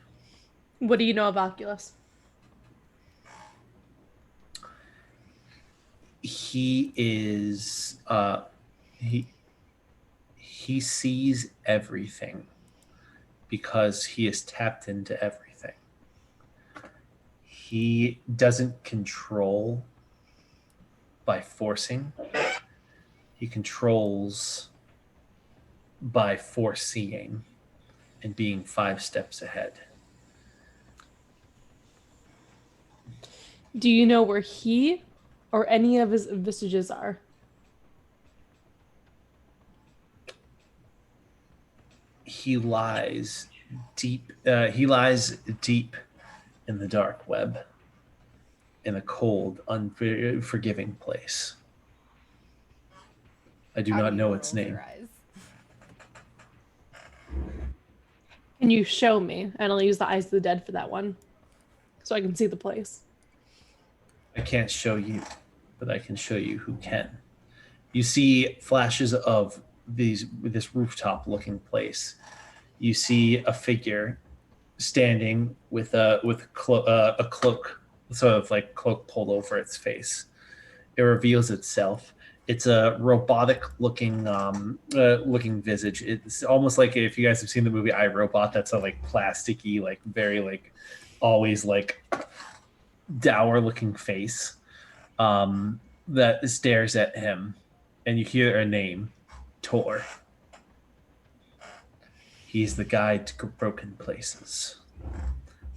What do you know of Oculus? He is he sees everything because he is tapped into everything. He doesn't control by forcing. He controls by foreseeing and being 5 steps ahead. Do you know where he or any of his visages are? He lies deep. He lies deep in the dark web, in a cold, unforgiving place. I do How not you know its roll name. your eyes? Can you show me? And I'll use the Eyes of the Dead for that one, so I can see the place. I can't show you, but I can show you who can. You see flashes of this rooftop-looking place. You see a figure standing with a cloak, sort of like cloak pulled over its face. It reveals itself. It's a robotic-looking visage. It's almost like if you guys have seen the movie I, Robot. That's a like plasticky, like very like always like dour-looking face that stares at him, and you hear a name, Tor. He's the guide to broken places.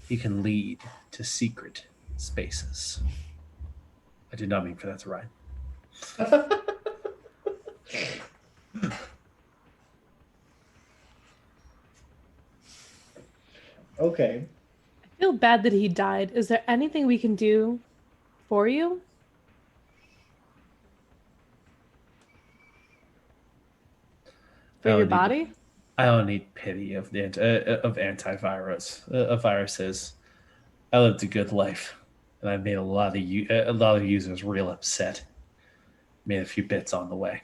He can lead to secret spaces. I did not mean for that to rhyme. Okay. I feel bad that he died. Is there anything we can do for you? For your body? I don't need pity of the viruses. I lived a good life, and I made a lot of users real upset. Made a few bits on the way.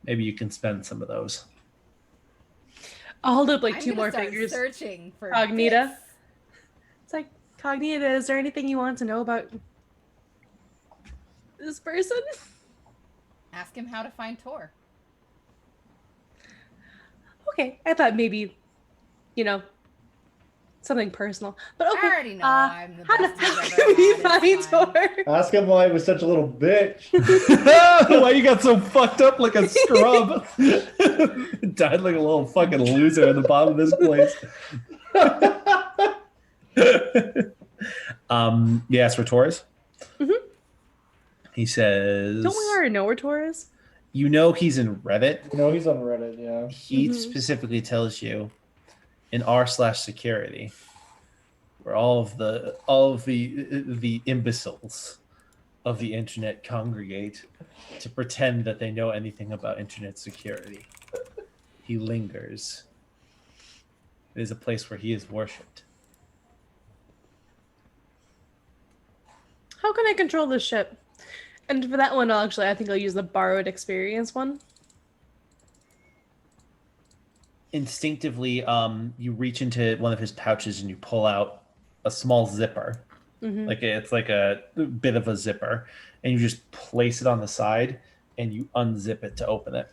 Maybe you can spend some of those. I'll hold up like I'm 2 gonna more start fingers. searching for Cognita. bits. It's like, Cognita, is there anything you want to know about this person? Ask him how to find Tor. Okay, I thought maybe, something personal. But okay. I already know I'm the How best he's can ever we had. find It's fine. Tor? Ask him why he was such a little bitch. Why you got so fucked up like a scrub? Died like a little fucking loser at the bottom of this place. You asked for Taurus? Mhm. He says, Don't we already know where Tor is? you know he's in Reddit. No, he's on Reddit, yeah. He Mhm. specifically tells you in r/security, where all of the imbeciles of the internet congregate to pretend that they know anything about internet security. He lingers. It is a place where he is worshipped. How can I control this ship? And for that one, I think I'll use the borrowed experience one. Instinctively, you reach into one of his pouches and you pull out a small zipper. Mm-hmm. It's like a bit of a zipper, and you just place it on the side and you unzip it to open it.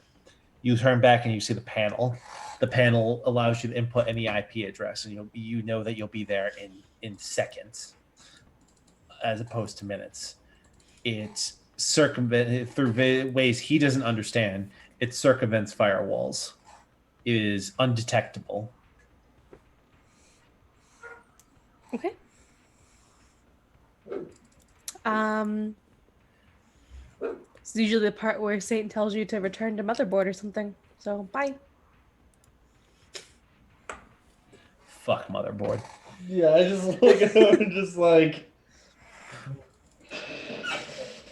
You turn back and you see the panel. The panel allows you to input any IP address, and you know that you'll be there in seconds, as opposed to minutes. It circumvents through ways he doesn't understand. It circumvents firewalls. It is undetectable. Okay. It's usually the part where Saint tells you to return to motherboard or something. So bye. Fuck motherboard. Yeah, I just look at him just like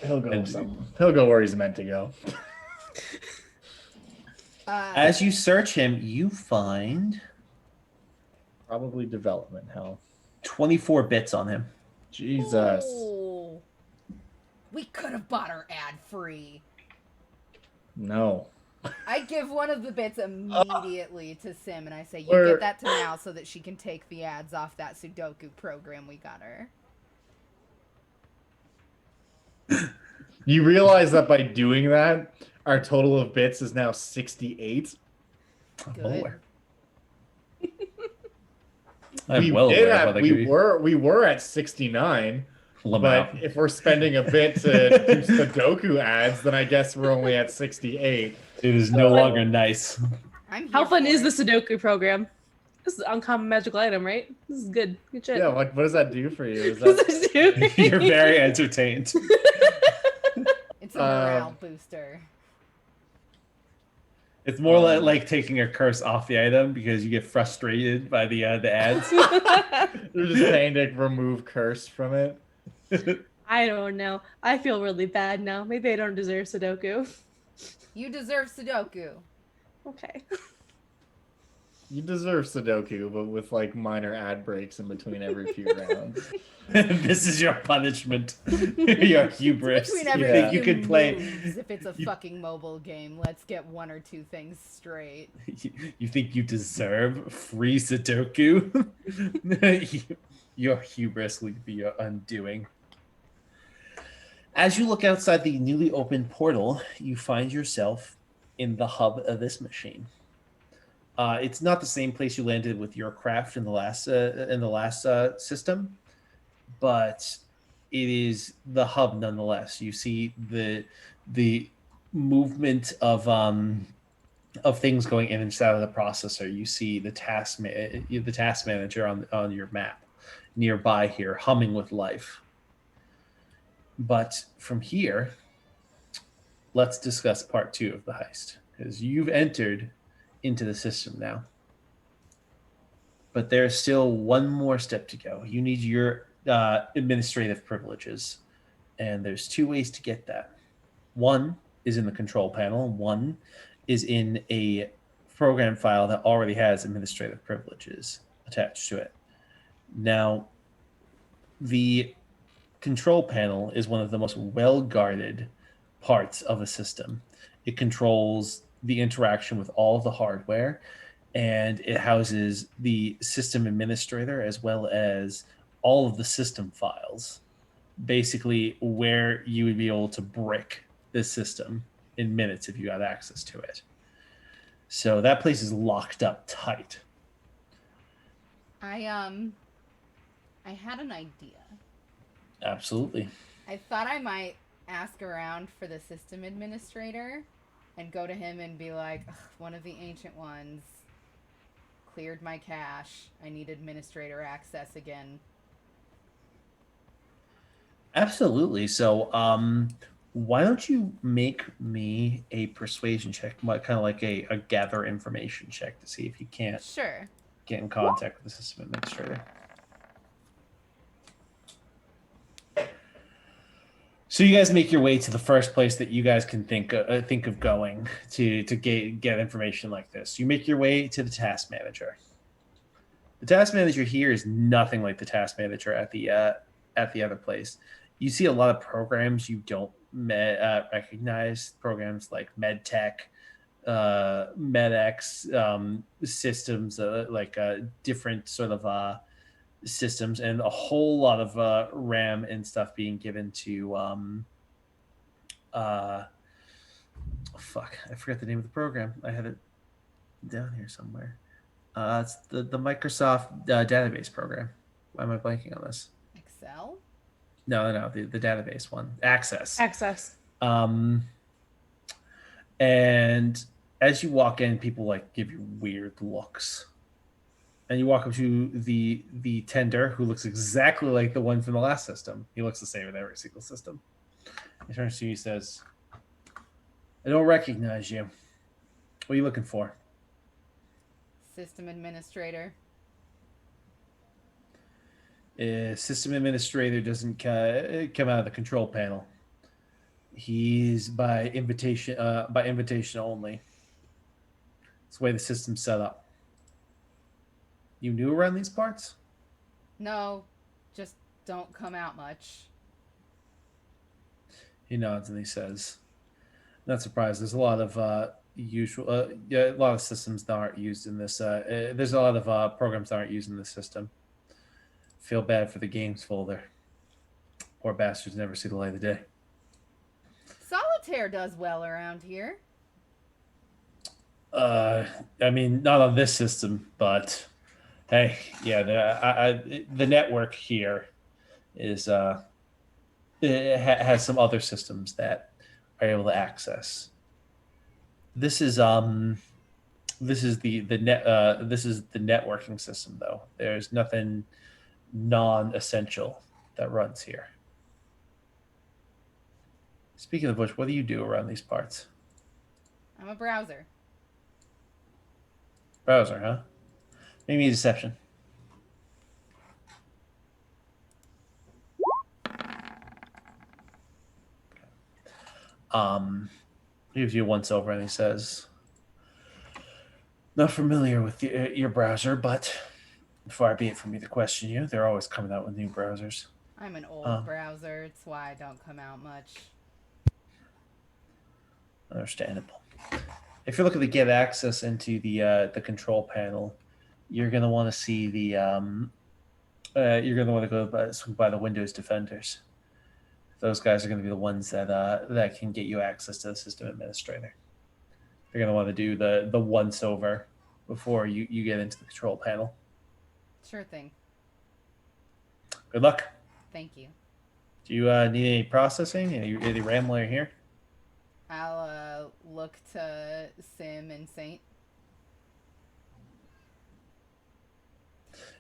he'll go where he's meant to go. As you search him, you find Probably development hell. 24 bits on him. Jesus. Oh, we could have bought her ad free. No. I give one of the bits immediately to Sim, and I say, "You Where- get that to Mal so that she can take the ads off that Sudoku program we got her." You realize that by doing that, our total of bits is now 68. Good. Aware. We I'm well did aware of have- how they we were at 69. Lamau. But if we're spending a bit to do Sudoku ads, then I guess we're only at 68. It is no longer nice. I'm here How fun for is it. the Sudoku program? This is an uncommon magical item, right? This is good. Good shit. Yeah, what does that do for you? Is What that does it do? You're very entertained. It's a morale booster. It's more like taking a curse off the item because you get frustrated by the ads. you're just paying to remove curse from it? I don't know. I feel really bad now. Maybe I don't deserve Sudoku. You deserve Sudoku. Okay. You deserve Sudoku, but with like minor ad breaks in between every few rounds. This is your punishment. Your hubris. Between You every think few you can play? moves, if it's a fucking mobile game, let's get one or two things straight. You think you deserve free Sudoku? Your hubris will be your undoing. As you look outside the newly opened portal, you find yourself in the hub of this machine. It's not the same place you landed with your craft in the last system, but it is the hub nonetheless. You see the movement of things going in and out of the processor. You see the task manager on your map nearby here, humming with life. But from here, let's discuss part 2 of the heist, because you've entered into the system now. But there's still one more step to go. You need your administrative privileges, and there's 2 ways to get that. One is in the control panel, and one is in a program file that already has administrative privileges attached to it. Now, the control panel is one of the most well-guarded parts of a system. It controls the interaction with all of the hardware, and it houses the system administrator as well as all of the system files. Basically, where you would be able to brick this system in minutes if you got access to it. So that place is locked up tight. I had an idea. Absolutely. I thought I might ask around for the system administrator and go to him and be like, one of the ancient ones cleared my cache. I need administrator access again. Absolutely. So, why don't you make me a persuasion check, kind of like a gather information check to see if you can't Sure. get in contact with the system administrator. So you guys make your way to the first place that you guys can think of going to get information like this. You make your way to the task manager. The task manager here is nothing like the task manager at the other place. You see a lot of programs you don't recognize, programs like MedTech, MedX, systems, different sort of systems, and a whole lot of RAM and stuff being given to I forgot the name of the program. I have it down here somewhere. It's the Microsoft database program. Why am I blanking on this? Excel? No, the database one. Access. And as you walk in, people like give you weird looks. And you walk up to the tender, who looks exactly like the one from the last system. He looks the same in every single system. He turns to you and says, I don't recognize you. What are you looking for? System administrator. System administrator doesn't come out of the control panel. He's by invitation only. It's the way the system's set up. You new around these parts? No, just don't come out much. He nods and he says, "Not surprised. There's a lot of a lot of systems that aren't used in this. There's a lot of programs that aren't used in this system. Feel bad for the games folder. Poor bastards never see the light of day." Solitaire does well around here. I mean, not on this system, but hey, yeah, the network here is it has some other systems that are able to access. This is the networking system though. There's nothing non-essential that runs here. Speaking of which, what do you do around these parts? I'm a browser. Browser, huh? Maybe a deception. He gives you once over and he says, not familiar with your browser, but far be it from me to question you. They're always coming out with new browsers. I'm an old browser. It's why I don't come out much. Understandable. If you're looking to get access into the control panel, you're gonna want to see the you're gonna want to go swing by the Windows defenders. Those guys are gonna be the ones that can get you access to the system administrator. You're gonna want to do the once over before you get into the control panel. Sure thing. Good luck. Thank you. Do you need any processing? Any RAM while you're here? I'll look to Sim and Saint.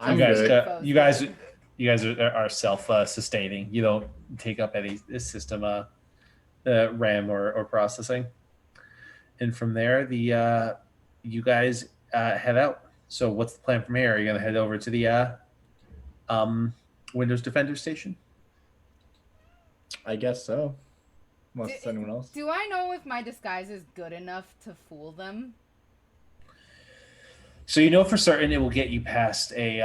I'm You good. guys are self-sustaining. You don't take up any system RAM or processing. And from there, you guys head out. So what's the plan from here? Are you going to head over to the Windows Defender station? I guess so. Unless anyone else. Do I know if my disguise is good enough to fool them? So you know for certain it will get you past a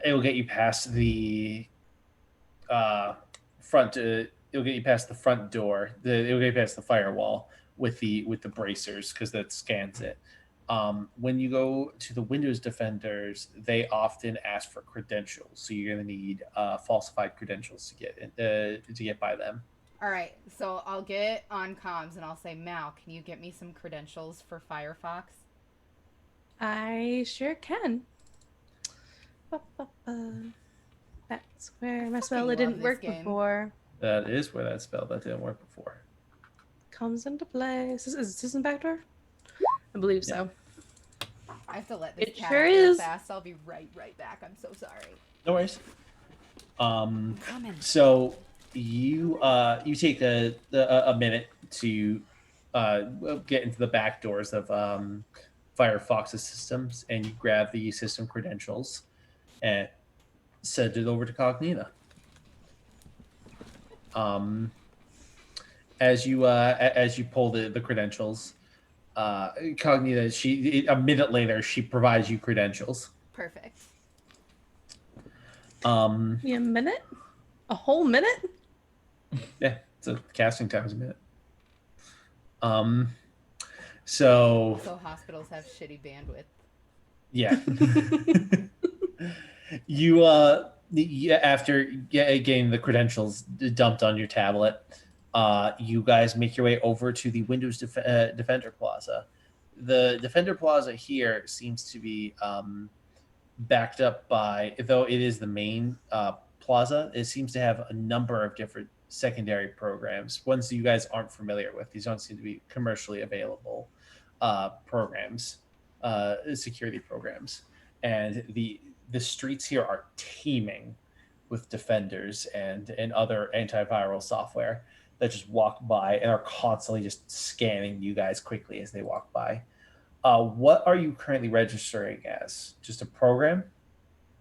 it will get you past the front. It'll get you past the front door. It'll get you past the firewall with the bracers because that scans it. When you go to the Windows Defenders, they often ask for credentials, so you're going to need falsified credentials to get by them. All right, so I'll get on comms and I'll say, Mal, can you get me some credentials for Firefox? I sure can. That's where my spell that love didn't this work game. before That is where that spell that didn't work before. comes into play. Is this in backdoor? I believe so. I have to let this It cat sure out real is. fast. I'll be right back. I'm so sorry. No worries. I'm coming. So you take a minute to get into the back doors of Firefox's systems, and you grab the system credentials and send it over to Cognita. As you pull the credentials, Cognita, a minute later, she provides you credentials. Perfect. A minute? A whole minute? Yeah, so casting time is a minute. So hospitals have shitty bandwidth. yeah. After getting the credentials dumped on your tablet, you guys make your way over to the Windows Defender Plaza. The Defender Plaza here seems to be backed up by, though it is the main plaza, it seems to have a number of different secondary programs, ones that you guys aren't familiar with. These don't seem to be commercially available programs, security programs. And the streets here are teeming with defenders and other antiviral software that just walk by and are constantly just scanning you guys quickly as they walk by. What are you currently registering as? Just a program?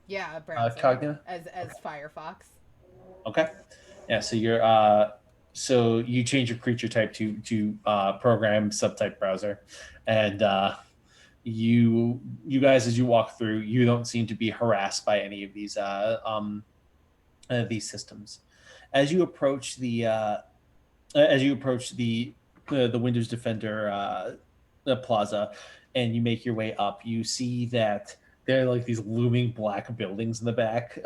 Yeah, a browser. Cognita? As Firefox. Okay. Yeah, so you're so you change your creature type to program subtype browser, and you guys, as you walk through, you don't seem to be harassed by any of these systems. As you approach the Windows Defender plaza, and you make your way up, you see that there are like these looming black buildings in the back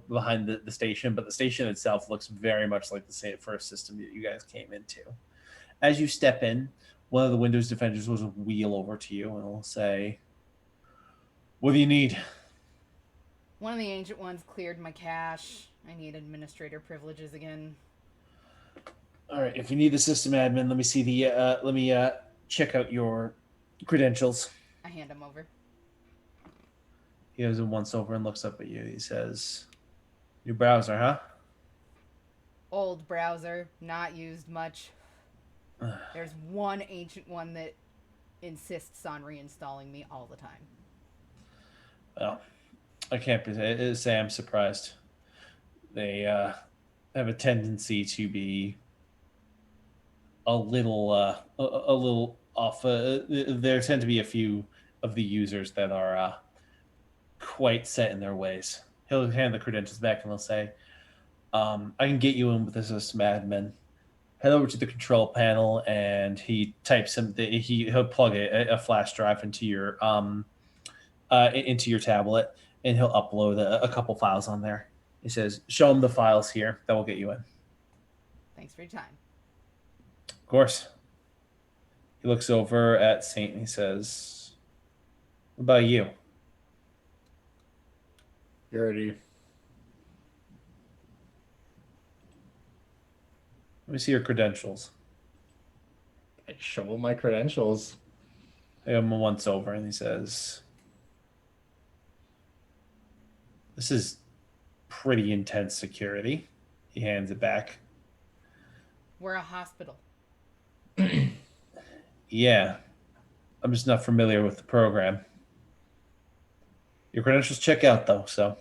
behind the station, but the station itself looks very much like the same first system that you guys came into. As you step in, one of the Windows Defenders will wheel over to you and will say, "What do you need?" One of the ancient ones cleared my cache. I need administrator privileges again. All right, if you need the system admin, let me see let me check out your credentials. I hand him over. He goes and once over and looks up at you. He says, "New browser, huh?" Old browser, not used much. There's one ancient one that insists on reinstalling me all the time. Well, I can't say I'm surprised. They have a tendency to be a little off. There tend to be a few of the users that are quite set in their ways. He'll hand the credentials back and he'll say, "I can get you in with the system admin. Head over to the control panel," and he types he'll plug a flash drive into your tablet, and he'll upload a couple files on there. He says, "Show him the files here. That will get you in." Thanks for your time. Of course. He looks over at Saint and he says, "What about you?" Already. Let me see your credentials. I show him my credentials. I have him once over and he says, "This is pretty intense security." He hands it back. We're a hospital. Yeah. I'm just not familiar with the program. Your credentials check out, though, so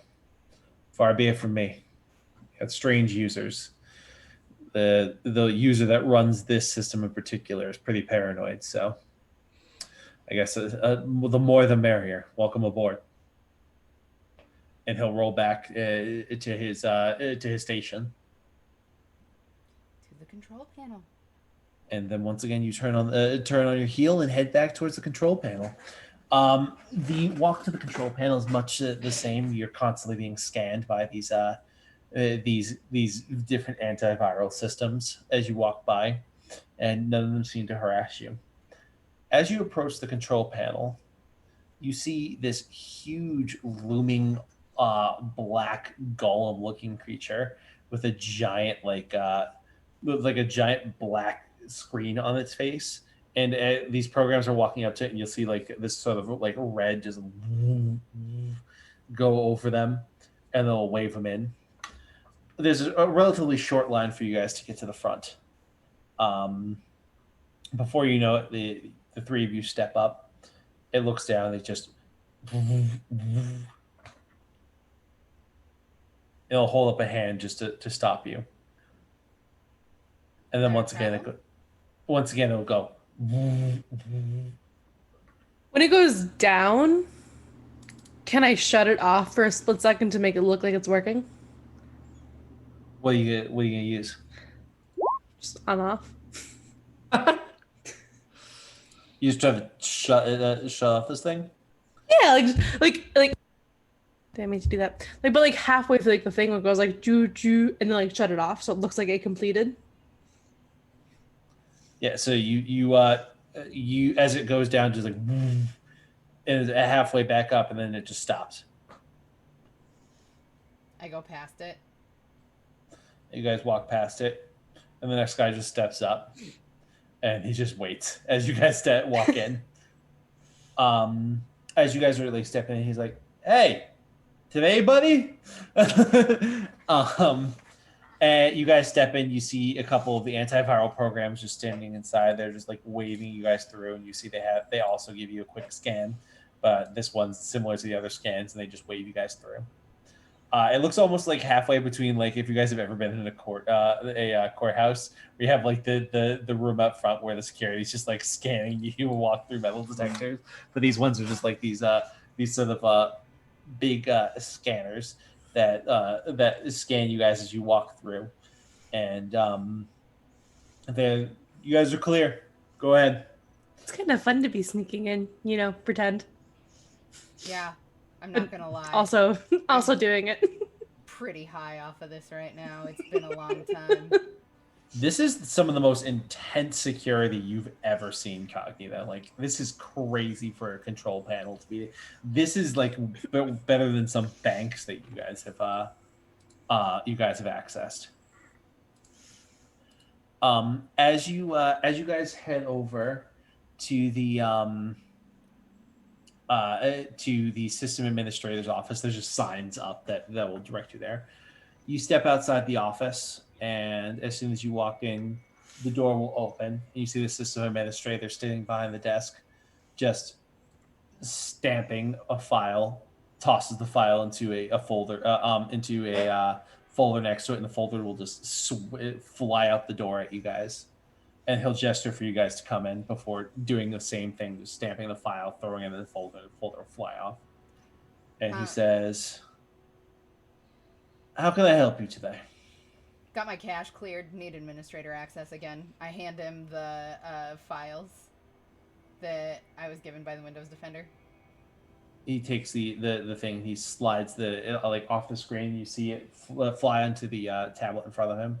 far be it from me. You got strange users. The user that runs this system in particular is pretty paranoid, so I guess the more the merrier. Welcome aboard. And he'll roll back to his station. To the control panel. And then once again, you turn on your heel and head back towards the control panel. The walk to the control panel is much the same. You're constantly being scanned by these different antiviral systems as you walk by, and none of them seem to harass you. As you approach the control panel, you see this huge looming black golem-looking creature with a giant with a giant black screen on its face, and these programs are walking up to it, and you'll see like this sort of like red just go over them, and they'll wave them in. There's a relatively short line for you guys to get to the front. Before you know it, the three of you step up. It looks down. They just it'll hold up a hand just to stop you, and then once again it'll go. When it goes down, can I shut it off for a split second to make it look like it's working? What are you gonna use? Just on off. You just try to shut off this thing? Yeah, like. Damn me to do that. But like halfway through, like the thing goes like joo joo, and then like shut it off, so it looks like it completed. Yeah. So you as it goes down, just like, and it's halfway back up, and then it just stops. I go past it. You guys walk past it, and the next guy just steps up, and he just waits as you guys walk in. As you guys are like stepping in, he's like, "Hey, today, buddy." And you guys step in. You see a couple of the antiviral programs just standing inside. They're just like waving you guys through, and you see they also give you a quick scan, but this one's similar to the other scans, and they just wave you guys through. It looks almost like halfway between, like, if you guys have ever been in a courthouse, where you have like the room up front where the security's just like scanning you and walk through metal detectors. But these ones are just like these sort of big scanners that scan you guys as you walk through. And then you guys are clear. Go ahead. It's kind of fun to be sneaking in, pretend. Yeah, I'm not gonna lie. Also doing it. Pretty high off of this right now. It's been a long time. This is some of the most intense security you've ever seen, Cognita. Like, this is crazy for a control panel to be. This is like better than some banks that you guys have accessed. As you guys head over to the system administrator's office, there's just signs up that will direct you there. You step outside the office, and as soon as you walk in, the door will open, and you see the system administrator sitting behind the desk, just stamping a file, tosses the file into a folder, folder next to it, and the folder will just fly out the door at you guys. And he'll gesture for you guys to come in before doing the same thing, just stamping the file, throwing it in the folder will fly off. And he says, "How can I help you today?" Got my cache cleared. Need administrator access again. I hand him the files that I was given by the Windows Defender. He takes the thing. He slides like off the screen. You see it fly onto the tablet in front of him.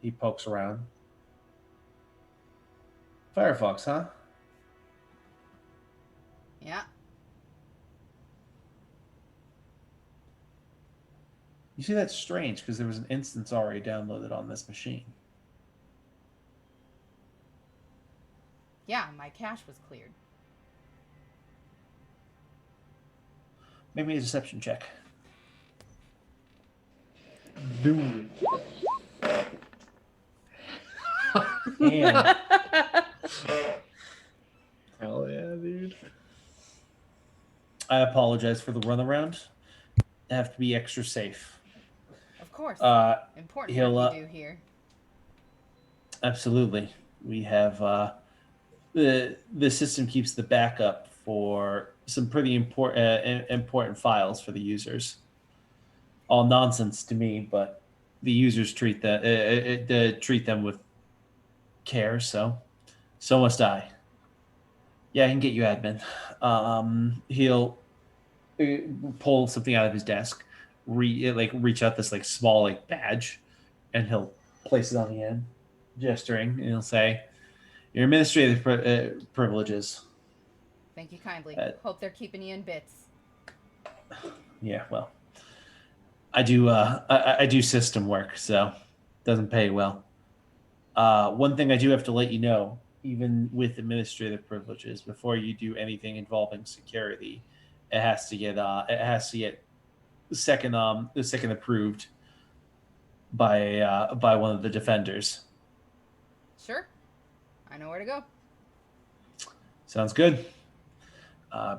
He pokes around. Firefox, huh? Yeah. You see, that's strange because there was an instance already downloaded on this machine. Yeah, my cache was cleared. Make me a deception check. Do And hell yeah, dude. I apologize for the runaround. I have to be extra safe. Of course. Important he'll, work you do here. Absolutely. We have the system keeps the backup for some pretty important files for the users. All nonsense to me, but the users treat them with care. So So must I. Yeah, I can get you admin. He'll pull something out of his desk, reach out this like small like badge, and he'll place it on the end, gesturing, and he'll say, "Your administrative privileges." Thank you kindly. Uh, Hope they're keeping you in bits. Yeah, well, I do. I do system work, so it doesn't pay well. One thing I do have to let you know, even with administrative privileges, before you do anything involving security, it has to get second approved by one of the defenders. Sure. I know where to go. Sounds good.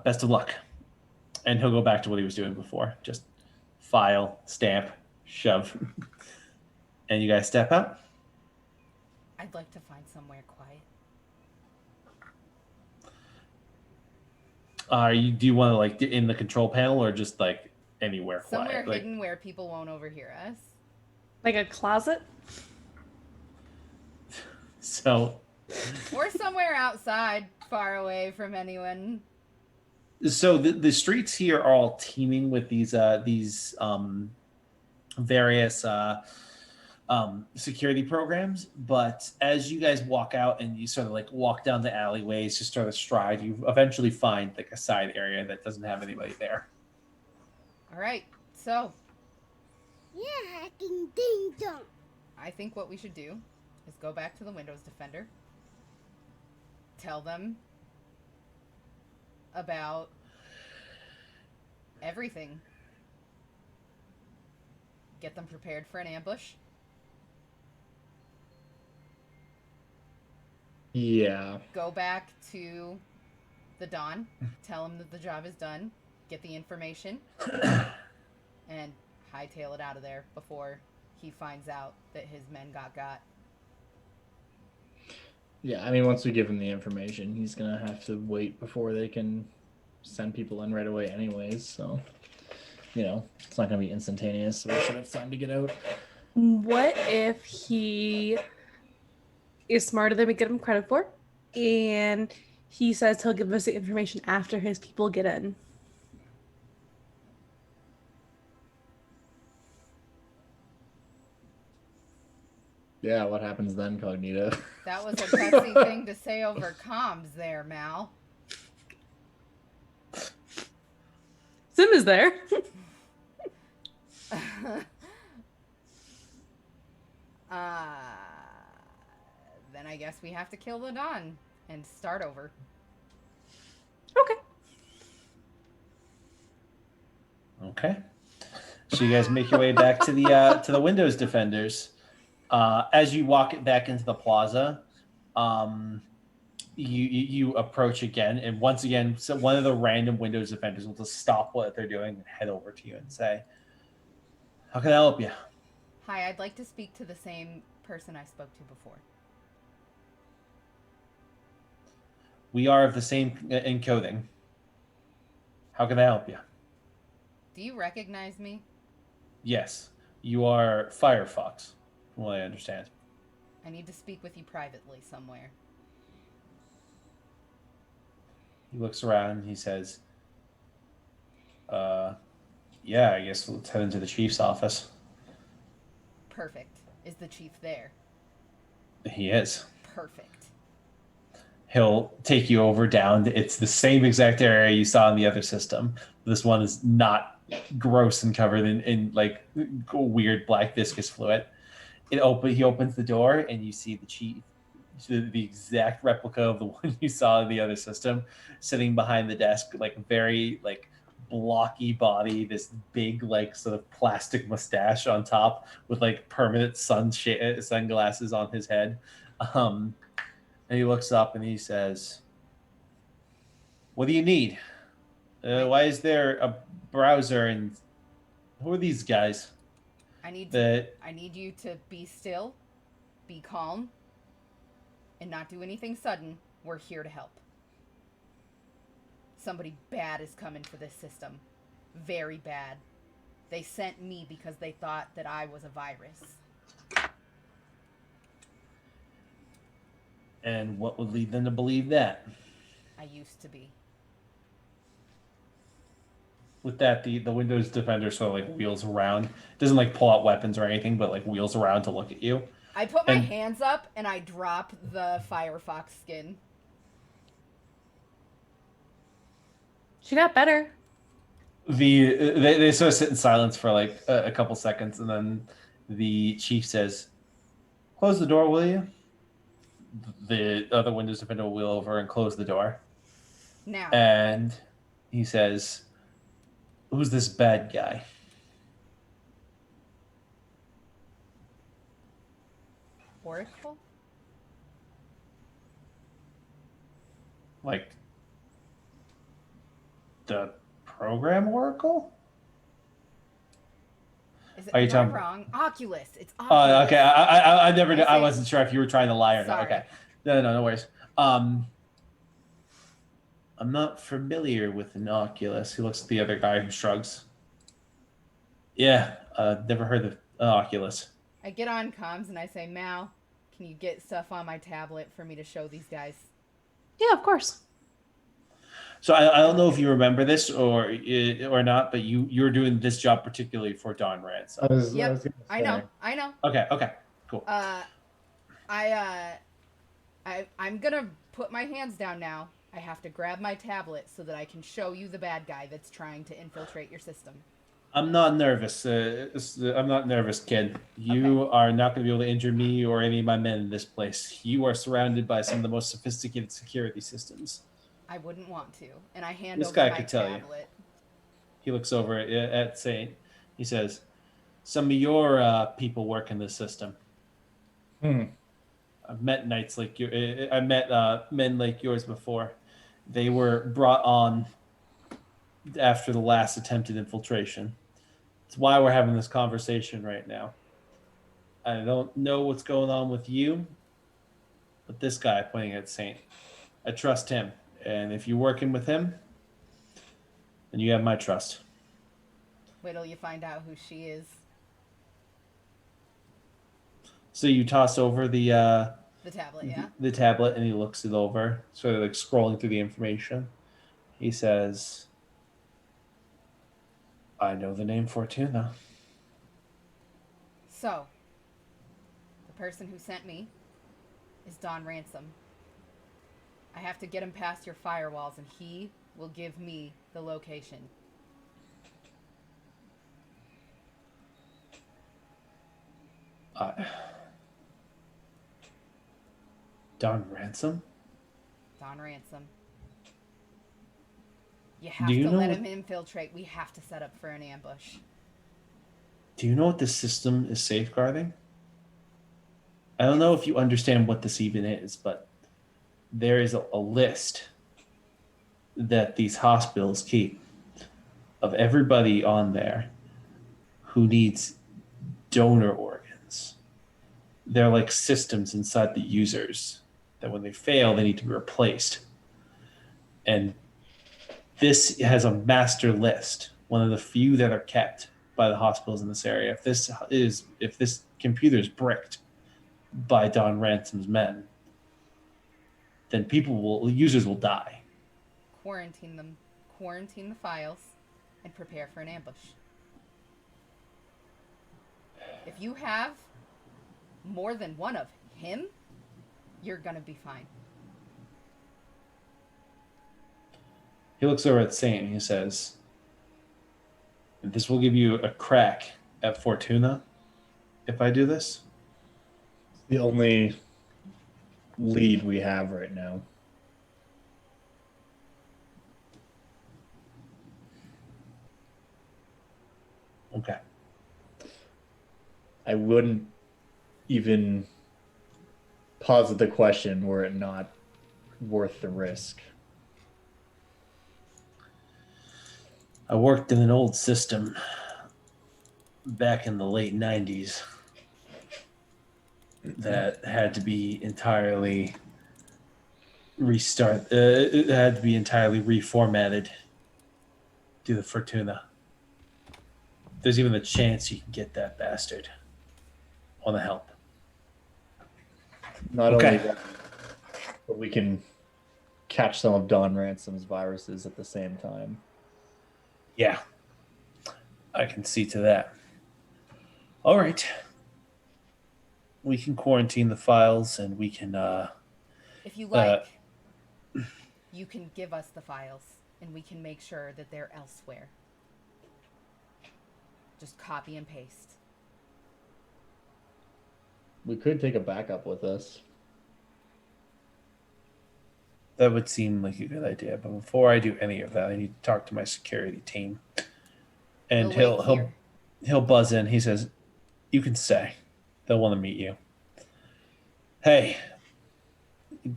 Best of luck. And he'll go back to what he was doing before. Just file, stamp, shove. And you guys step out. I'd like to find somewhere quiet. Do you want to like in the control panel or just like anywhere Somewhere quiet? hidden where people won't overhear us. Like a closet? So Or somewhere outside, far away from anyone. the streets here are all teeming with these various security programs, but as you guys walk out and you sort of like walk down the alleyways, just sort of stride, you eventually find like a side area that doesn't have anybody there. All right, so Yeah, hacking ding dong. I think what we should do is go back to the Windows Defender, tell them about everything, get them prepared for an ambush. Yeah. Go back to the Don, tell him that the job is done, get the information, and hightail it out of there before he finds out that his men got. Yeah, I mean, once we give him the information, he's gonna have to wait before they can send people in right away anyways, so, it's not gonna be instantaneous, so we should have time to get out. What if he is smarter than we give him credit for, and he says he'll give us the information after his people get in? Yeah, what happens then, Cognito? That was a gutsy thing to say over comms there, Mal. Sim is there. Then I guess we have to kill the Don and start over. Okay. Okay. So you guys make your way back to the Windows Defenders. As you walk back into the plaza, you approach again, and once again, so one of the random Windows Defenders will just stop what they're doing and head over to you and say, "How can I help you?" Hi, I'd like to speak to the same person I spoke to before. We are of the same encoding. How can I help you? Do you recognize me? Yes, you are Firefox, from what I understand. I need to speak with you privately somewhere. He looks around and he says, yeah, I guess let's head into the chief's office. Perfect. Is the chief there? He is. Perfect. He'll take you over down. It's the same exact area you saw in the other system. This one is not gross and covered in like weird black viscous fluid. He opens the door and you see the chief, the exact replica of the one you saw in the other system, sitting behind the desk, like very like blocky body, this big like sort of plastic mustache on top with like permanent sunglasses on his head. And he looks up and he says, "What do you need? Why is there a browser and who are these guys?" I need you to be still, be calm, and not do anything sudden. We're here to help. Somebody bad is coming for this system. Very bad. They sent me because they thought that I was a virus. And what would lead them to believe that? I used to be. With that, the Windows Defender sort of like wheels around. Doesn't like pull out weapons or anything, but like wheels around to look at you. I put my And- hands up and I drop the Firefox skin. She got better. They sort of sit in silence for like a couple seconds, and then the chief says, "Close the door, will you?" The other Windows Defender will wheel over and close the door, Now, and he says, "Who's this bad guy?" Oracle? Like the program Oracle? Is it Are you am I talking- wrong? Oculus. It's Oculus. Oh, okay. I never. I I see. wasn't sure if you were trying to lie or not. Sorry. Okay. No worries. I'm not familiar with an Oculus. He looks at the other guy who shrugs. Yeah, never heard of Oculus. I get on comms and I say, Mal, can you get stuff on my tablet for me to show these guys? Yeah, of course. So I don't know if you remember this or not, but you're doing this job particularly for Don Ransom. Yep, I know. Okay, cool. I'm gonna put my hands down now. I have to grab my tablet so that I can show you the bad guy that's trying to infiltrate your system. I'm not nervous. I'm not nervous, kid. You are not going to be able to injure me or any of my men in this place. You are surrounded by some of the most sophisticated security systems. I wouldn't want to. And I hand This over guy my could tell you. tablet. He looks over at Saint. He says, "Some of your people work in this system. I've met knights like you. I met men like yours before. They were brought on after the last attempted infiltration. It's why we're having this conversation right now. I don't know what's going on with you, but this guy," pointing at Saint, "I trust him. And if you're working with him, then you have my trust." Wait till you find out who she is. So you toss over the tablet, yeah? the tablet, and he looks it over, sort of like scrolling through the information. He says, "I know the name Fortuna." So, the person who sent me is Don Ransom. I have to get him past your firewalls, and he will give me the location. Don Ransom? Don Ransom. You have Do you to know let what- him infiltrate. We have to set up for an ambush. Do you know what this system is safeguarding? I don't know if you understand what this even is, but there is a list that these hospitals keep of everybody on there who needs donor organs. They're like systems inside the users that when they fail, they need to be replaced. And this has a master list, one of the few that are kept by the hospitals in this area. If this computer is bricked by Don Ransom's men, then users will die. Quarantine them. Quarantine the files. And prepare for an ambush. If you have more than one of him, you're gonna be fine. He looks over at Saint and he says, "This will give you a crack at Fortuna if I do this." The only lead we have right now. Okay. I wouldn't even posit the question were it not worth the risk. I worked in an old system back in the late 90s that had to be entirely it had to be entirely reformatted to the Fortuna. There's even a chance you can get that bastard. Want to help? Not Okay. only that, But we can catch some of Don Ransom's viruses at the same time. Yeah, I can see to that. All right. We can quarantine the files and we can If you like, you can give us the files and we can make sure that they're elsewhere. Just copy and paste. We could take a backup with us. that would seem like a good idea. But before I do any of that, I need to talk to my security team. And We'll wait here. he'll buzz in. He says, "You can stay. They'll want to meet you." Hey,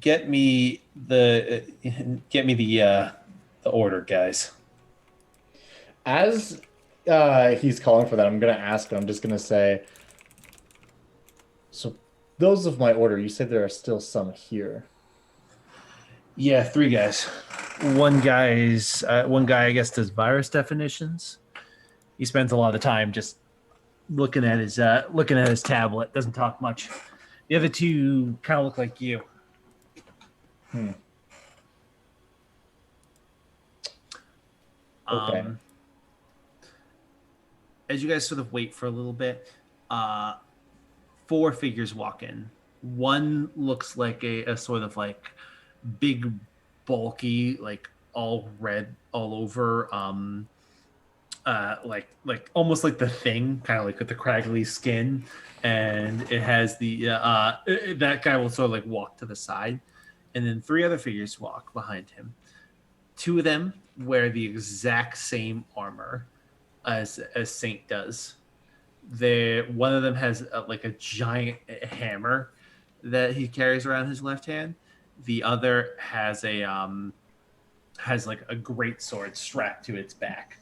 get me the order, guys. As he's calling for that, I'm going to ask him. I'm just going to say, so those of my order, you said there are still some here. Yeah, 3 guys. One guy, I guess, does virus definitions. He spends a lot of time just looking at his tablet. Doesn't talk much. The other 2 kind of look like you. Okay. As you guys sort of wait for a little bit, 4 figures walk in. One looks like a sort of like big, bulky, like all red all over, like almost like the Thing, kind of like with the craggly skin, and it has the that guy will sort of like walk to the side, and then 3 other figures walk behind him. 2 of them wear the exact same armor as Saint does. One of them has like a giant hammer that he carries around his left hand. The other has like a great sword strapped to its back.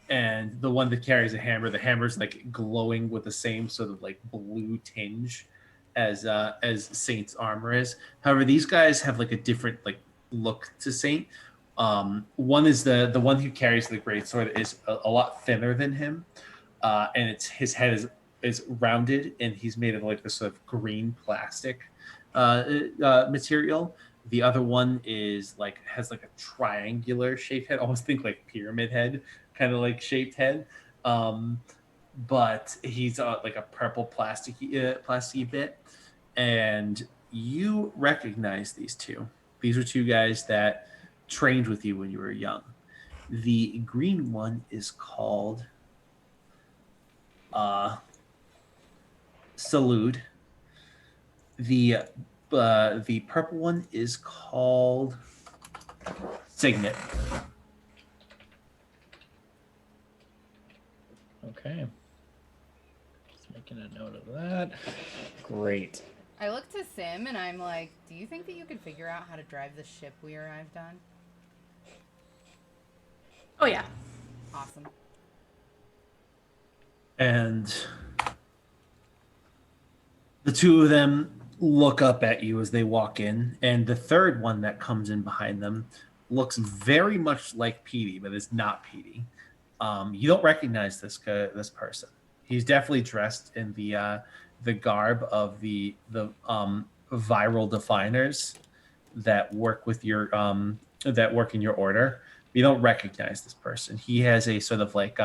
And the one that carries the hammer's like glowing with the same sort of like blue tinge as Saint's armor is. However, these guys have like a different like look to Saint. One is the one who carries the great sword is a lot thinner than him, and his head is rounded, and he's made of like this sort of green plastic material. The other one has like a triangular shaped head, almost think like pyramid head, kind of like shaped head. But he's like a purple plasticky bit, and you recognize these 2. These are 2 guys that trained with you when you were young. The green one is called Salud. The purple one is called Signet. Okay. Just making a note of that. Great. I look to Sim and I'm like, do you think that you could figure out how to drive the ship we arrived on? Oh yeah. Awesome. And the 2 of them look up at you as they walk in, and the third one that comes in behind them looks very much like Petey, but is not Petey. You don't recognize this person. He's definitely dressed in the garb of the viral definers that work with your that work in your order. You don't recognize this person. He has a sort of like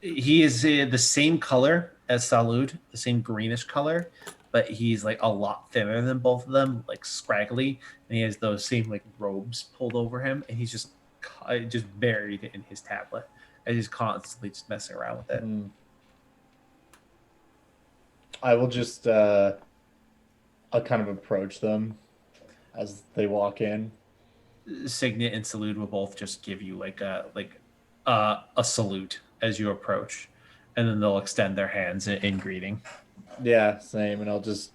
he is the same color as Salud, the same greenish color, but he's like a lot thinner than both of them, like scraggly, and he has those same like robes pulled over him, and he's just buried in his tablet, and he's constantly just messing around with it. I will just I'll kind of approach them as they walk in. Signet and Salute will both just give you like a salute as you approach, and then they'll extend their hands in greeting. Yeah, same. And I'll just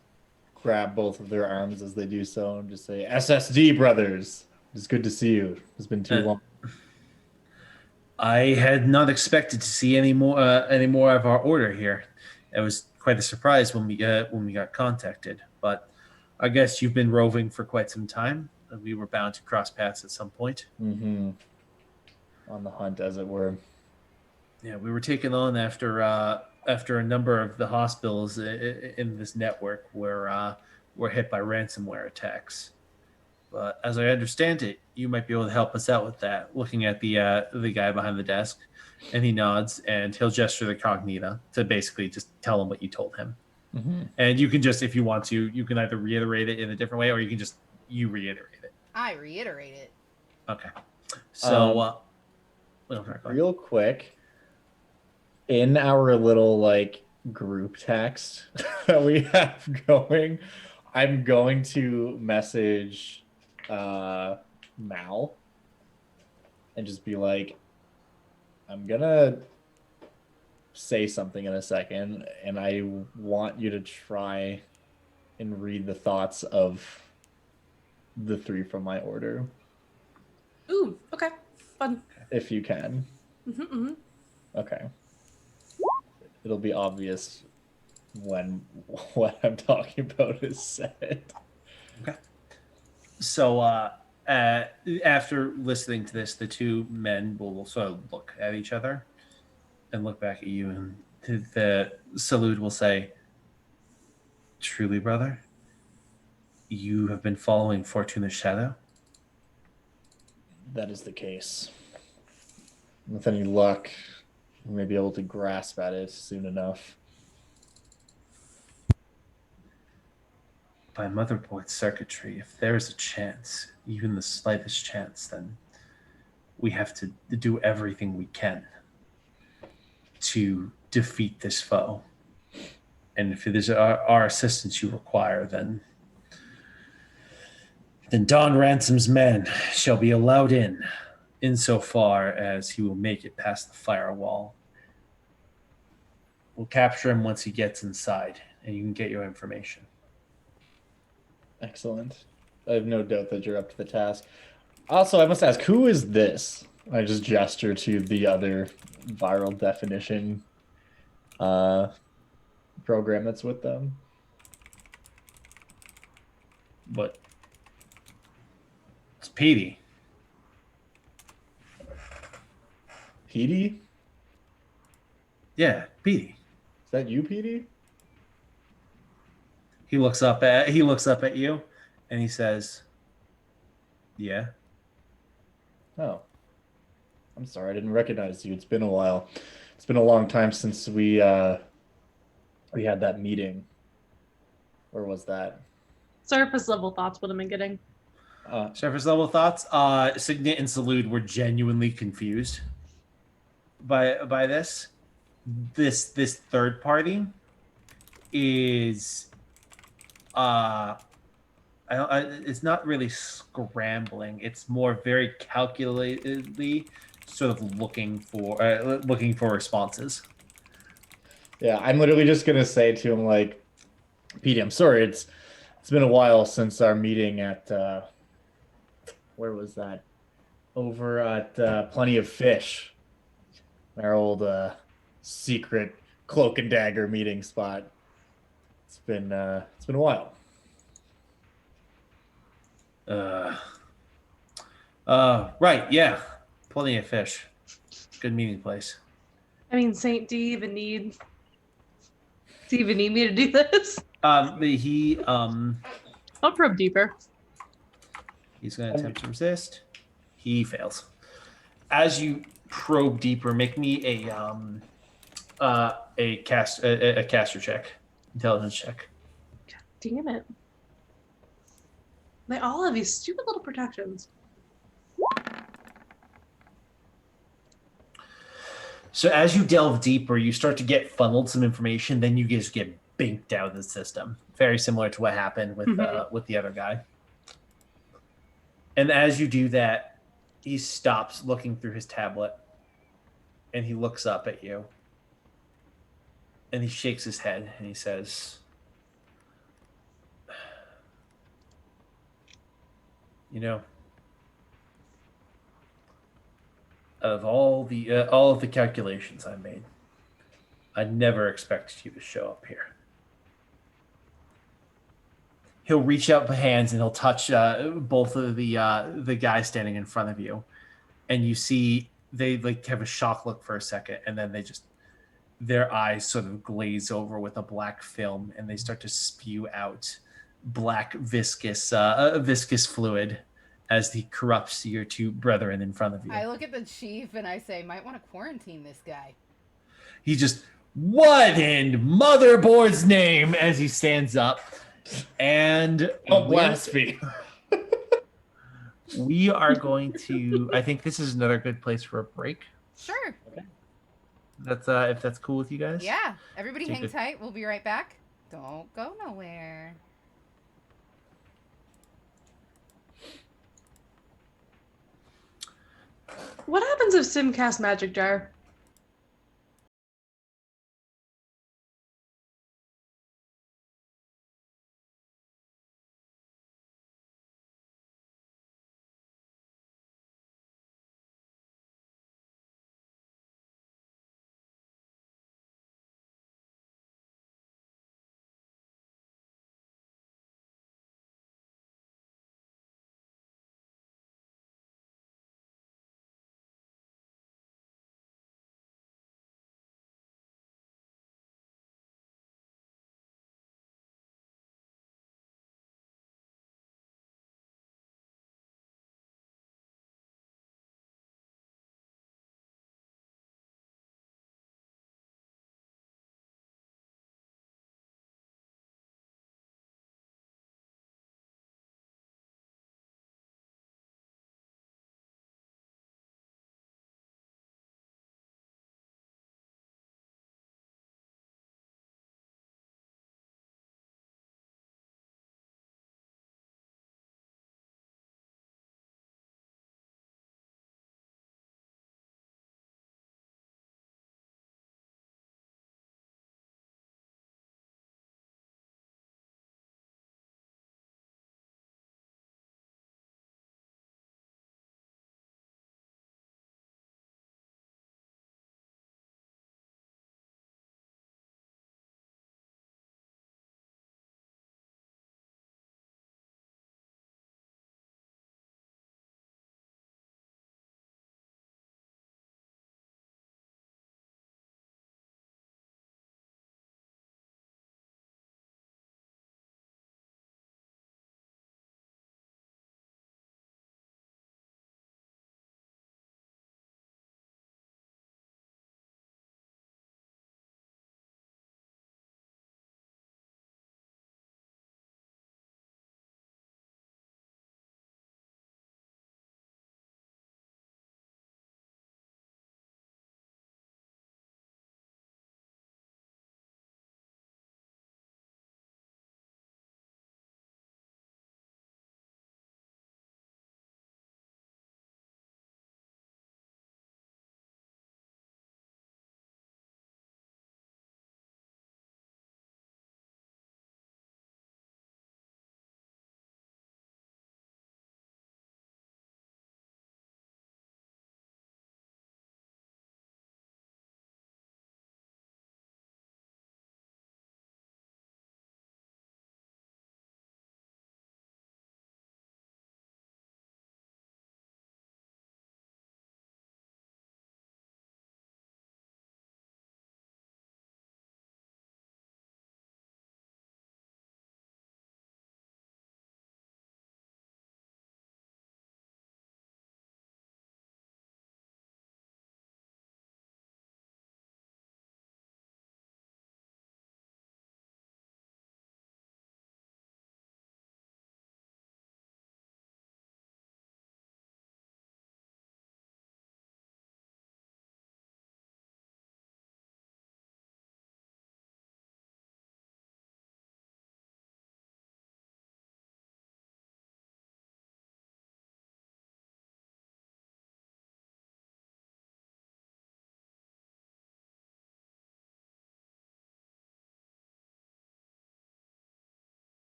grab both of their arms as they do so and just say, SSD brothers, it's good to see you. It's been too long. I had not expected to see any more of our order here. It was quite a surprise when we got contacted, but I guess you've been roving for quite some time. We were bound to cross paths at some point. Mm-hmm. On the hunt, as it were. Yeah, we were taken on after a number of the hospitals in this network were were hit by ransomware attacks. But as I understand it, you might be able to help us out with that. Looking at the guy behind the desk, and he nods, and he'll gesture the cognita to basically just tell him what you told him. Mm-hmm. And you can just, if you want to, you can either reiterate it in a different way, or you can just reiterate it. I reiterate it. Okay. So, real quick, in our little like group text that we have going, I'm going to message Mal and just be like, I'm gonna say something in a second, and I want you to try and read the thoughts of the three from my order. Ooh, okay. Fun. If you can. Mm-hmm. Okay. It'll be obvious when what I'm talking about is said. Okay. So after listening to this, the two men will sort of look at each other and look back at you, and the Salute will say, "Truly, brother, you have been following Fortuna's shadow?" That is the case. With any luck, we may be able to grasp at it soon enough. By motherboard circuitry, if there is a chance, even the slightest chance, then we have to do everything we can to defeat this foe. And if it is our assistance you require, then Don Ransom's men shall be allowed in, insofar as he will make it past the firewall. We'll capture him once he gets inside, and you can get your information. Excellent. I have no doubt that you're up to the task. Also, I must ask, who is this? I just gesture to the other viral definition program that's with them. But it's Petey. Petey? Yeah, Petey. Is that you, Petey? He looks up at you, and he says, "Yeah." Oh. I'm sorry, I didn't recognize you. It's been a while. It's been a long time since we had that meeting. Where was that? Surface level thoughts, what am I getting? Surface level thoughts. Signet and Salute were genuinely confused by this. This third party is it's not really scrambling. It's more very calculatedly sort of looking for responses. Yeah, I'm literally just gonna say to him like, Petey, I'm sorry, it's been a while since our meeting at where was that? Over at Plenty of Fish, our old secret cloak and dagger meeting spot. It's been a while. Right, yeah. Plenty of Fish. Good meeting place. I mean, Saint, do you even need me to do this? I'll probe deeper. He's going to attempt to resist. He fails. As you probe deeper, make me a caster check, intelligence check. God damn it! They all have these stupid little protections. So as you delve deeper, you start to get funneled some information. Then you just get binked out of the system. Very similar to what happened with the other guy. And as you do that, he stops looking through his tablet, and he looks up at you, and he shakes his head, and he says, "You know, of all of the calculations I made, I never expected you to show up here." He'll reach out the hands and he'll touch both of the guys standing in front of you, and you see they like have a shock look for a second, and then their eyes sort of glaze over with a black film, and they start to spew out black viscous fluid as he corrupts your two brethren in front of you. I look at the chief and I say, might want to quarantine this guy. He just, what in motherboard's name, as he stands up. And blasphemy. we are going to, I think this is another good place for a break. Sure. That's if that's cool with you guys. Yeah. Everybody Take hang it. tight. We'll be right back. Don't go nowhere. What happens if Sim casts Magic Jar?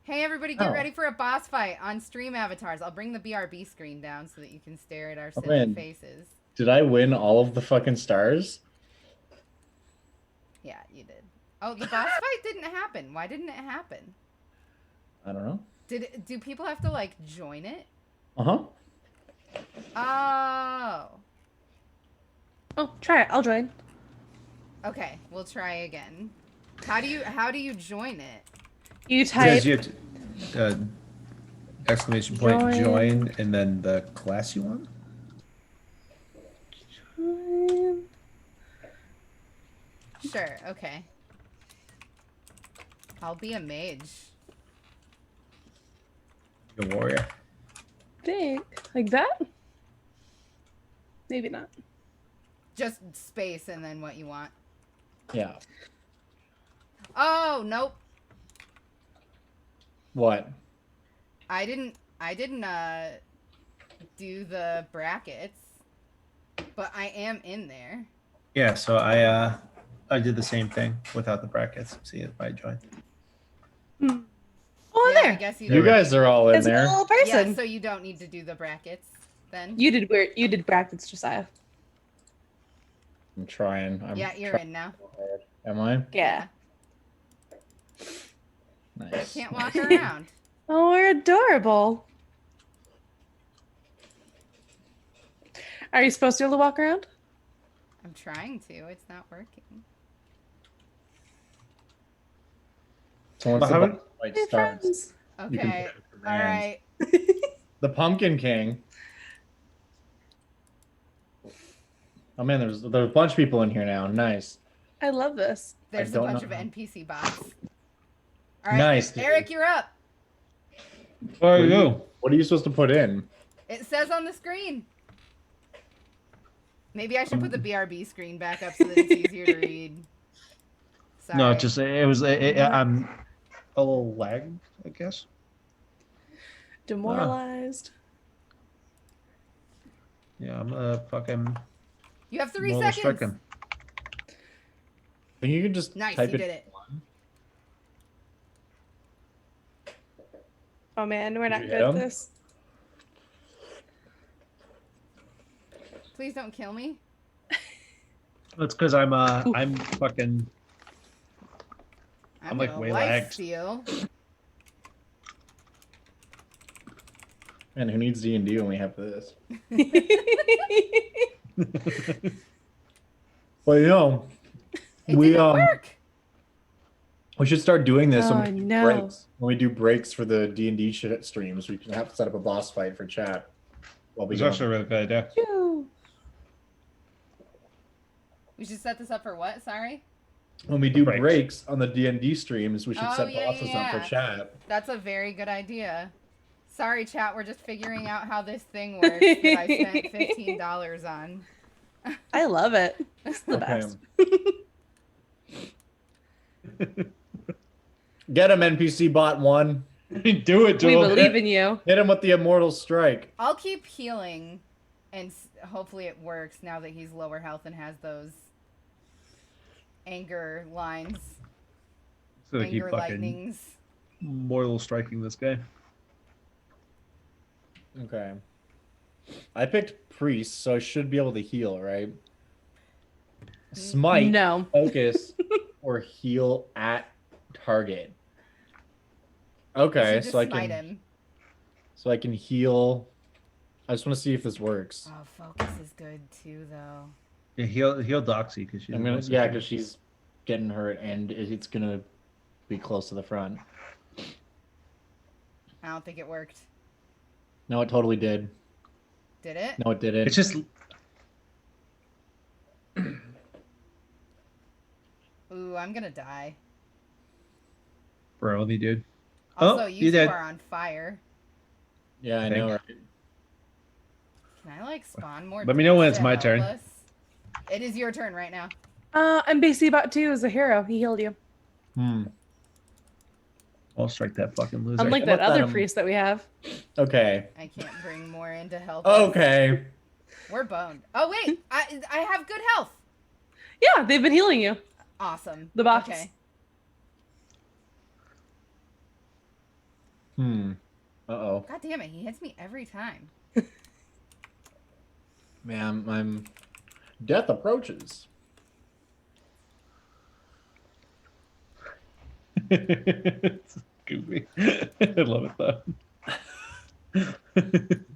Hey, everybody, get Oh. ready for a boss fight on stream avatars. I'll bring the BRB screen down so that you can stare at our Oh, silly man. faces. Did I win all of the fucking stars? Yeah, you did. Oh, the boss fight didn't happen. Why didn't it happen? I don't know. Do people have to, like, join it? Uh-huh. Oh. Oh, try it. I'll join. Okay, we'll try again. How do you join it? You It type. says you have to, exclamation point Join. join and then the class you want. Join. Sure, okay. I'll be a mage. The warrior. Think like that. Maybe not. Just space and then what you want. Yeah. Oh, nope. What? I didn't do the brackets, but I am in there. Yeah, so I did the same thing without the brackets. See if I join. Oh, Yeah, I there. guess you You don't. guys are all in It's a there. little Yeah, person. so you don't need to do the brackets then. You did weird. You did brackets, Josiah. I'm trying. Yeah, you're in now. Am I? Yeah. Nice. Can't walk around. Oh, we're adorable. Are you supposed to be able to walk around? I'm trying to. It's not working. So once Well, the haven't- boss fight Hey, starts, friends. you can Okay. put All commands. right. The Pumpkin King. Oh man, there's a bunch of people in here now. Nice. I love this. There's a don't bunch know of how. NPC bots. All right. Nice, dude. Eric, you're up. What are you- What are you supposed to put in? It says on the screen. Maybe I should put the BRB screen back up so that it's easier to read. Sorry. No, just it was. I'm A little lag, I guess. Demoralized. Yeah, I'm fucking You have 3 roller seconds. stricken. You can just Nice, type you did it. Oh man, we're not you good hit at him? this. Please don't kill me. That's because I'm fucking I'm like gonna way life lagged. steal. Man, who needs D&D when we have this? Well, you know, It we didn't work. we should start doing this Oh, when we do no. breaks. When we do breaks for the D&D streams, we can have to set up a boss fight for chat. While we It's go. actually a really good idea. Phew. We should set this up for what? Sorry. When we do Breaks. breaks on the D&D streams, we should Oh, set yeah, bosses up for yeah. chat. That's a very good idea. Sorry, chat. We're just figuring out how this thing works that I spent $15 on. I love it. It's the Okay. best. Get him, NPC bot 1. Do it, We Joel. believe in you. Hit him with the immortal strike. I'll keep healing, and hopefully it works now that he's lower health and has those anger lines, So keep anger fucking lightnings. mortal striking this guy. Okay. I picked priest, so I should be able to heal, right? Smite, No. focus, or heal at target. You Okay, should just so I smite can him. heal. I just want to see if this works. Oh, focus is good too, though. Yeah, heal Doxy because she's I'm gonna, yeah, because she's getting hurt and it's gonna be close to the front. I don't think it worked. No, it totally did. Did it? No, it didn't. It's just Ooh, I'm gonna die. Brody, dude. Also, Oh, you you two did. are on fire. Yeah, I know, right? Can I like spawn more? Let me know when dudes it's to my help turn. us? It is your turn right now. I'm basically about to as a hero. He healed you. I'll strike that fucking loser. Unlike How about that other that, priest that we have. Okay. I can't bring more in to help. us. Okay. We're boned. Oh wait, I have good health. Yeah, they've been healing you. Awesome. The box. Okay. Uh-oh. God damn it, he hits me every time. Man, I'm... Death approaches. It's goofy. I love it though.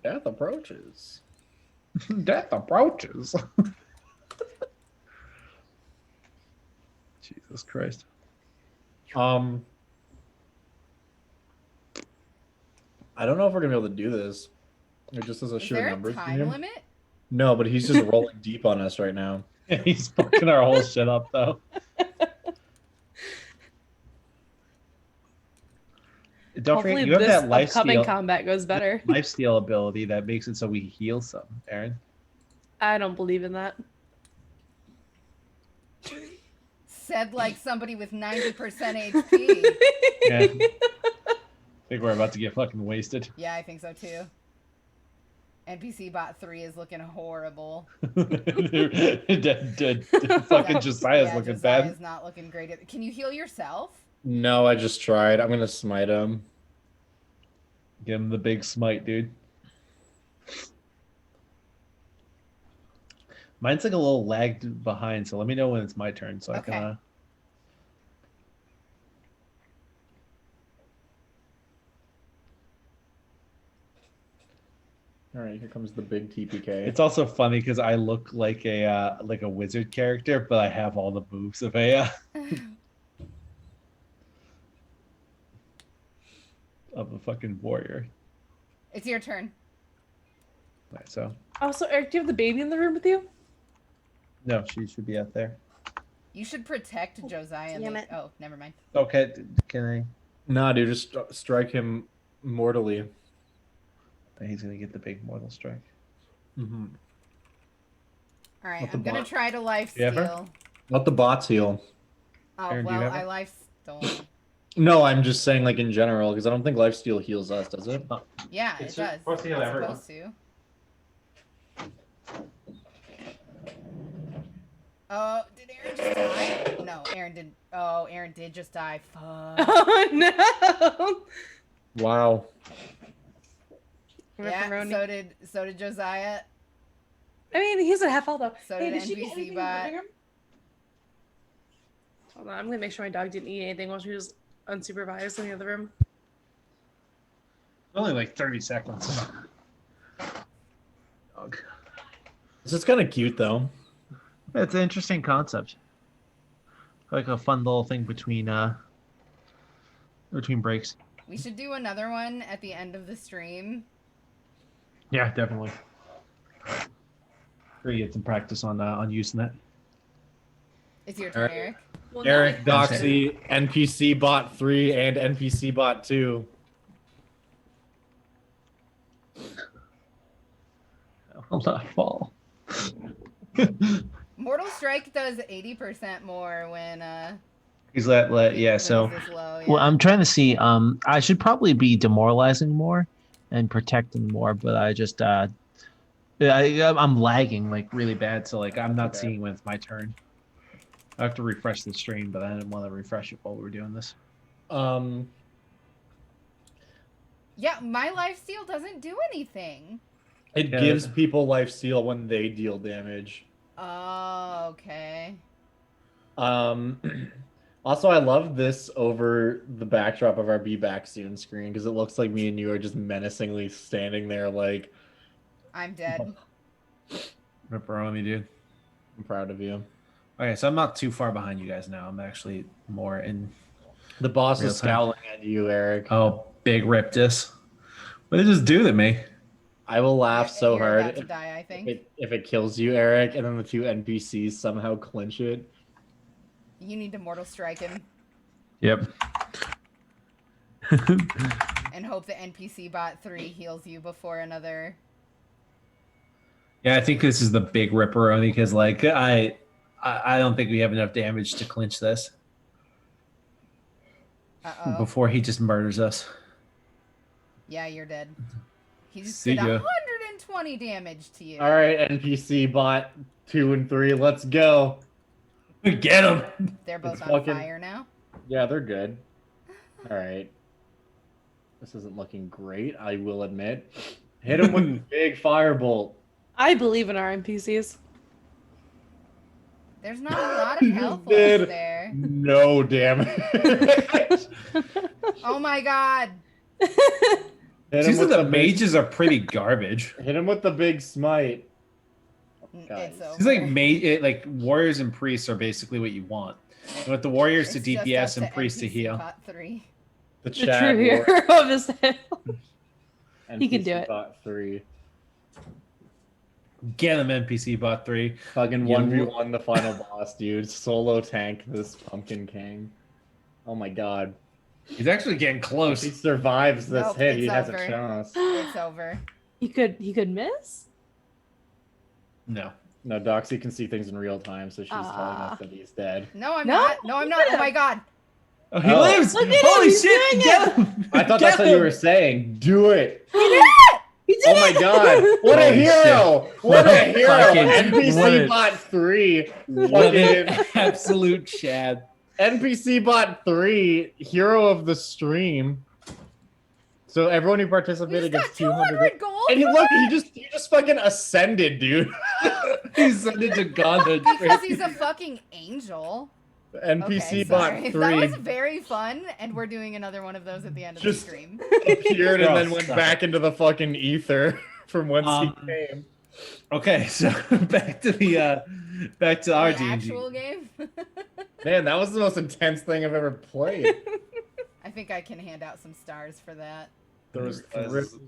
Death approaches. Death approaches. Jesus Christ. I don't know if we're gonna be able to do this. It just says a Is sheer there a numbers time game. limit? No, but he's just rolling deep on us right now. He's fucking our whole shit up though. Don't Hopefully forget, you have this that life upcoming steal, combat goes better. life steal ability that makes it so we heal some, Aaron. I don't believe in that. Said like somebody with 90% HP. Yeah. I think we're about to get fucking wasted. Yeah, I think so too. NPC bot 3 is looking horrible. Dead. Fucking Josiah's Yeah, looking Josiah's bad. not looking great. Can you heal yourself? No, I just tried. I'm gonna smite him. Give him the big smite, dude. Mine's like a little lagged behind, so let me know when it's my turn so I Okay. can. All right, here comes the big TPK. It's also funny because I look like a wizard character, but I have all the moves of a of a fucking warrior. It's your turn. Right, so Also, Eric, do you have the baby in the room with you? no, she should be out there. You should protect Josiah. damn it. Oh, never mind. Okay, can I? Nah, dude, just strike him mortally. He's gonna get the big mortal strike. Mm-hmm. All right, Let the I'm gonna bot- try to life You ever? steal. Let the bots heal. Oh Aaron, do you well, have it? I life stole. No, I'm just saying, like in general, because I don't think lifesteal heals us, does it? Yeah, It's it does. supposed to heal It's everyone. supposed to. Oh, did Aaron just die? No, Aaron did. Oh, Aaron did just die. Fuck. Oh no! Wow. Yeah, Ripperoni. so did Josiah. I mean, he's a half health though. So Hey, did did she get NPC anything in the bot. living room? Hold on, I'm gonna make sure my dog didn't eat anything while she was unsupervised in the other room. Only like 30 seconds. Dog. This is kind of cute, though. It's an interesting concept. Like a fun little thing between breaks. We should do another one at the end of the stream. Yeah, definitely. Sure, you get some practice on using that. It's your turn, Alright. Eric. Well, Eric, no, Doxy, NPC bot 3, and NPC bot 2. I'll not fall. Mortal Strike does 80% more when He's yeah. when So he's this low. well, yeah. I'm trying to see. I should probably be demoralizing more and protecting more, but I just I'm lagging like really bad. So like I'm not Okay. seeing when it's my turn. I have to refresh the stream, but I didn't want to refresh it while we were doing this. Yeah, my lifesteal doesn't do anything. It Yeah. gives people lifesteal when they deal damage. Oh, okay. Also, I love this over the backdrop of our Be Back Soon screen because it looks like me and you are just menacingly standing there like, I'm dead. Ripperoni, dude. I'm proud of you. Okay, so I'm not too far behind you guys now. I'm actually more in. The boss Real is time. scowling at you, Eric. Oh, big Riptus. What did it just do to me? I will laugh so You're hard about to die, I think. if it kills you, Eric, and then the two NPCs somehow clinch it. You need to Mortal Strike him Yep. and hope the NPC bot 3 heals you before another. Yeah, I think this is the big Ripperoni because, like, I don't think we have enough damage to clinch this Uh-oh. before he just murders us. Yeah, you're dead. He just See did ya. 120 damage to you. All right, NPC bot 2 and 3, let's go. Get him! They're both It's on fucking- fire now. Yeah, they're good. All right. This isn't looking great, I will admit. Hit him with a big firebolt. I believe in our NPCs. There's not a lot of health Did left there. no damage. Oh my god. Hit him Seems like with the the big, mages are pretty garbage. hit him with the big smite. Guys. It's over. It's like like warriors and priests are basically what you want. You want the warriors to It's just DPS up and priests to NPC heal. bot 3. The The Chad true war. hero of his tale. He can NPC do it. Bot 3. Get him, NPC bot 3. Fucking Yeah, 1v1 the final boss, dude. Solo tank this Pumpkin King. Oh my god. He's actually getting If close. he survives this Nope, hit, he it's has over. a chance. It's over. He could miss. No. No, Doxy can see things in real time, so she's telling us that he's dead. No, I'm No, not. No, I'm not. Oh my god. Oh, he Oh. lives! Look at Holy him, he's shit! doing Get him! I thought Get that's what you him! were saying. Do it. He did it! He did Oh my god. What a Holy hero. What a hero. Fucking- what NPC a- bot 3. What an Fucking absolute Chad. NPC bot 3, hero of the stream. So everyone who We participated just gets got 200. 200 gold. And look, he just fucking ascended, dude. He's sent it to godhood. Because he's a fucking angel. NPC Okay, bot sorry. 3 That was very fun, and we're doing another one of those at the end of Just- the stream. appeared and then Bro, went stop. back into the fucking ether from whence Um, he came. Okay, so back to our The D&D. actual game. Man, that was the most intense thing I've ever played. I think I can hand out some stars for that. There was There was- thrills,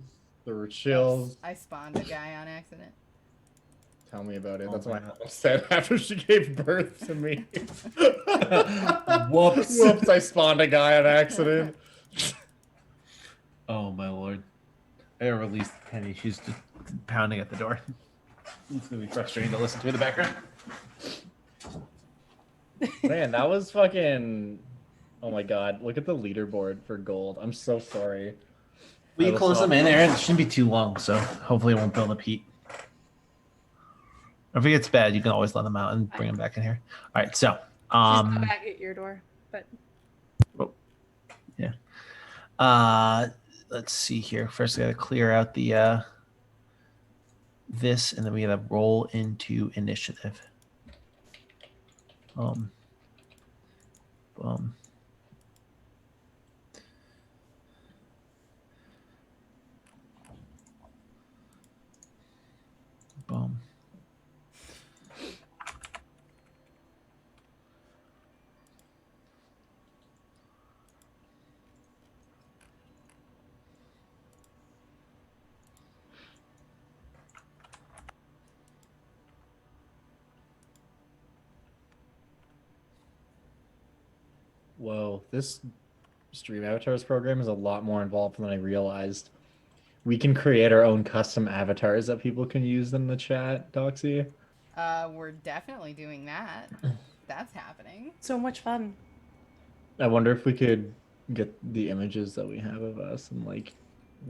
there were chills. I spawned a guy on accident. Tell me about it. Oh That's my what my God. mom said after she gave birth to me. Whoops. Whoops, I spawned a guy on accident. Oh my lord. I gotta release Penny. She's just pounding at the door. It's gonna be frustrating to listen to in the background. Man, that was fucking. Oh my god, look at the leaderboard for gold. I'm so sorry. Will you was close not- them in, Aaron? It shouldn't be too long, so hopefully it won't build up heat. If it gets bad, you can always let them out and bring them back in here. All right, so She's not back at your door, but let's see here. First, I gotta clear out the this, and then we gotta roll into initiative. Boom. Boom. Whoa, this stream avatars program is a lot more involved than I realized. We can create our own custom avatars that people can use in the chat, Doxy. We're definitely doing that. That's happening. so much fun. I wonder if we could get the images that we have of us and like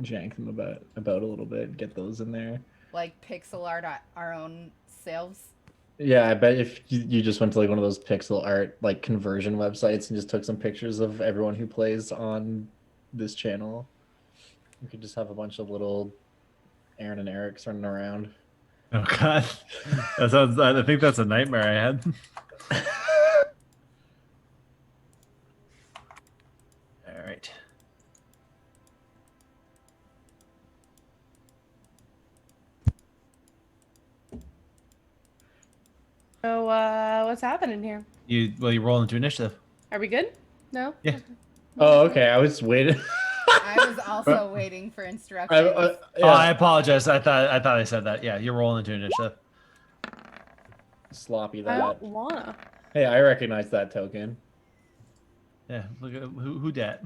jank them about a little bit, get those in there. Like pixel art our own selves. Yeah, I bet if you just went to like one of those pixel art like conversion websites and just took some pictures of everyone who plays on this channel, we could just have a bunch of little Aaron and Erics running around. Oh god, that sounds. I think that's a nightmare I had. All right. So what's happening here? You roll into initiative. Are we good? No? Yeah. Oh, okay. I was waiting. I was also waiting for instructions. Oh, I apologize. I thought I said that. Yeah, you're rolling into initiative. Sloppy I that. don't wanna. Hey, I recognize that token. Yeah, look at who dat.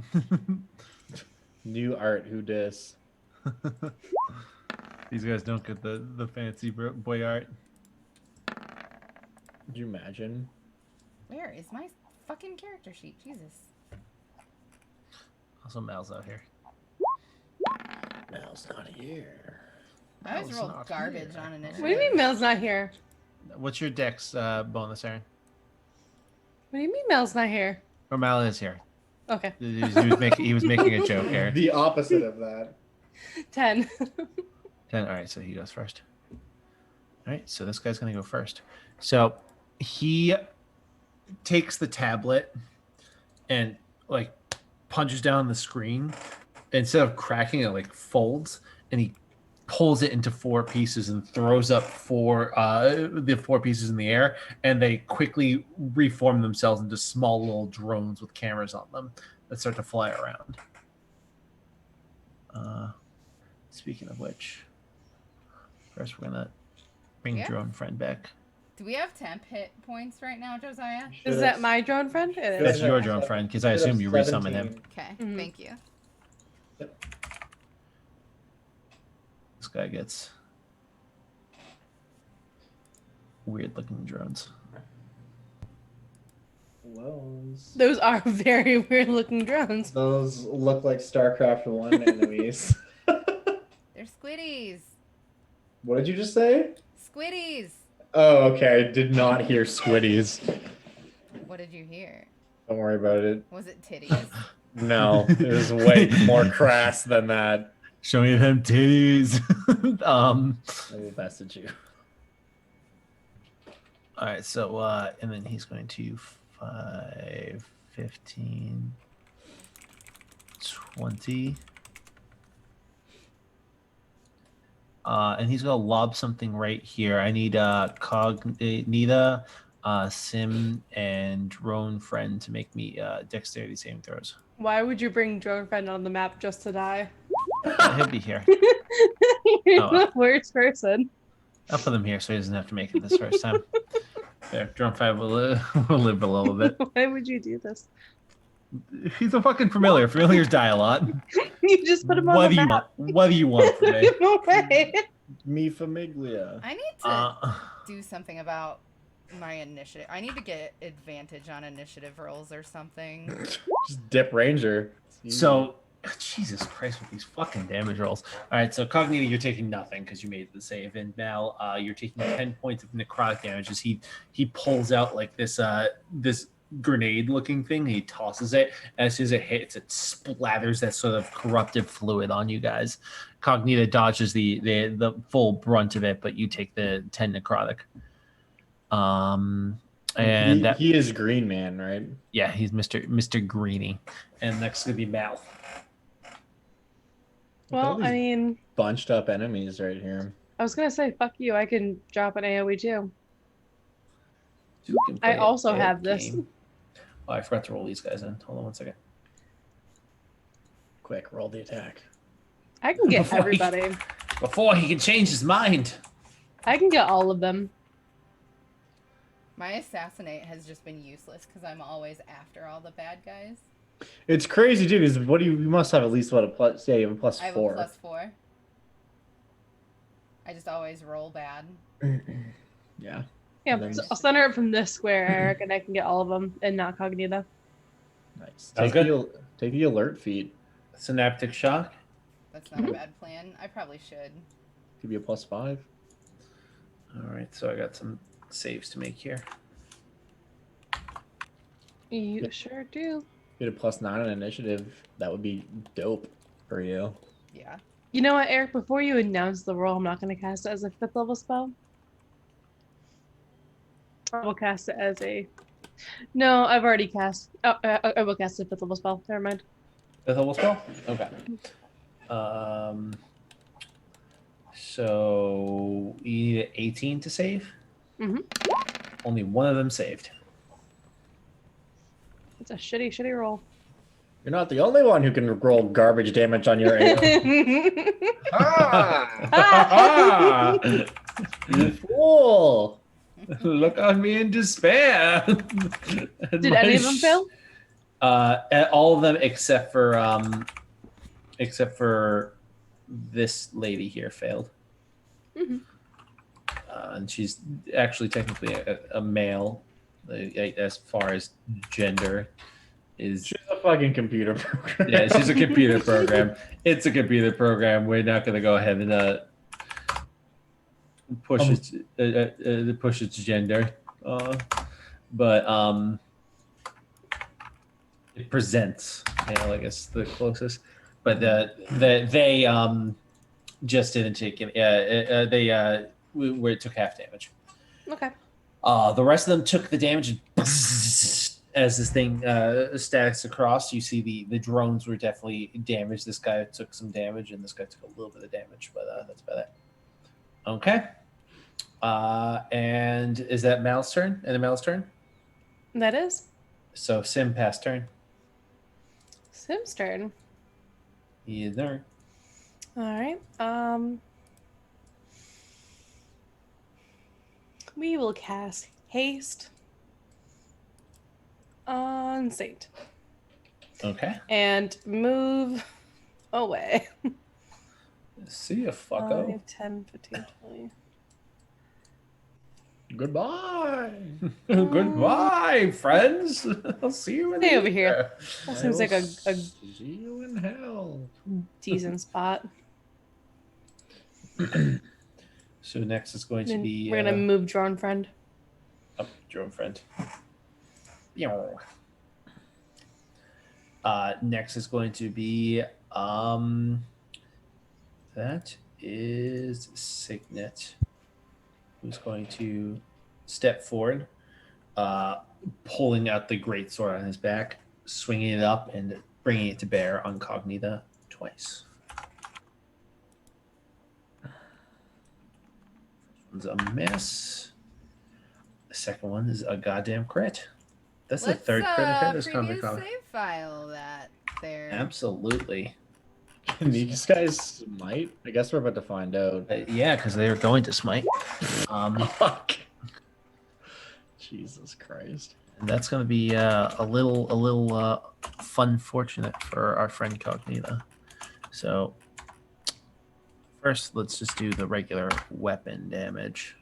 New art, who dis? These guys don't get the fancy boy art. Could you imagine? Where is my fucking character sheet? Jesus. Also, Mal's out here. Mal's not here. I always Mal's roll not garbage here. on initiative. What do you mean Mel's not here? What's your dex bonus, Aaron? What do you mean Mel's not here? Or Mal is here. Okay. He was making a joke here. The opposite of that. 10. 10. All right, so he goes first. All right, so this guy's gonna go first. So he takes the tablet and like punches down the screen. Instead of cracking it, like folds, and he pulls it into 4 pieces and throws up the 4 pieces in the air, and they quickly reform themselves into small little drones with cameras on them that start to fly around. Speaking of which, first we're gonna bring drone friend back. Do we have temp hit points right now, Josiah? Is that my drone friend? It That's is. your drone friend, because I assume you resummon him. Okay, Mhm. thank you. This guy gets weird looking drones. Those are very weird looking drones. Those look like StarCraft 1 enemies. They're squiddies. What did you just say? Squiddies. Oh, okay. I did not hear squiddies. What did you hear? Don't worry about it. Was it titties? No, it was way more crass than that. Show me them titties. I will message you. All right, so and then he's going to 5, 15, 20. And he's gonna lob something right here. I need Cognita, Sim, and Drone Friend to make me dexterity saving throws. Why would you bring drone friend on the map just to die? He'll be here. You're Oh. the worst person. I'll put him here so he doesn't have to make it this first time. There, Drone 5 will live a little bit. Why would you do this? He's a fucking familiar. Familiars die a lot. You just put him on What the do you map. want? What do you want from me? No way. Mi famiglia. I need to do something about my initiative. I need to get advantage on initiative rolls or something. Just dip ranger. So, Jesus Christ, with these fucking damage rolls. All right, so Cognita, you're taking nothing because you made the save, and Mal, you're taking 10 points of necrotic damage as he pulls out like this this grenade-looking thing. He tosses it, and as soon as it hits, it splatters that sort of corruptive fluid on you guys. Cognita dodges the full brunt of it, but you take the 10 necrotic. And he is Green Man, right? yeah, he's Mr. Greeny, and next is gonna be Mal. Well, I mean, Bunched up enemies right here. I was gonna say, fuck you. I can drop an AoE too. You can play I also a have this. game. Oh, I forgot to roll these guys in. Hold on one second. Quick, roll the attack. I can get Before he- everybody. Before he can change his mind. I can get all of them. My assassinate has just been useless because I'm always after all the bad guys. It's crazy, too, because you must have at least what a plus. Yeah, you have a plus I have 4. a +4. I just always roll bad. Yeah. Yeah, And then- so I'll center it from this square, Eric, and I can get all of them and not Cognita. Nice. Sounds Take the alert feat. Synaptic shock. That's not a bad plan. I probably should. Give you a +5. All right, so I got some saves to make here. You sure do. Get a +9 on initiative. That would be dope for you. Yeah. You know what, Eric? Before you announce the roll, I'm not going to cast it as a 5th level spell. I will cast it as a. No, I've already cast. Oh, I will cast a 5th level spell. Never mind. Fifth level spell? Okay. So you need an 18 to save? Mhm. Only one of them saved. It's a shitty, shitty roll. You're not the only one who can roll garbage damage on your AO. Ah! You fool! Look on me in despair. Did any of them fail? All of them except for this lady here failed. Mhm. And she's actually technically a male, as far as gender is. She's a fucking computer program. Yeah, she's a computer program. It's a computer program. We're not going to go ahead and push its gender, but It presents, I guess the closest, but they just didn't take it. Where it took half damage. Okay. The rest of them took the damage. And as this thing stacks across, you see the drones were definitely damaged. This guy took some damage, and this guy took a little bit of damage, but that's about it. Okay. And is that Mal's turn? And a Mal's turn? That is So Sim pass turn. Sim's turn. Either. All right. We will cast Haste on Saint Okay. and move away. See ya, fucko. 5, 10, 15, 20. Goodbye. Goodbye, friends. I'll see you in Stay the over here. air. That seems like a See you in hell. decent spot. So next is going to Then be we're gonna move drone friend. up drone friend. Next is going to be that is Signet, who's going to step forward, pulling out the great sword on his back, swinging it up and bringing it to bear on Cognita twice. First one's a miss. The second one is a goddamn crit. That's the third crit I've had this previous comic. save file that there. Absolutely. Can these guys smite? I guess we're about to find out. Yeah, because they were going to smite. Fuck. Jesus Christ. And that's going to be a little fun fortunate for our friend Cognita. So first, let's just do the regular weapon damage.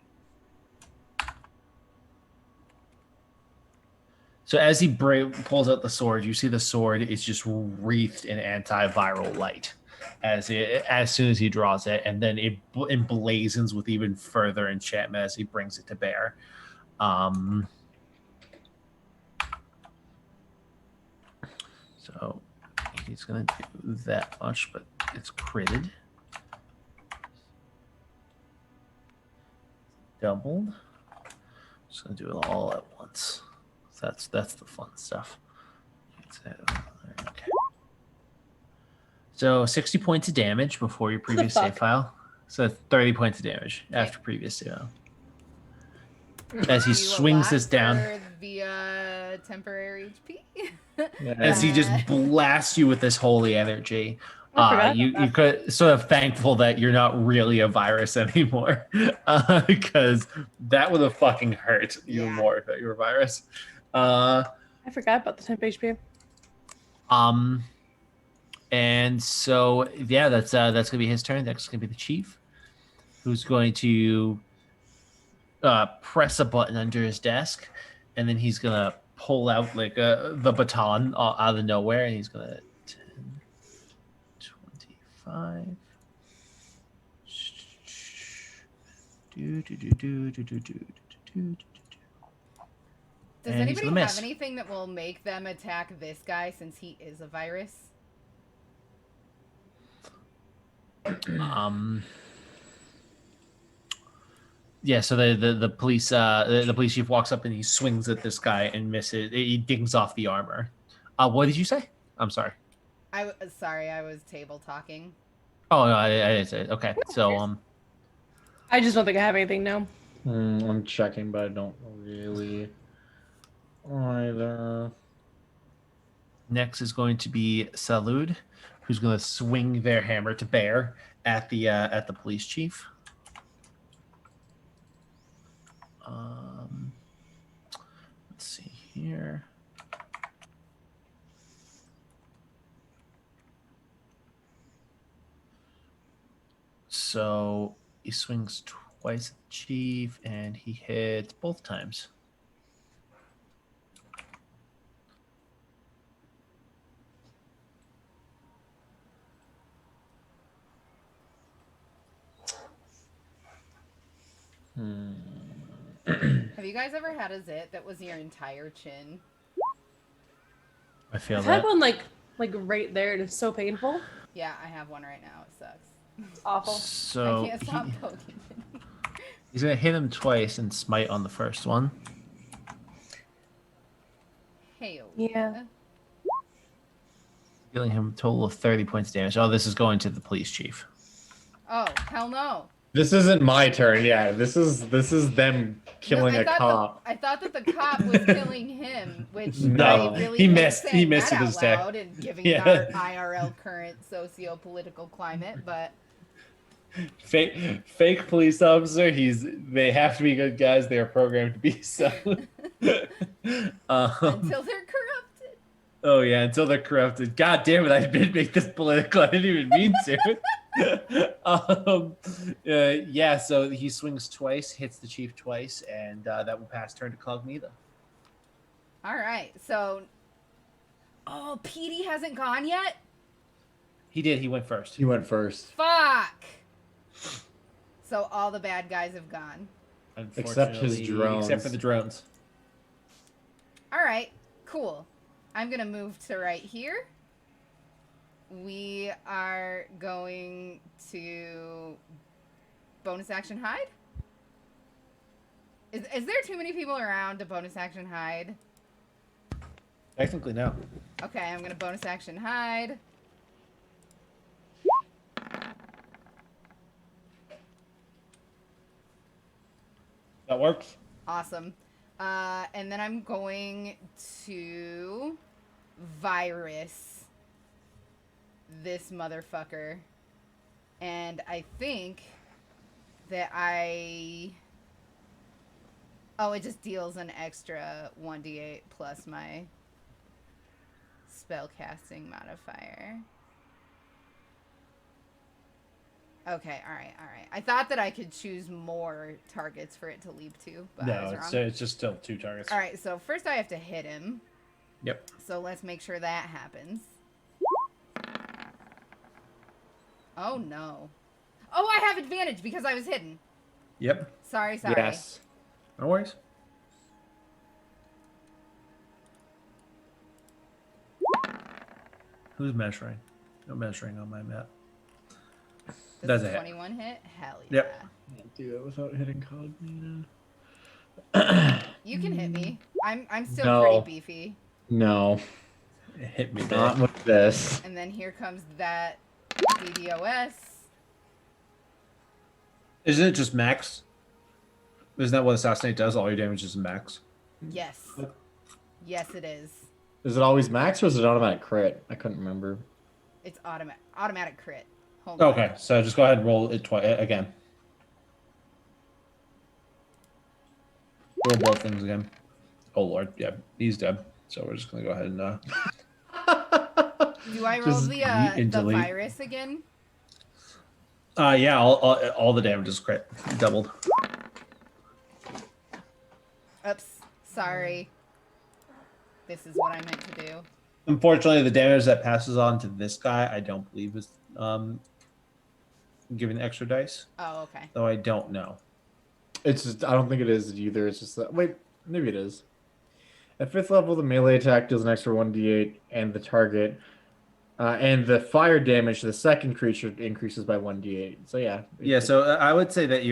So as he pulls out the sword, you see the sword is just wreathed in antiviral light as soon as he draws it, and then it emblazons with even further enchantment as he brings it to bear. So he's gonna do that much, but it's critted. Doubled. Just gonna do it all at once. So that's the fun stuff. Okay. So 60 points of damage before your previous save file. So 30 points of damage after previous save file. As he You swings this down. for the temporary HP. As he just blasts you with this holy energy. I forgot You could sort of thankful that you're not really a virus anymore, because that would have fucking hurt even more if you were a virus. I forgot about the temp HP. And so yeah, that's gonna be his turn. Next is gonna be the chief, who's going to press a button under his desk, and then he's gonna pull out like the baton out of nowhere, and he's gonna 10, 25. Does And he's anybody gonna have miss. anything that will make them attack this guy since he is a virus? Yeah, so the police chief walks up and he swings at this guy and misses. He dings off the armor. What did you say? I'm sorry. Sorry, I was table talking. Oh no, I didn't say it. Okay. So I just don't think I have anything now. I'm checking, but I don't really either. next is going to be Salud, who's going to swing their hammer to bear at the police chief. Let's see here. So he swings twice at the chief, and he hits both times. Have you guys ever had a zit that was your entire chin? I feel I've had that. one like right there. It is so painful. Yeah, I have one right now. It sucks. It's awful. So I can't stop poking it. he's gonna hit him twice and smite on the first one. Hell Yeah. Dealing him a total of 30 points damage. Oh, this is going to the police chief. Oh, hell no. This isn't my turn. Yeah, this is them killing No, a cop. I thought that the cop was killing him, which No, I really he hate missed- he saying missed that with out his attack. loud and giving Yeah. our IRL current socio-political climate, but Fake police officer. They have to be good guys. They are programmed to be so. until they're corrupted. Oh yeah, until they're corrupted. God damn it! I didn't make this political. I didn't even mean to. Yeah. So he swings twice, hits the chief twice, and that will pass turn to Cognita. All right, so Petey hasn't gone yet. He did. He went first. He went first. Fuck. So all the bad guys have gone. Except his Unfortunately, drones. Except for the drones. All right, cool. I'm gonna move to right here. We are going to bonus action hide. Is there too many people around to bonus action hide? Technically, no. Okay, I'm gonna bonus action hide. That works. Awesome. And then I'm going to virus this motherfucker. And I think that oh, it just deals an extra 1d8 plus my spellcasting modifier. Okay, alright. I thought that I could choose more targets for it to leap to, but I was No, wrong. it's just still 2 targets. Alright, so first I have to hit him. Yep. So let's make sure that happens. Oh no. Oh, I have advantage because I was hidden. Yep. Sorry. Yes. No worries. Who's measuring? No measuring on my map. Does That's a a hit. 21 hit? Hell yeah. Yep. Can't do that without hitting Cognita. You can hit me. I'm still No. pretty beefy. No, It hit me not there. with this. And then here comes that DDoS. Isn't it just max? Isn't that what Assassinate does? All your damage is max. Yes. Yes, it is. Is it always max or is it automatic crit? I couldn't remember. It's automatic crit. Hold on. Okay, so just go ahead and roll it twice again. Roll both things again. Oh lord, yeah, he's dead. So we're just gonna go ahead and Do I roll Just the yeet and delete. virus again? yeah, all the damage is crit doubled. Oops. Sorry. This is what I meant to do. Unfortunately, the damage that passes on to this guy, I don't believe is given extra dice. Oh, okay. Though I don't know. It's just, I don't think it is either. It's just that, wait, maybe it is. At 5th level, the melee attack deals an extra 1d8, and the target, and the fire damage to the second creature increases by 1d8. So yeah. Yeah, so I would say that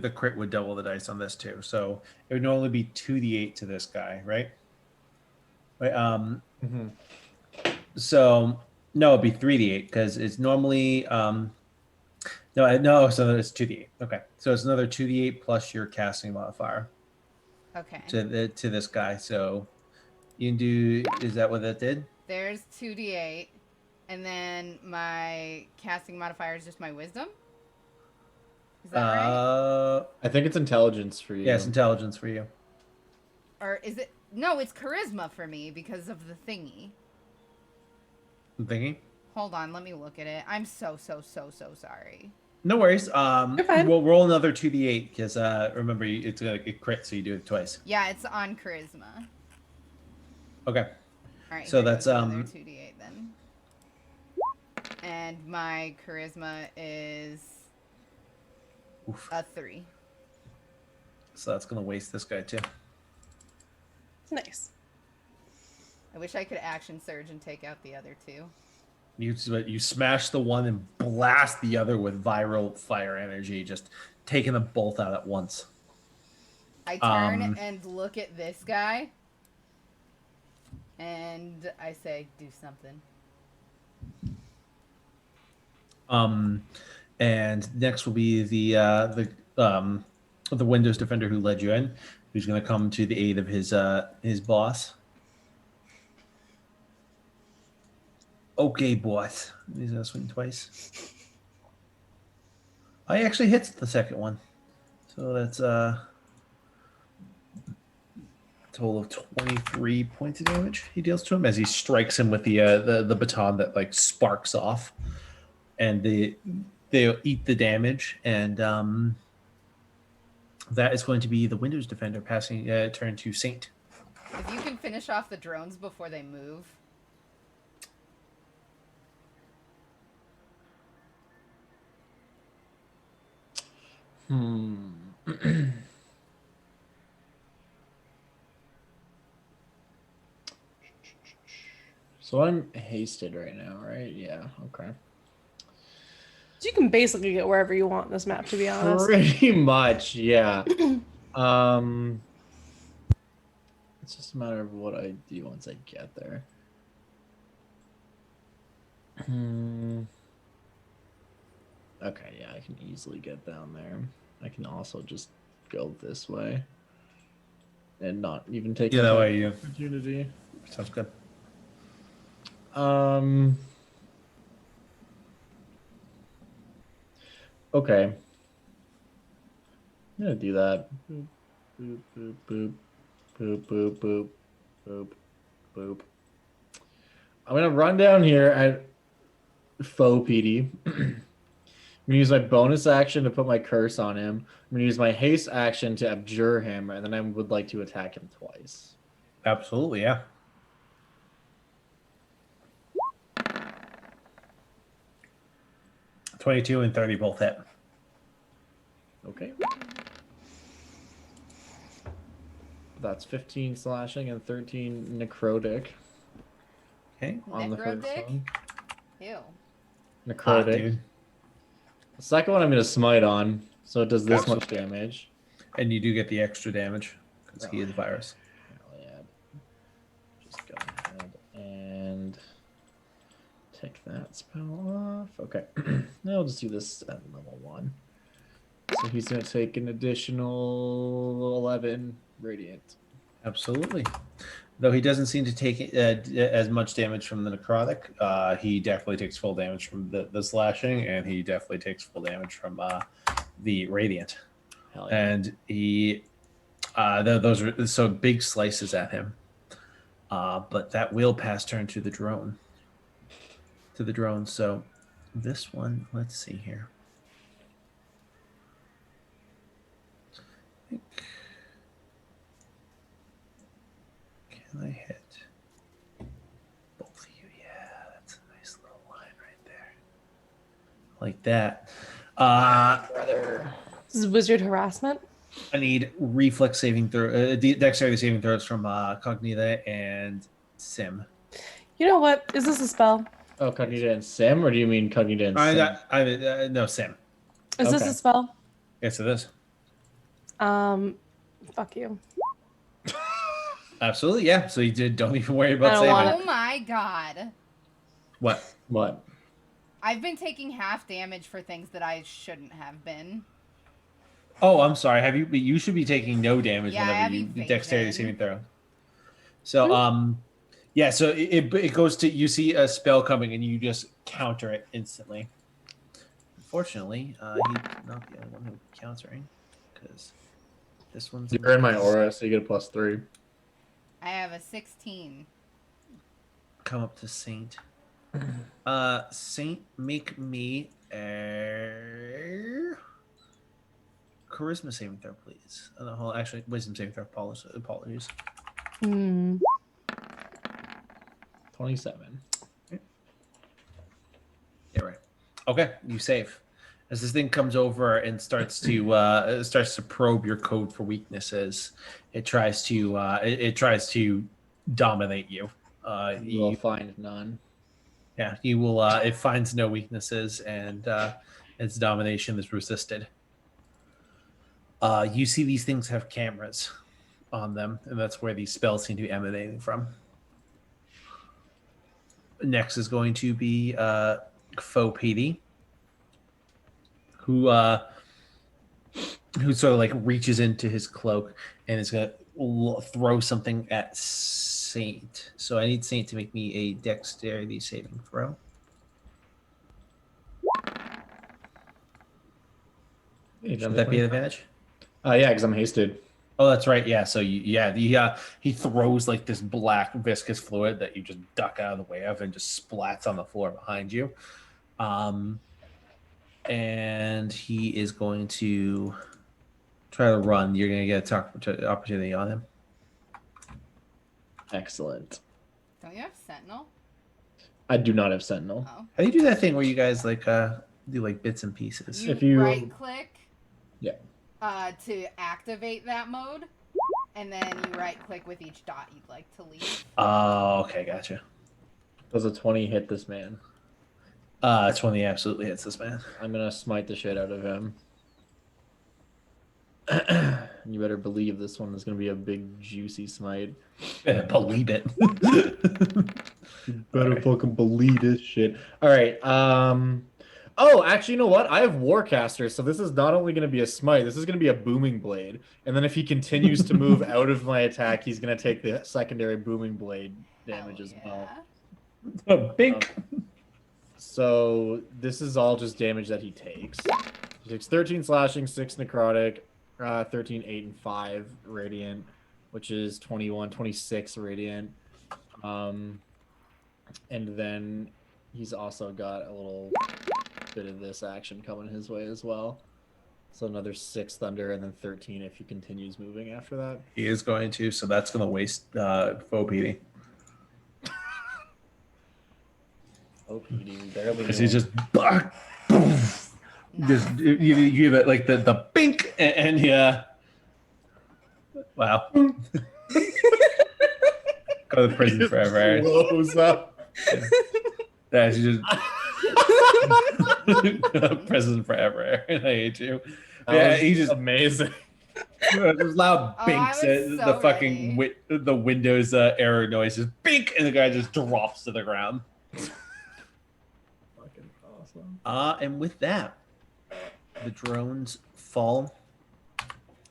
the crit would double the dice on this too. So it would normally be 2d8 to this guy, right? Wait, Mhm. So no, it'd be 3d8 because it's normally no, so it's 2d8. Okay, so it's another 2d8 plus your casting modifier Okay. to this guy. So you can do. Is that what that did? There's 2d8. And then my casting modifier is just my wisdom? Is that right? I think it's intelligence for you. Yeah, it's intelligence for you. Or is it... No, it's charisma for me because of the thingy. I'm thinking. Hold on, let me look at it. I'm so sorry. No worries. You're fine. We'll roll another 2d8 because remember it's like a crit, so you do it twice. Yeah, it's on charisma. Okay. All right. So here that's, goes another 2d8 then. And my charisma is Oof. a 3. So that's gonna waste this guy too. Nice. I wish I could action surge and take out the other two. You smash the one and blast the other with viral fire energy, just taking them both out at once. I turn and look at this guy, and I say, "Do something." And next will be the Windows defender who led you in, who's going to come to the aid of his boss. Okay, boss. He's going to swing twice. I actually hits the second one, so that's a total of 23 points of damage he deals to him as he strikes him with the baton that like sparks off, and they'll eat the damage, and that is going to be the Windows defender passing turn to Saint. If you can finish off the drones before they move. So I'm hasted right now, right? Yeah, okay. So you can basically get wherever you want in this map, to be honest. Pretty much, yeah. It's just a matter of what I do once I get there. Okay, yeah, I can easily get down there. I can also just go this way and not even take Yeah, that way you opportunity. sounds good. Okay. I'm gonna do that. Boop, boop, boop, boop, boop, boop, boop, boop, boop. I'm gonna run down here at faux PD. I'm gonna use my bonus action to put my curse on him. I'm gonna use my haste action to abjure him, and then I would like to attack him twice. Absolutely, yeah. $22 and 30 both hit. Okay. That's 15 slashing and 13 necrotic. Okay. On the first Necrotic? one. Ew. Necrotic. Dude. The second one I'm gonna smite on, so it does this much Absolutely. damage. And you do get the extra damage because he is a virus. Hell yeah. Just go ahead and take that spell off. Okay. Now I'll just do this at level 1. So he's gonna take an additional 11 radiant. Absolutely. Though he doesn't seem to take as much damage from the necrotic, he definitely takes full damage from the slashing, and he definitely takes full damage from the radiant. Hell yeah. And he, those are so big slices at him. But that will pass turn to the drone. So this one, let's see here. I think, can I hit both of you? Yeah, that's a nice little line right there. Like that. Brother. This is wizard harassment. I need reflex saving throw, dexterity saving throws from Cognita and Sim. You know what? Is this a spell? Oh, Cognita and Sim, or do you mean Cognita and Sim? No, Sim. Is this Okay. a spell? Yes, it is. Fuck you. Absolutely, yeah. So you don't even worry about I don't saving. want Oh my god. What? What? I've been taking half damage for things that I shouldn't have been. Oh, I'm sorry. Have you? But you should be taking no damage Yeah, I whenever have you evasion. dexterity saving throw. So, yeah. So it goes to, you see a spell coming and you just counter it instantly. Unfortunately, he's not the only one who's countering, because this one's You're in my aura, so you get a +3. I have a 16. come up to Saint. Saint, make me a charisma saving throw, please. Actually, wisdom saving throw. Apologies. 27. Yeah, right. Okay, you save. As this thing comes over and starts to probe your code for weaknesses, it tries to dominate you. You will find none. Yeah, you will. It finds no weaknesses, and its domination is resisted. You see these things have cameras on them, and that's where these spells seem to be emanating from. Next is going to be Faux PD, who sort of like reaches into his cloak and is going to throw something at Saint. So I need Saint to make me a dexterity saving throw. Should that be an advantage? Yeah, because I'm hasted. Oh, that's right. Yeah. So he throws like this black viscous fluid that you just duck out of the way of and just splats on the floor behind you. And he is going to try to run. You're going to get an opportunity on him. Excellent. Don't you have Sentinel? I do not have Sentinel. Oh. How do you do that thing where you guys like do like bits and pieces? You, If you- right click. Yeah. To activate that mode, and then you right click with each dot you'd like to leave. Oh, okay, gotcha. Does a 20 hit this man? 20 absolutely hits this man. I'm gonna smite the shit out of him. You better believe this one is gonna be a big juicy smite. Believe it. You better fucking believe this shit. All right. Oh, actually, you know what? I have Warcaster, so this is not only going to be a smite. This is going to be a booming blade. And then if he continues to move out of my attack, he's going to take the secondary booming blade damage as well. Bink. So this is all just damage that he takes. He takes 13 slashing, 6 necrotic, 13, 8, and 5 radiant, which is 21, 26 radiant. And then he's also got a little bit of this action coming his way as well. So another 6 thunder and then 13 if he continues moving after that. He is going to, so that's going to waste Faux PD. OPD barely. Because he's just just you give it like the bink and yeah. Wow. Go to prison forever. Blows up. Yeah, she just prison forever. I hate you. Yeah, he just amazing. There's loud Oh, binks I was at so the fucking the Windows error noise. Just bink, and the guy just drops to the ground. Fucking awesome. And with that, the drones fall,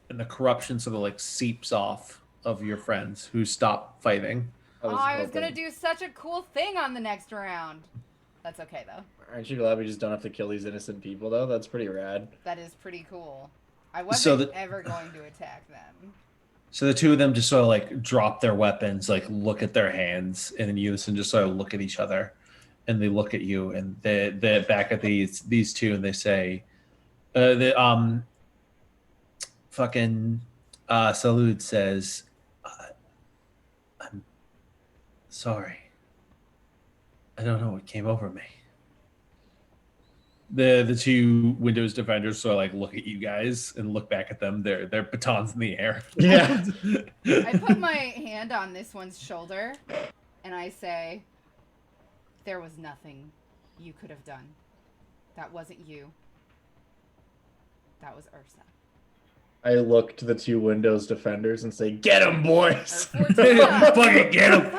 and the corruption sort of like seeps off of your friends who stop fighting. I was gonna do such a cool thing on the next round. That's okay though. Aren't you glad we just don't have to kill these innocent people though? That's pretty rad. That is pretty cool. I wasn't ever going to attack them. So the two of them just sort of like drop their weapons, like look at their hands, and then Unison just sort of look at each other, and they look at you, and they're back at these two, and they say, fucking Salud says, I'm sorry. I don't know what came over me. The two Windows defenders sort of like look at you guys and look back at them. Their batons in the air. Yeah. I put my hand on this one's shoulder, and I say, there was nothing you could have done. That wasn't you. That was Ursa. I look to the two Windows defenders and say, "Get him, boys! Fucking get him!"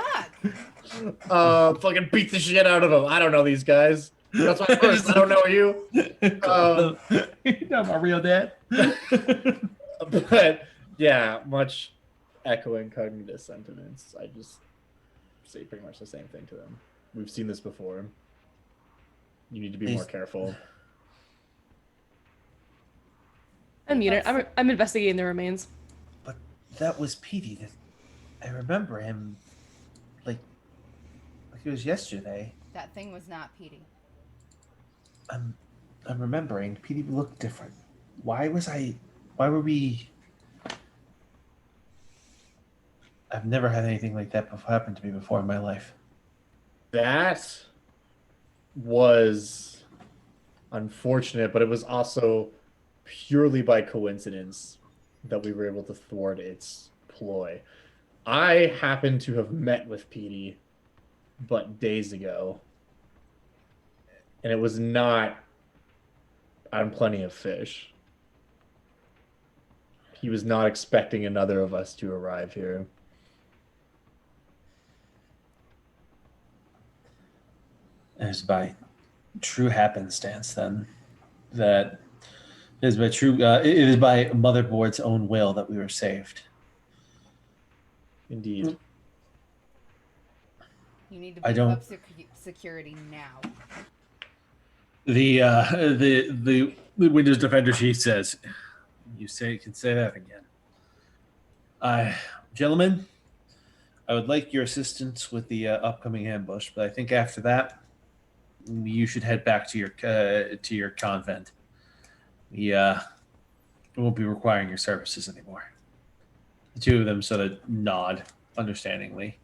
Fuck. Fucking beat the shit out of them. I don't know these guys. That's my first. I don't know you. You know my real dad. But yeah, much echoing cognitive sentiments. I just say pretty much the same thing to them. We've seen this before. You need to be more careful. I'm investigating the remains. But that was Petey. I remember him like it was yesterday. That thing was not Petey. I'm remembering. Petey looked different. Why were we? I've never had anything like that happen to me before in my life. That was unfortunate, but it was also purely by coincidence that we were able to thwart its ploy. I happened to have met with Petey but days ago. And it was not on Plenty of Fish. He was not expecting another of us to arrive here. It is by true happenstance, then, that it is by it is by Motherboard's own will that we were saved. Indeed. You need to I beef don't- up security now. The Windows Defender chief says, "You can say that again." Gentlemen, I would like your assistance with the upcoming ambush, but I think after that, you should head back to your convent. We won't be requiring your services anymore. The two of them sort of nod understandingly,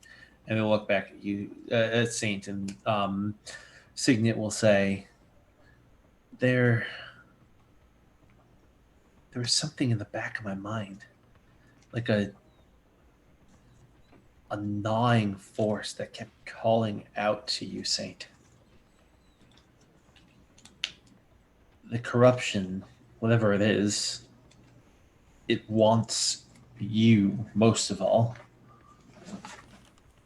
and they'll look back at you, at Saint, and Signet will say, There was something in the back of my mind, like a gnawing force that kept calling out to you, Saint. The corruption, whatever it is, it wants you most of all.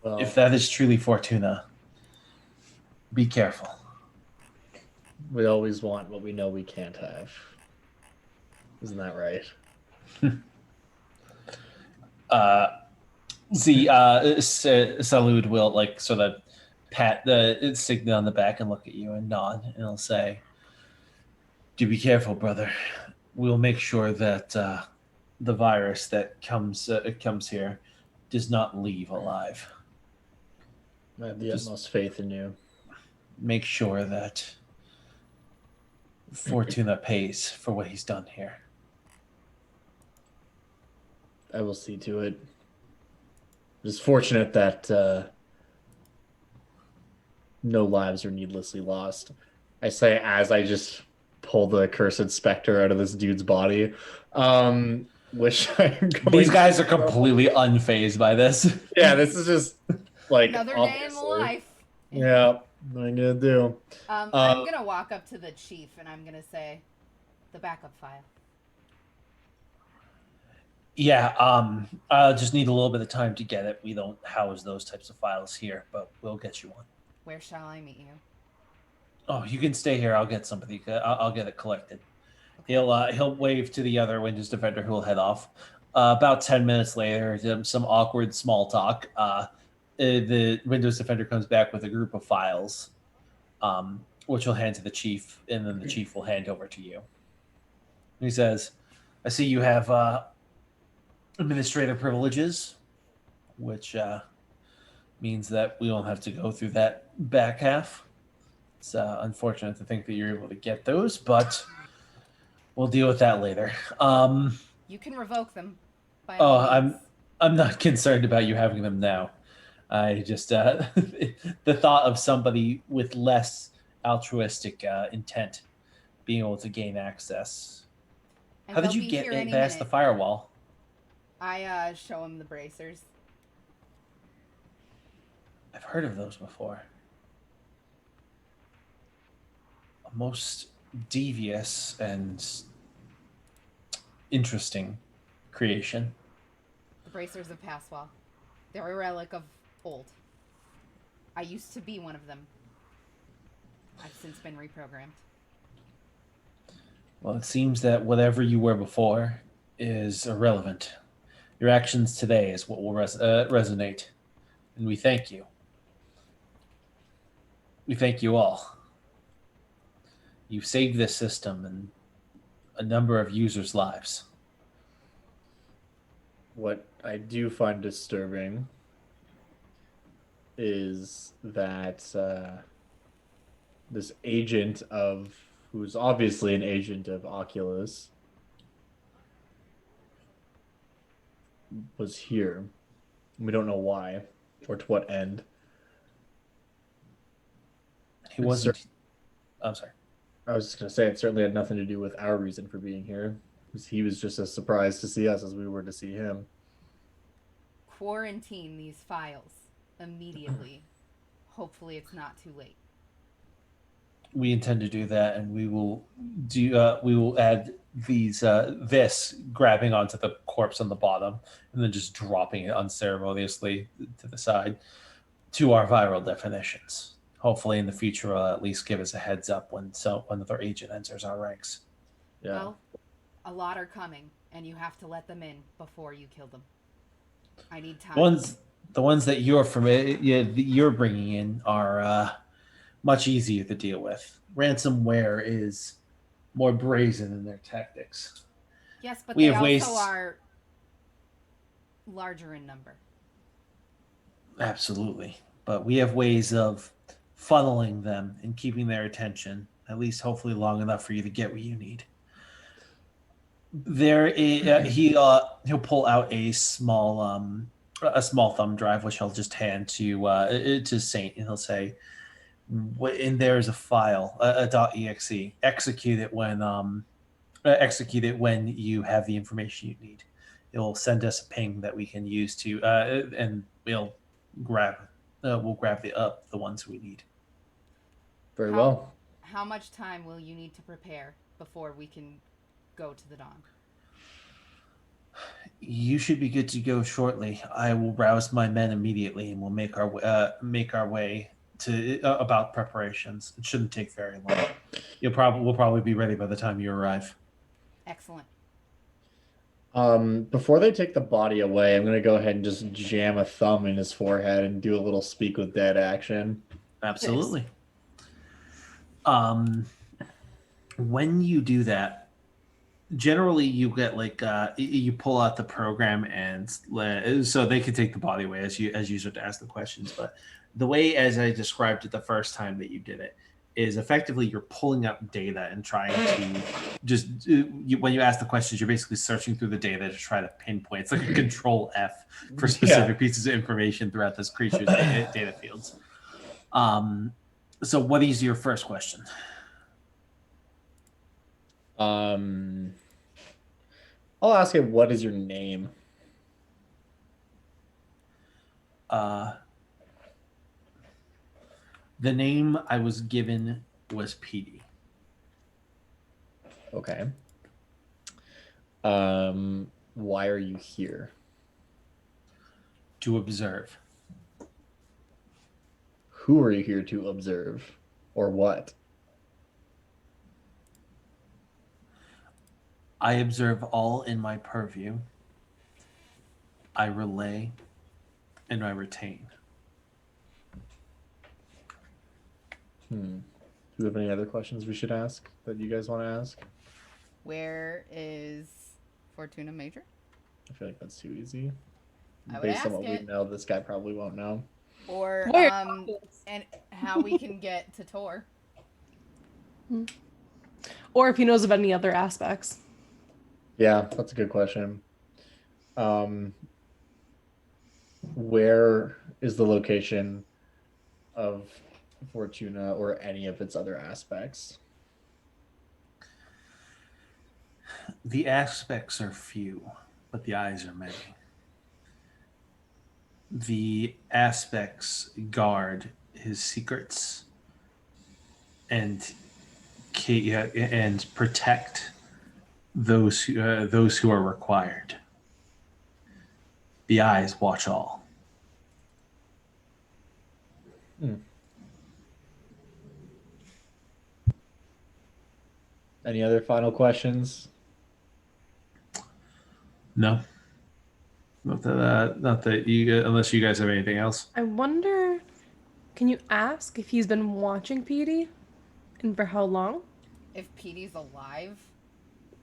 Well, If that is truly Fortuna, be careful. we always want what we know we can't have. Isn't that right? Salud will like sort of pat the Signet on the back and look at you and nod, and he'll say, "Do be careful, brother. We'll make sure that the virus that comes here does not leave alive. I have the Just- utmost faith in you. Make sure that Fortuna pays for what he's done here." I will see to it. It's fortunate that no lives are needlessly lost. I say as I just pull the cursed specter out of this dude's body. Which I'm going These guys are completely unfazed by this. Yeah, this is just like Another day in the obviously. life. Yeah, what am I gonna do? I'm gonna walk up to the chief and I'm gonna say, the backup file. Yeah, I'll just need a little bit of time to get it. We don't house those types of files here, but we'll get you one. Where shall I meet you? Oh, you can stay here. I'll get somebody. I'll get it collected. He'll wave to the other Windows Defender who will head off. About 10 minutes later, some awkward small talk. The Windows Defender comes back with a group of files, which he'll hand to the chief, and then the chief will hand over to you. He says, "I see you have administrative privileges, which means that we won't have to go through that back half. It's unfortunate to think that you're able to get those, but we'll deal with that later." You can revoke them. By all means. I'm not concerned about you having them now. I just the thought of somebody with less altruistic intent being able to gain access. And How did they'll you be get here any past the minute. firewall? I show him the bracers. I've heard of those before. A most devious and interesting creation. The bracers of Passwell. They're a relic of old. I used to be one of them. I've since been reprogrammed. Well, it seems that whatever you were before is irrelevant. Your actions today is what will resonate, and we thank you. We thank you all. You've saved this system and a number of users' lives. What I do find disturbing is that this agent of, who's obviously an agent of Oculus, was here. We don't know why or to what end. He wasn't. I'm sorry. I was just going to say it certainly had nothing to do with our reason for being here. He was just as surprised to see us as we were to see him. Quarantine these files immediately. hopefully it's not too late. We intend to do that, and we will add this grabbing onto the corpse on the bottom and then just dropping it unceremoniously to the side to our viral definitions. Hopefully in the future will at least give us a heads up when another agent enters our ranks. Yeah. Well, a lot are coming, and you have to let them in before you kill them. I need time. The ones that you're bringing in are much easier to deal with. Ransomware is more brazen in their tactics. Yes, but We they have also ways- are larger in number. Absolutely. But we have ways of funneling them and keeping their attention, at least hopefully long enough for you to get what you need. He'll pull out a small thumb drive, which he'll just hand to Saint, and he'll say, "In there is a file, a .exe. Execute it when you have the information you need. It'll send us a ping that we can use to, and we'll grab the ones we need." Very well. How much time will you need to prepare before we can go to the Dawn? You should be good to go shortly. I will rouse my men immediately, and we'll make our way to about preparations. It shouldn't take very long. We'll probably be ready by the time you arrive. Excellent. Before they take the body away, I'm gonna go ahead and just jam a thumb in his forehead and do a little speak with dead action. Absolutely. When you do that, generally you get you pull out the program and so they can take the body away as you start to ask the questions. But the way, as I described it the first time that you did it, is effectively you're pulling up data and trying to just when you ask the questions, you're basically searching through the data to try to pinpoint. It's like a control F for specific pieces of information throughout this creature's data fields. So what is your first question? I'll ask it, what is your name? The name I was given was Petey. Okay. Why are you here? To observe. Who are you here to observe? Or what? I observe all in my purview. I relay and I retain. Do you have any other questions we should ask that you guys want to ask? Where is Fortuna Major? I feel like that's too easy. I would Based on ask what it. we know, this guy probably won't know. Or Where? and how we can get to Tor. Or if he knows of any other aspects. Yeah, that's a good question. Where is the location of Fortuna or any of its other aspects? The aspects are few, but the eyes are many. The aspects guard his secrets and protect those who are required. The eyes watch all. Any other final questions? No. Not that you, unless you guys have anything else. I wonder, can you ask if he's been watching Petey and for how long? If Petey's alive.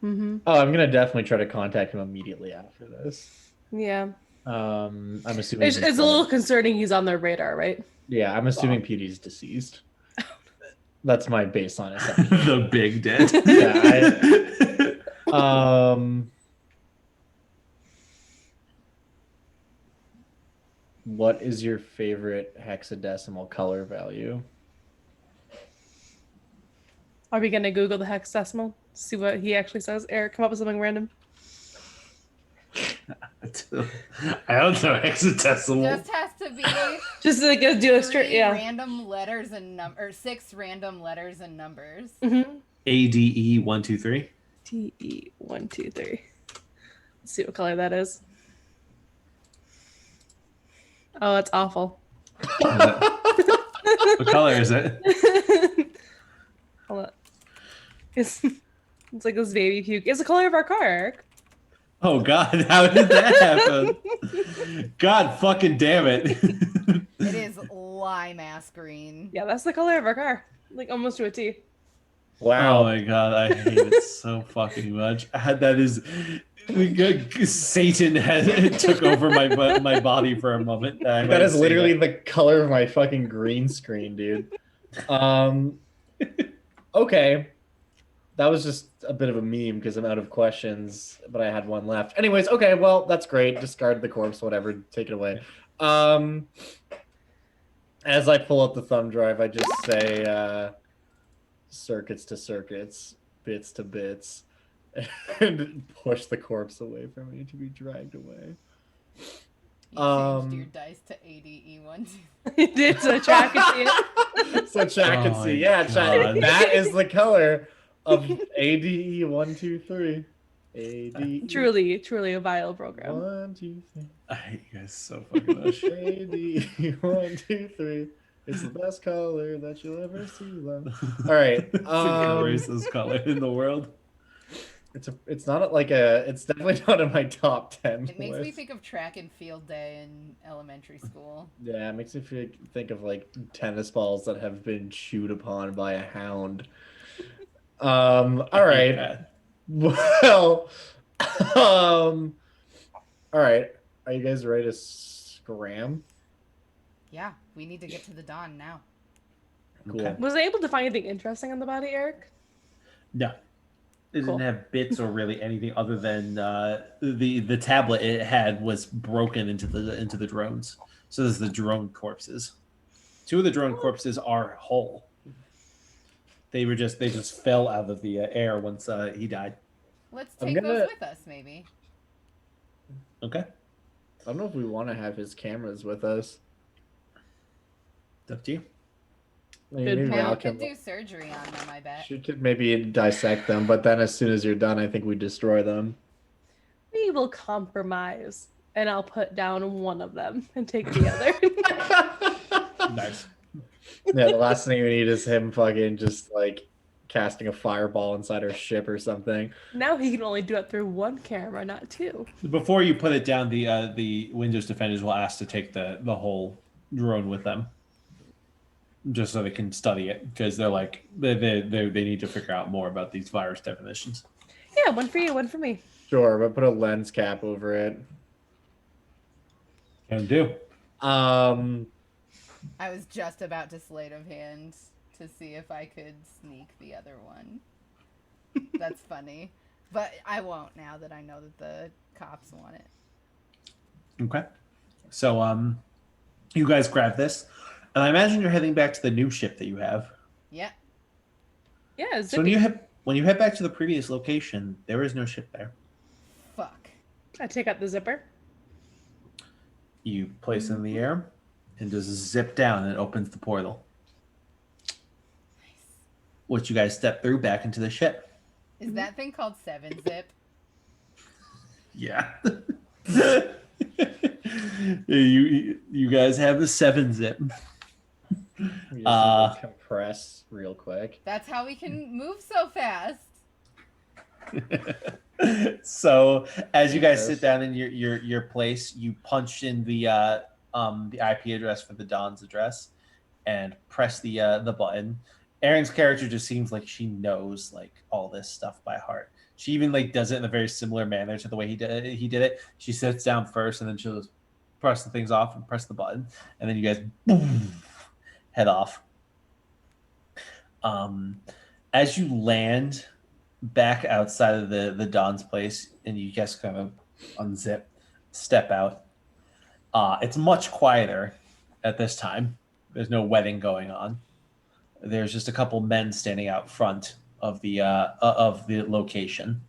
Mm-hmm. Oh, I'm gonna definitely try to contact him immediately after this. Yeah. I'm assuming It's he's a dead. little concerning he's on their radar, right? Yeah, I'm assuming Petey's deceased. That's my baseline assumption. The big dead. Yeah, what is your favorite hexadecimal color value? Are we gonna Google the hexadecimal? See what he actually says? Eric, come up with something random. I don't know hexadecimal. Just has to be Just like do a straight, Three yeah. random letters and or 6 random letters and numbers. Mm-hmm. ADE 123. TE 1, 2, 3. Let's see what color that is. Oh, it's awful. What color is it? Hold on. It's like this baby puke. It's the color of our car, Eric. Oh God, how did that happen? God fucking damn it. It is lime ass green. Yeah, that's the color of our car. Like almost to a T. Wow. Oh my God, I hate it so fucking much. That is Satan took over my body for a moment. That is literally the color of my fucking green screen, dude. Okay. That was just a bit of a meme because I'm out of questions, but I had one left. Anyways, okay, well, that's great. Discard the corpse, whatever. Take it away. As I pull out the thumb drive, I just say circuits to circuits, bits to bits, and push the corpse away from me to be dragged away. You changed your dice to ADE1. You did, so Chad could see it. So Chad can Oh see. my Yeah, Chad, God. that is the color of ADE123. ADE. Truly a vile program. 1, 2, 3. I hate you guys so fucking much. ADE123. It's the best color that you'll ever see. Love. All right. It's the racist color in the world. It's not like it's definitely not in my top 10 It makes me list. think of track and field day in elementary school. Yeah, it makes me think of like tennis balls that have been chewed upon by a hound. All right. Well, all right. Are you guys ready to scram? Yeah, we need to get to the dawn now. Cool. Okay. Was I able to find anything interesting on the body, Eric? No. It Cool. didn't have bits or really anything other than the tablet it had was broken into the drones. So there's the drone corpses. 2 of the drone corpses are whole. They just fell out of the air once he died. Let's I'm take gonna- those with us, maybe. Okay. I don't know if we want to have his cameras with us. It's up to you. Maybe point. Well, Al we could can. do surgery on them, I bet. She could maybe dissect them, but then as soon as you're done, I think we destroy them. We will compromise, and I'll put down one of them and take the other. Nice. Yeah, the last thing we need is him fucking just like casting a fireball inside our ship or something. Now he can only do it through one camera, not 2. Before you put it down, the Windows defenders will ask to take the whole drone with them, just so they can study it, because they're like they need to figure out more about these virus definitions. Yeah, one for you, one for me. Sure, but put a lens cap over it. Can do. I was just about to sleight of hand to see if I could sneak the other one. That's funny. But I won't now that I know that the cops want it. Okay. So you guys grab this, and I imagine you're heading back to the new ship that you have. Yeah. Yeah, So zippy. when you head back to the previous location, there is no ship there. Fuck. I take out the zipper. You place it in the air and just zip down, and it opens the portal. Which you guys step through back into the ship. Is that thing called 7-zip? Yeah. you guys have the 7-zip. We just need to compress real quick. That's how we can move so fast. So as you guys Yes. sit down in your place, you punch in the IP address for the Don's address and press the button. Erin's character just seems like she knows like all this stuff by heart. She even like does it in a very similar manner to the way he did it. She sits down first, and then she'll just press the things off and press the button, and then you guys boom, head off. As you land back outside of the Don's place, and you guys kind of unzip, step out. It's much quieter at this time. There's no wedding going on. There's just a couple men standing out front of the location.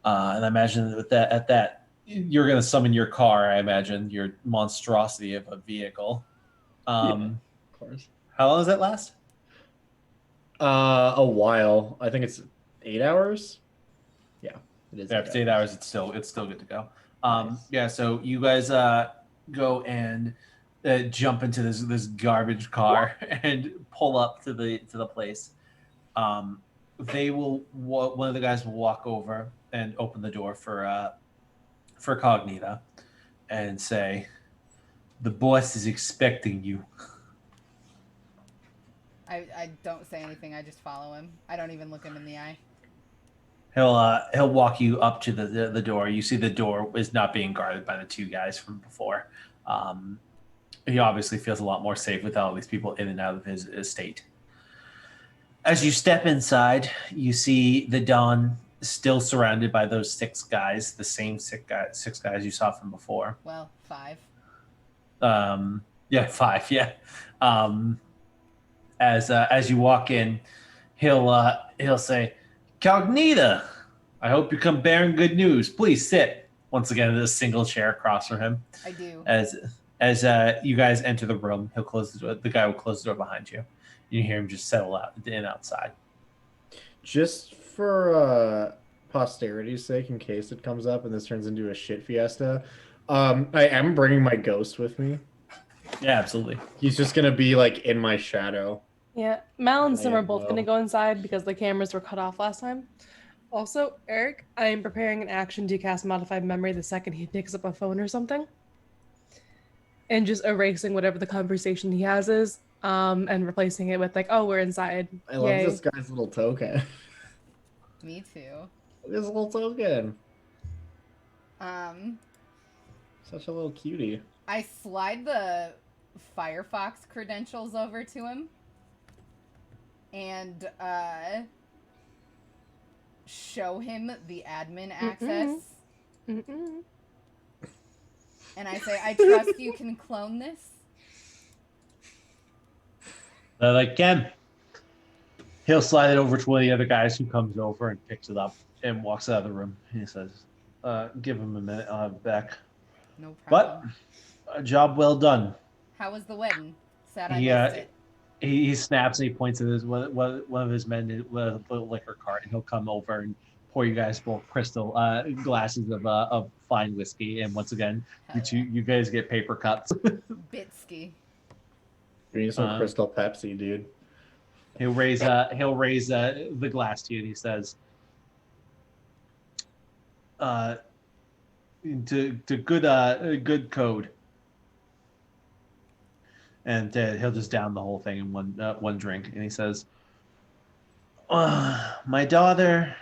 And I imagine at that you're going to summon your car, I imagine, your monstrosity of a vehicle. Of course. How long does that last? A while. I think it's 8 hours. Yeah, it is. Yeah, if it's 8 hours, it's still good to go. Nice. Yeah, so you guys go and jump into this garbage car and pull up to the place. They will one of the guys will walk over and open the door for Cognita and say, "The boss is expecting you." I don't say anything. I just follow him. I don't even look him in the eye. He'll walk you up to the door. You see the door is not being guarded by the two guys from before. He obviously feels a lot more safe with all these people in and out of his estate. As you step inside, you see the Don still surrounded by those 6 guys, the same 6 guys you saw from before. Well, 5. Yeah, 5. Yeah. As you walk in, he'll say, "Cognita, I hope you come bearing good news. Please sit." Once again, there's a single chair across from him. I do. As you guys enter the room, he'll close the door. The guy will close the door behind you. You hear him just settle out in outside. Just for posterity's sake, in case it comes up and this turns into a shit fiesta, I am bringing my ghost with me. Yeah, absolutely. He's just gonna be like in my shadow. Yeah, Mal and Sim I are both will. going to go inside because the cameras were cut off last time. Also, Eric, I am preparing an action to cast Modified Memory the second he picks up a phone or something. And just erasing whatever the conversation he has is, and replacing it with like, "Oh, we're inside." I love Yay. this guy's little token. Me too. This little token. Um, Such a little cutie. I slide the Firefox credentials over to him. And show him the admin access. Mm-mm. And I say, "I trust you can clone this." They're like, "Ken." He'll slide it over to one of the other guys who comes over and picks it up and walks out of the room. He says, "Give him a minute. I'll have it back." No But problem. a job well done. How was the wedding? Sad I Yeah. missed it. He snaps and he points at one of his men with a liquor cart, and he'll come over and pour you guys both crystal glasses of fine whiskey. And once again, Hell you guys get paper cups. Bitsky. We need some Uh, Crystal Pepsi, dude. He'll raise the glass to you, and he says, "To good code." And he'll just down the whole thing in one drink, and he says, "My daughter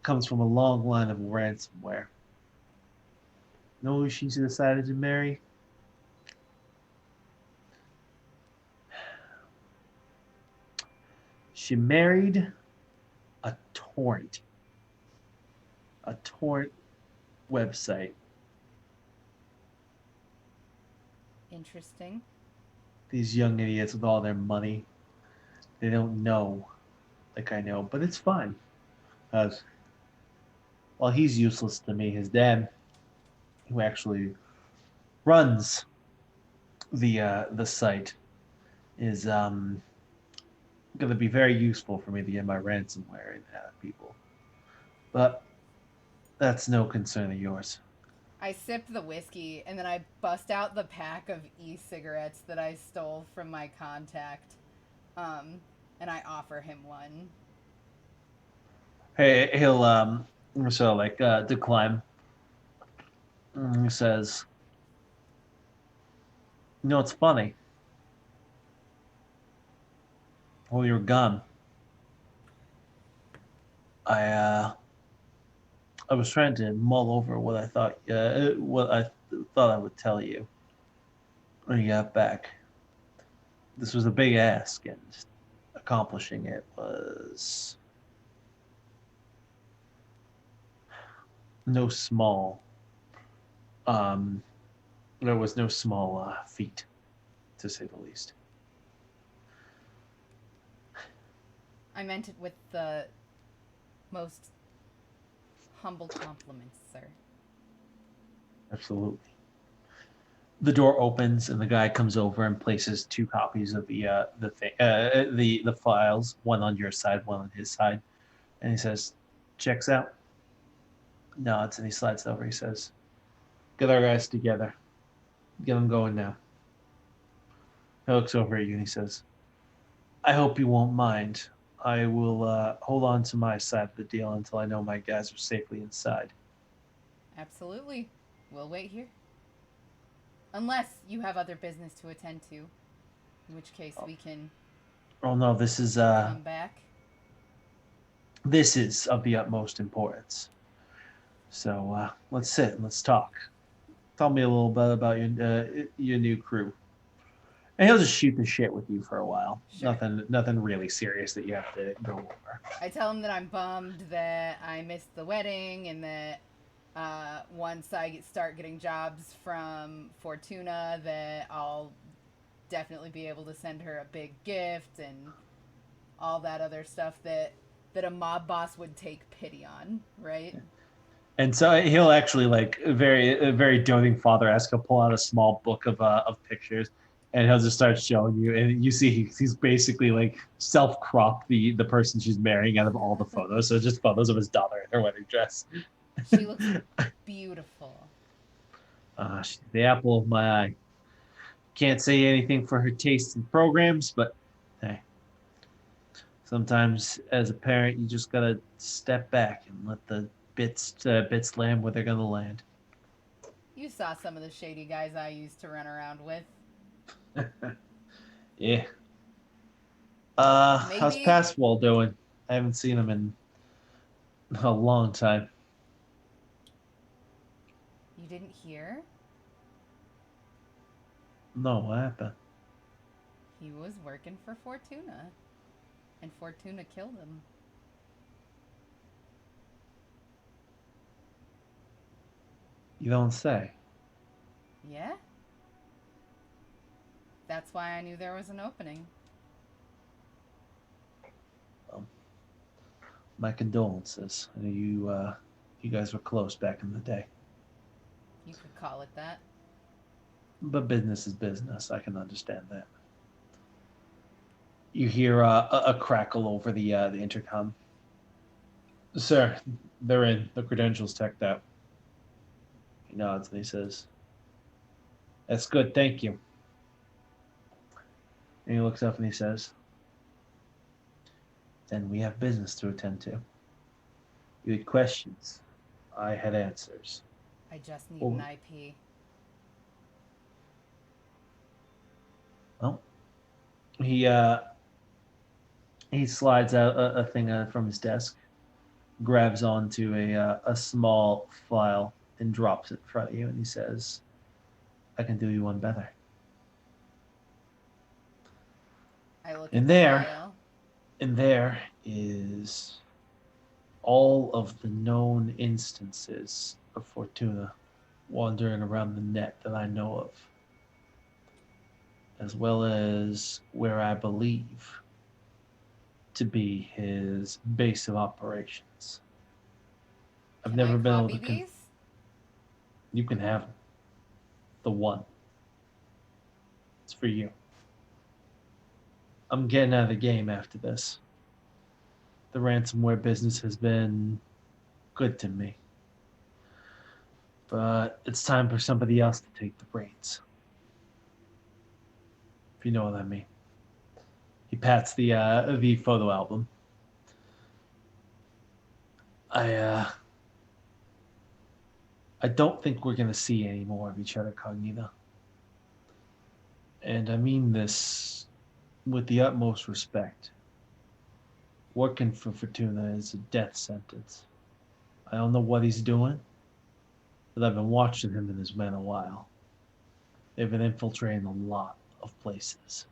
comes from a long line of ransomware. Know who she's decided to marry? She married a torrent website. Interesting. These young idiots with all their money, they don't know like I know, but it's fine. Because while he's useless to me, his dad, who actually runs the site, is going to be very useful for me to get my ransomware in people. But that's no concern of yours." I sip the whiskey, and then I bust out the pack of e-cigarettes that I stole from my contact, and I offer him one. Hey, he'll decline. He says, "You know, it's funny. While you were gone, I was trying to mull over what I thought I would tell you when you got back. This was a big ask, and accomplishing it was no small. There was no small feat, to say the least." I meant it with the most humble compliments, sir. Absolutely. The door opens and the guy comes over and places 2 copies of the files, one on your side, one on his side, and he says, "Checks out." Nods and he slides over. He says, "Get our guys together. Get them going now." He looks over at you and he says, "I hope you won't mind. I will hold on to my side of the deal until I know my guys are safely inside." Absolutely. We'll wait here. Unless you have other business to attend to, in which case we can Oh no, this is come back. this is of the utmost importance. So let's sit and let's talk. Tell me a little bit about your new crew. And he'll just shoot the shit with you for a while. Sure. Nothing really serious that you have to go over. I tell him that I'm bummed that I missed the wedding and that once I start getting jobs from Fortuna that I'll definitely be able to send her a big gift and all that other stuff that a mob boss would take pity on, right? And so he'll actually, like, a very doting father-esque, he'll pull out a small book of pictures, and he'll just start showing you. And you see he's basically like self-cropped the person she's marrying out of all the photos. So just photos of his daughter in her wedding dress. She looks beautiful. She's the apple of my eye. Can't say anything for her tastes and programs, but hey, sometimes as a parent, you just gotta step back and let the bits land where they're gonna land. You saw some of the shady guys I used to run around with. Yeah. How's Maybe- Passwall doing? I haven't seen him in a long time. You didn't hear? No, what happened? He was working for Fortuna. And Fortuna killed him. You don't say. Yeah? That's why I knew there was an opening. My condolences. I know you guys were close back in the day. You could call it that. But business is business. I can understand that. You hear a crackle over the intercom. "Sir, they're in. The credentials checked out." He nods and he says, "That's good, thank you." And he looks up and he says, "Then we have business to attend to. You had questions. I had answers." I just need Oh. an IP. Well, he slides out a thing from his desk, grabs onto a small file, and drops it in front of you, and he says, "I can do you one better." I look In at the there. file. And there is all of the known instances of Fortuna wandering around the net that I know of, as well as where I believe to be his base of operations. I've Can never I been able copy to. these? You can have them. The one. It's for you. I'm getting out of the game after this. The ransomware business has been good to me. But it's time for somebody else to take the reins. If you know what I mean. He pats the photo album. I don't think we're gonna see any more of each other, Cognita. And I mean this with the utmost respect. Working for Fortuna is a death sentence. I don't know what he's doing, but I've been watching him and his men a while. They've been infiltrating a lot of places.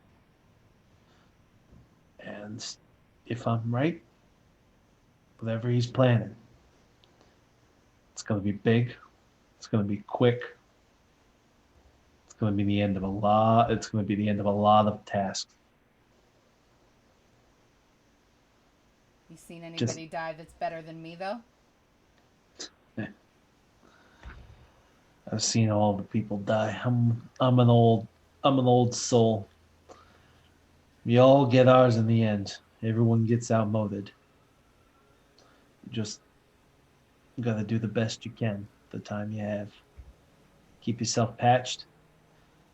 And if I'm right, whatever he's planning, it's going to be big. It's going to be quick. It's going to be the end of a lot. It's going to be the end of a lot of tasks. You seen anybody die that's better than me, though? I've seen all the people die. I'm an old soul. We all get ours in the end. Everyone gets outmoded. You just gotta do the best you can the time you have. Keep yourself patched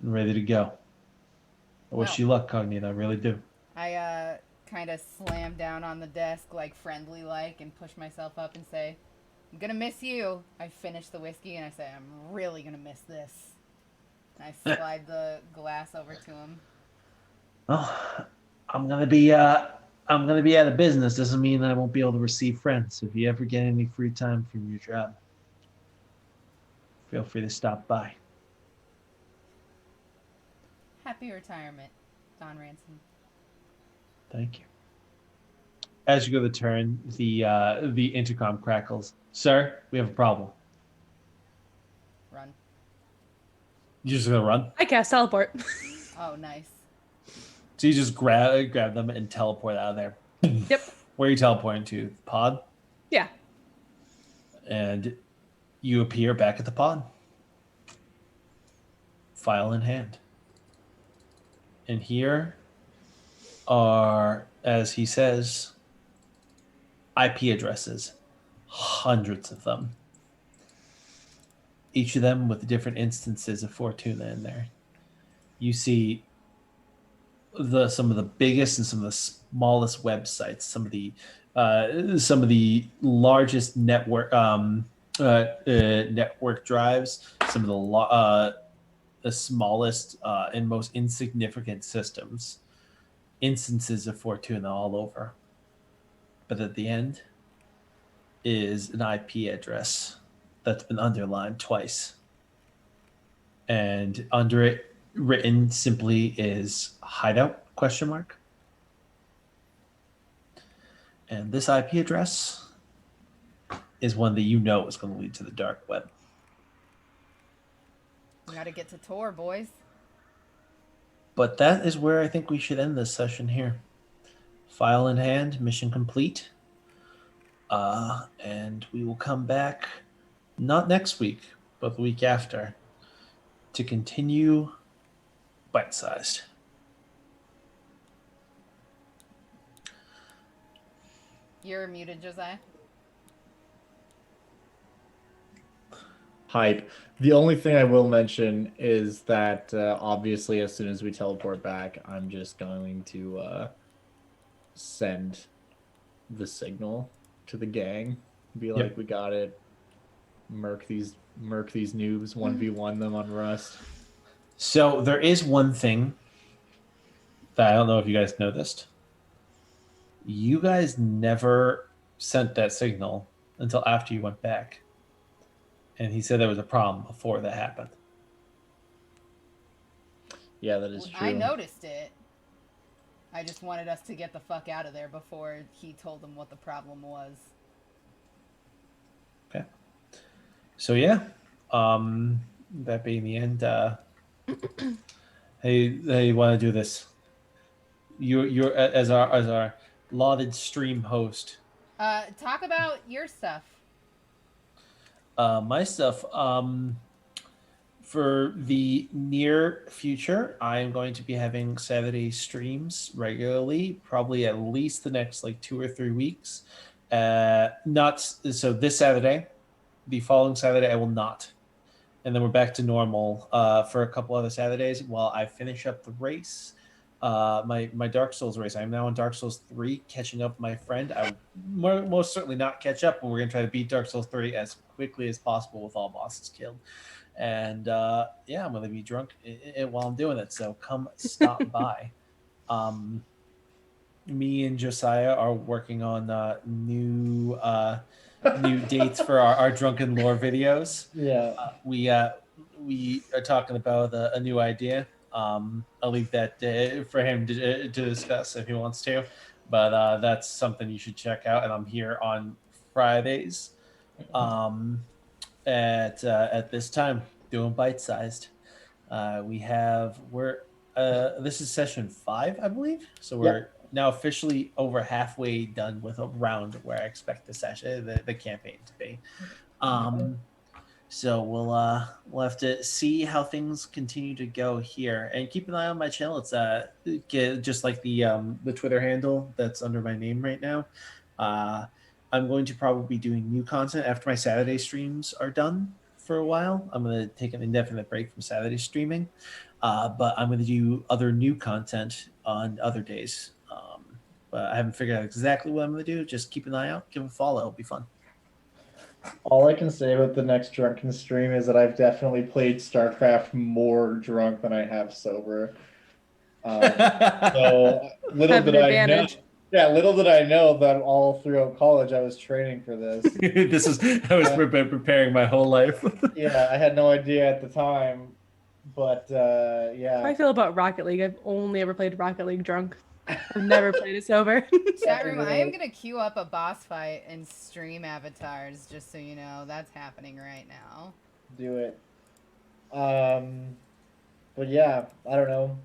and ready to go. I wish Well. you luck, Cognito. I really do. I kind of slam down on the desk, like friendly like, and push myself up and say, "I'm gonna miss you." I finish the whiskey and I say, "I'm really gonna miss this." And I slide the glass over to him. Oh, I'm gonna be out of business. Doesn't mean that I won't be able to receive friends. If you ever get any free time from your job, feel free to stop by. Happy retirement, Don Ransom. Thank you. As you go to turn, the intercom crackles. Sir, we have a problem. Run. You just gonna run? I cast teleport. Oh, nice. So you just grab them and teleport out of there. Yep. Where are you teleporting to? The pod? Yeah. And you appear back at the pod. File in hand. And here are, as he says, IP addresses. Hundreds of them. Each of them with different instances of Fortuna in there. You see some of the biggest and some of the smallest websites, some of the largest network network drives, some of the smallest and most insignificant systems, instances of Fortuna all over. But at the end is an IP address that's been underlined twice. And under it, written simply is hideout ? And this IP address is one that you know is going to lead to the dark web. We gotta get to Tor, boys. But that is where I think we should end this session here. File in hand, mission complete. And we will come back, not next week, but the week after, to continue Byte Sized. You're muted, Josiah. Hype. The only thing I will mention is that obviously as soon as we teleport back, I'm just going to send the signal to the gang. Be like, Yep. we got it. Murk these noobs, 1v1 them on Rust. So there is one thing that I don't know if you guys noticed. You guys never sent that signal until after you went back. And he said there was a problem before that happened. Yeah, that is true. I noticed it. I just wanted us to get the fuck out of there before he told them what the problem was. Okay. So yeah, that being the end, hey, you want to do this? You're as our lauded stream host. Talk about your stuff. My stuff. For the near future, I am going to be having Saturday streams regularly, probably at least the next like 2 or 3 weeks. Not so this Saturday. The following Saturday, I will not. And then we're back to normal for a couple other Saturdays while I finish up the race. My Dark Souls race. I'm now on Dark Souls 3, catching up with my friend. I will most certainly not catch up, but we're going to try to beat Dark Souls 3 as quickly as possible with all bosses killed. And yeah, I'm going to be drunk while I'm doing it, so come stop by. Me and Josiah are working on new dates for our drunken lore videos. Yeah. We are talking about a new idea. I'll leave that for him to discuss if he wants to, but that's something you should check out. And I'm here on Fridays at this time doing Byte Sized. This is session 5, I believe. So we're now officially over halfway done with a round where I expect the campaign to be. So we'll have to see how things continue to go here, and keep an eye on my channel. It's just like the Twitter handle that's under my name right now. I'm going to probably be doing new content after my Saturday streams are done for a while. I'm going to take an indefinite break from Saturday streaming, but I'm going to do other new content on other days. But I haven't figured out exactly what I'm going to do. Just keep an eye out, give a follow. It'll be fun. All I can say about the next drunken stream is that I've definitely played StarCraft more drunk than I have sober. So little Have an did I know. advantage. Yeah, little did I know that all throughout college I was training for this. I was preparing my whole life. Yeah, I had no idea at the time, but How yeah. I feel about Rocket League. I've only ever played Rocket League drunk. I've never played it sober. Chat room, I am gonna queue up a boss fight and stream avatars, just so you know. That's happening right now. Do it. But yeah, I don't know.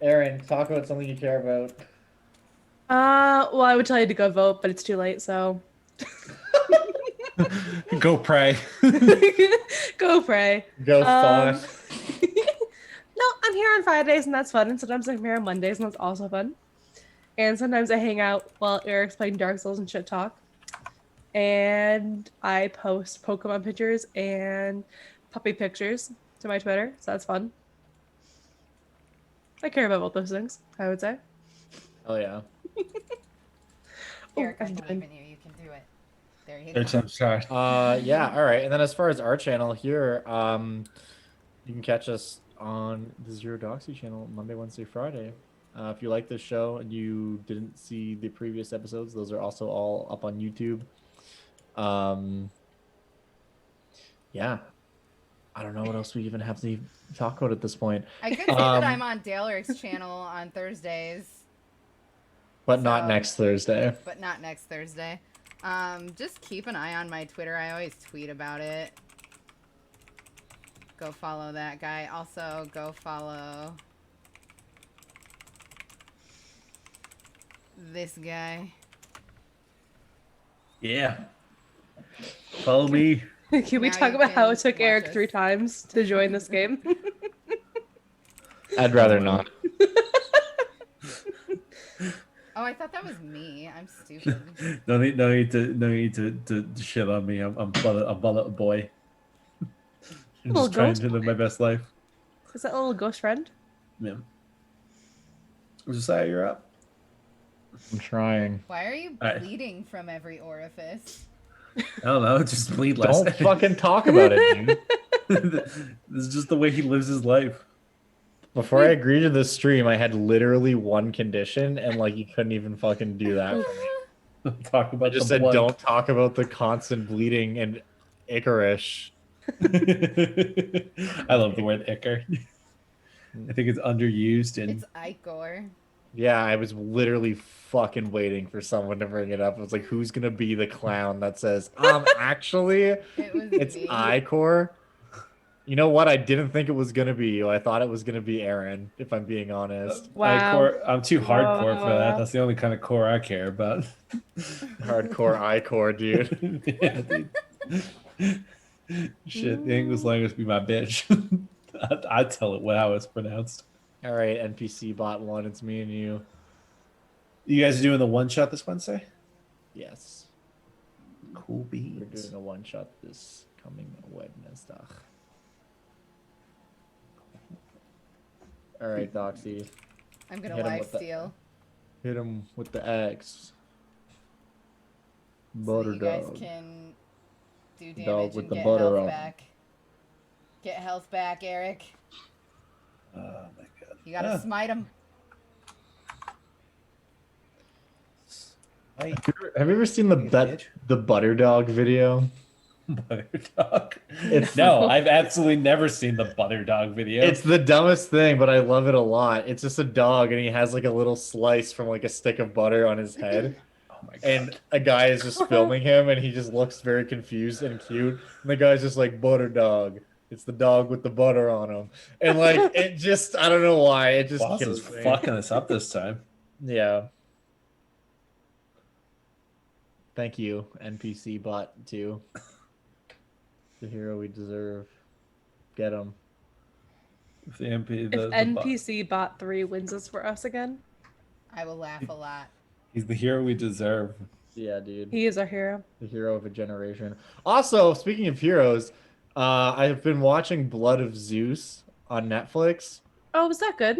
Aaron, talk about something you care about. Well, I would tell you to go vote, but it's too late, so Go pray. go pray. Go fun. No, I'm here on Fridays, and that's fun. And sometimes I'm here on Mondays, and that's also fun. And sometimes I hang out while Eric's playing Dark Souls and shit talk. And I post Pokemon pictures and puppy pictures to my Twitter, so that's fun. I care about both those things, I would say. Oh yeah. Eric, I I'm believe done. in you. You can do it. There you go. I'm sorry. Yeah, all right. And then as far as our channel here, you can catch us on the Zero Doxy channel Monday, Wednesday, Friday. If you like this show and you didn't see the previous episodes, those are also all up on YouTube. Yeah. I don't know what else we even have to talk about at this point. I could say that I'm on Dale Eric's channel on Thursdays, But not So- next Thursday. but not next Thursday. Just keep an eye on my Twitter. I always tweet about it. Go follow that guy. Also, go follow this guy. Yeah. Follow me. Can we Now talk you about how can it took watch Eric us. 3 times to join this game? I'd rather not. Oh, I thought that was me. I'm stupid. No need to shit on me. I'm but a boy. I'm Little just trying ghost to live my best life. Is that little ghost friend? Yeah. Josiah, you're up. I'm trying. Why are you Alright. bleeding from every orifice? I don't know. Just bleed less. Don't fucking talk about it, dude. This is just the way he lives his life. Before I agreed to this stream, I had literally one condition, and like you couldn't even fucking do that for me. Talk about I just the said blood. don't talk about the constant bleeding and Icarus. I love the word ichor. I think it's underused and It's Icor. Yeah, I was literally fucking waiting for someone to bring it up. I was like, who's gonna be the clown that says, actually, It was it's me. Icor? You know what? I didn't think it was gonna be you. I thought it was gonna be Aaron, if I'm being honest. Wow. I'm too hardcore for that. Wow. That's the only kind of core I care about. Hardcore Icor, dude. Yeah, dude. Shit, the English language be my bitch. I'd tell it how it's pronounced. All right, NPC bot 1, it's me and you. You guys are doing the one shot this Wednesday? Yes. Cool We're beans. doing a one shot this coming Wednesday. All right, Doxy. I'm gonna Hit him live with the- steal. Hit him with the X. So Butter that you guys dog. can do Dog damage with and the get butter health on. back. Get health back, Eric. Oh my god. You gotta smite him. Have you ever seen the Butter Dog video? Butter dog. It's No, I've absolutely never seen the butter dog video. It's the dumbest thing, but I love it a lot. It's just a dog, and he has like a little slice from like a stick of butter on his head. oh my god. And a guy is just filming him, and he just looks very confused and cute. And the guy's just like, butter dog. It's the dog with the butter on him. And like, it just, I don't know why. It just Boss is kills me. fucking us up this time. Yeah. Thank you, NPC bot 2. The hero we deserve. Get him. If the MP, If NPC bot 3 wins this for us again, I will laugh a lot. he's the hero we deserve. Yeah, dude. he is our hero. The hero of a generation. Also, speaking of heroes, I've been watching Blood of Zeus on Netflix. Oh, was that good?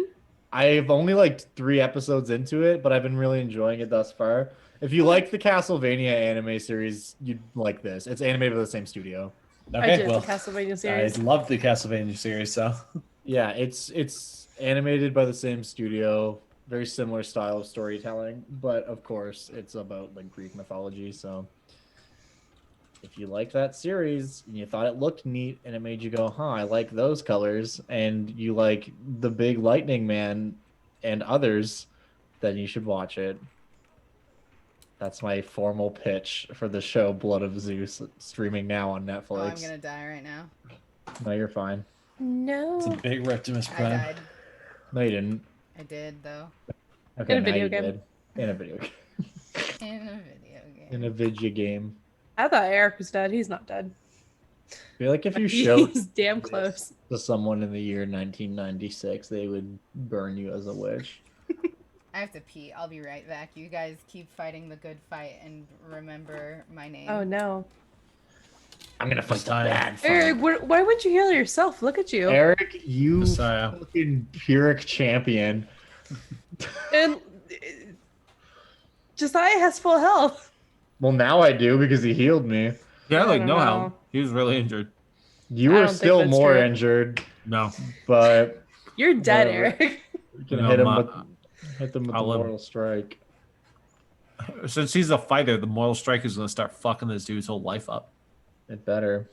I've only like 3 episodes into it, but I've been really enjoying it thus far. If you like the Castlevania anime series, you'd like this. It's animated by the same studio. I did the Castlevania I series. love the Castlevania series, so Yeah, it's animated by the same studio. Very similar style of storytelling, but of course, it's about like Greek mythology. So, if you like that series and you thought it looked neat and it made you go, "Huh, I like those colors," and you like the Big Lightning Man and others, then you should watch it. That's my formal pitch for the show Blood of Zeus, streaming now on Netflix. Oh, I'm gonna die right now. No, you're fine. No. it's a big Reptimus I Prime. died. No, you didn't. I did though. Okay, In a now video you game. did. In a video game. In a video game. In a video game. I thought Eric was dead. He's not dead. I feel like if you showed He's damn close. to someone in the year 1996, they would burn you as a witch. I have to pee. I'll be right back. You guys keep fighting the good fight and remember my name. Oh no. I'm gonna fight the Messiah. bad fight. Eric, why would you heal yourself? Look at you. Eric, you Messiah. fucking Pyrrhic champion. And Josiah has full health. Well, now I do because he healed me. Yeah, I like don't no know. help. He was really injured. You I were don't think still that's more true. injured, No. but You're dead, Whatever. Eric. you can No, hit him Ma- with the I'll let him- mortal strike. Since he's a fighter, the Mortal Strike is going to start fucking this dude's whole life up. It better.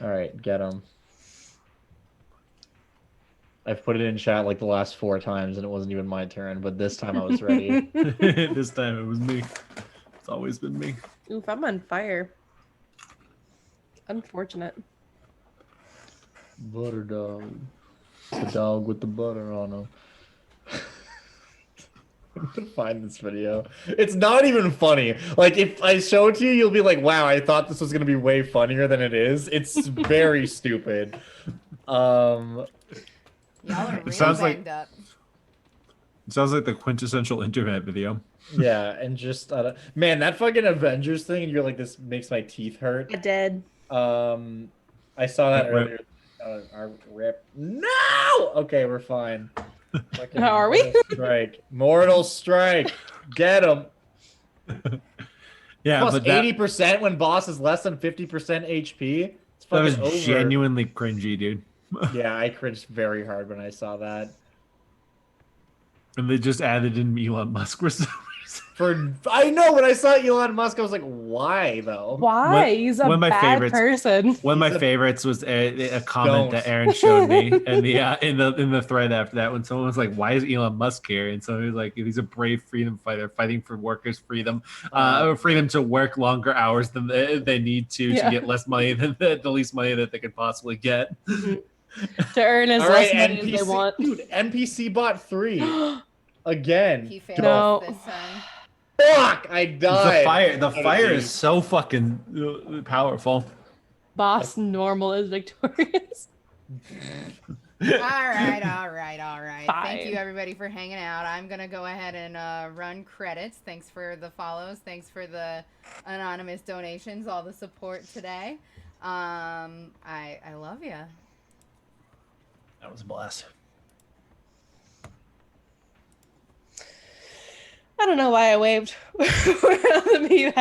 All right, get him. I've put it in chat like the last 4 times, and it wasn't even my turn. But this time I was ready. This time it was me. It's always been me. Oof, I'm on fire. Unfortunate. Butter dog. The dog with the butter on him. I'm gonna find this video. It's not even funny. Like, if I show it to you, you'll be like, wow, I thought this was gonna be way funnier than it is. It's very stupid. Y'all are real sounds like- banged up. It sounds like the quintessential internet video. Yeah, and just man, that fucking Avengers thing, and you're like, this makes my teeth hurt. I did. I saw that Rip. earlier. Rip. No. Okay, we're fine. Fucking Are we? Mortal Strike. Mortal Strike. Get him. Yeah, Plus but that, 80% when boss is less than 50% HP. It's that was fucking over. genuinely cringy, dude. Yeah, I cringed very hard when I saw that. And they just added in Elon Musk for some reason. I know when I saw Elon Musk, I was like, why though? Why? One- He's a one of my bad favorites- person. One of my He's a- favorites was a comment Don't. that Aaron showed me, and the in the thread after that, when someone was like, "Why is Elon Musk here?" and somebody was like, "He's a brave freedom fighter, fighting for workers' freedom, freedom to work longer hours than they need to Yeah. get less money than the least money that they could possibly get." To earn as All less right, money as they NPC, want. dude, NPC bot 3 again. He failed No. this time. Fuck, I died. The fire is so fucking powerful. Boss normal is victorious. All right. Thank Fine. you everybody for hanging out. I'm gonna go ahead and run credits. Thanks for the follows. Thanks for the anonymous donations. All the support today. I love you. That was a blast. I don't know why I waved. We're on the meat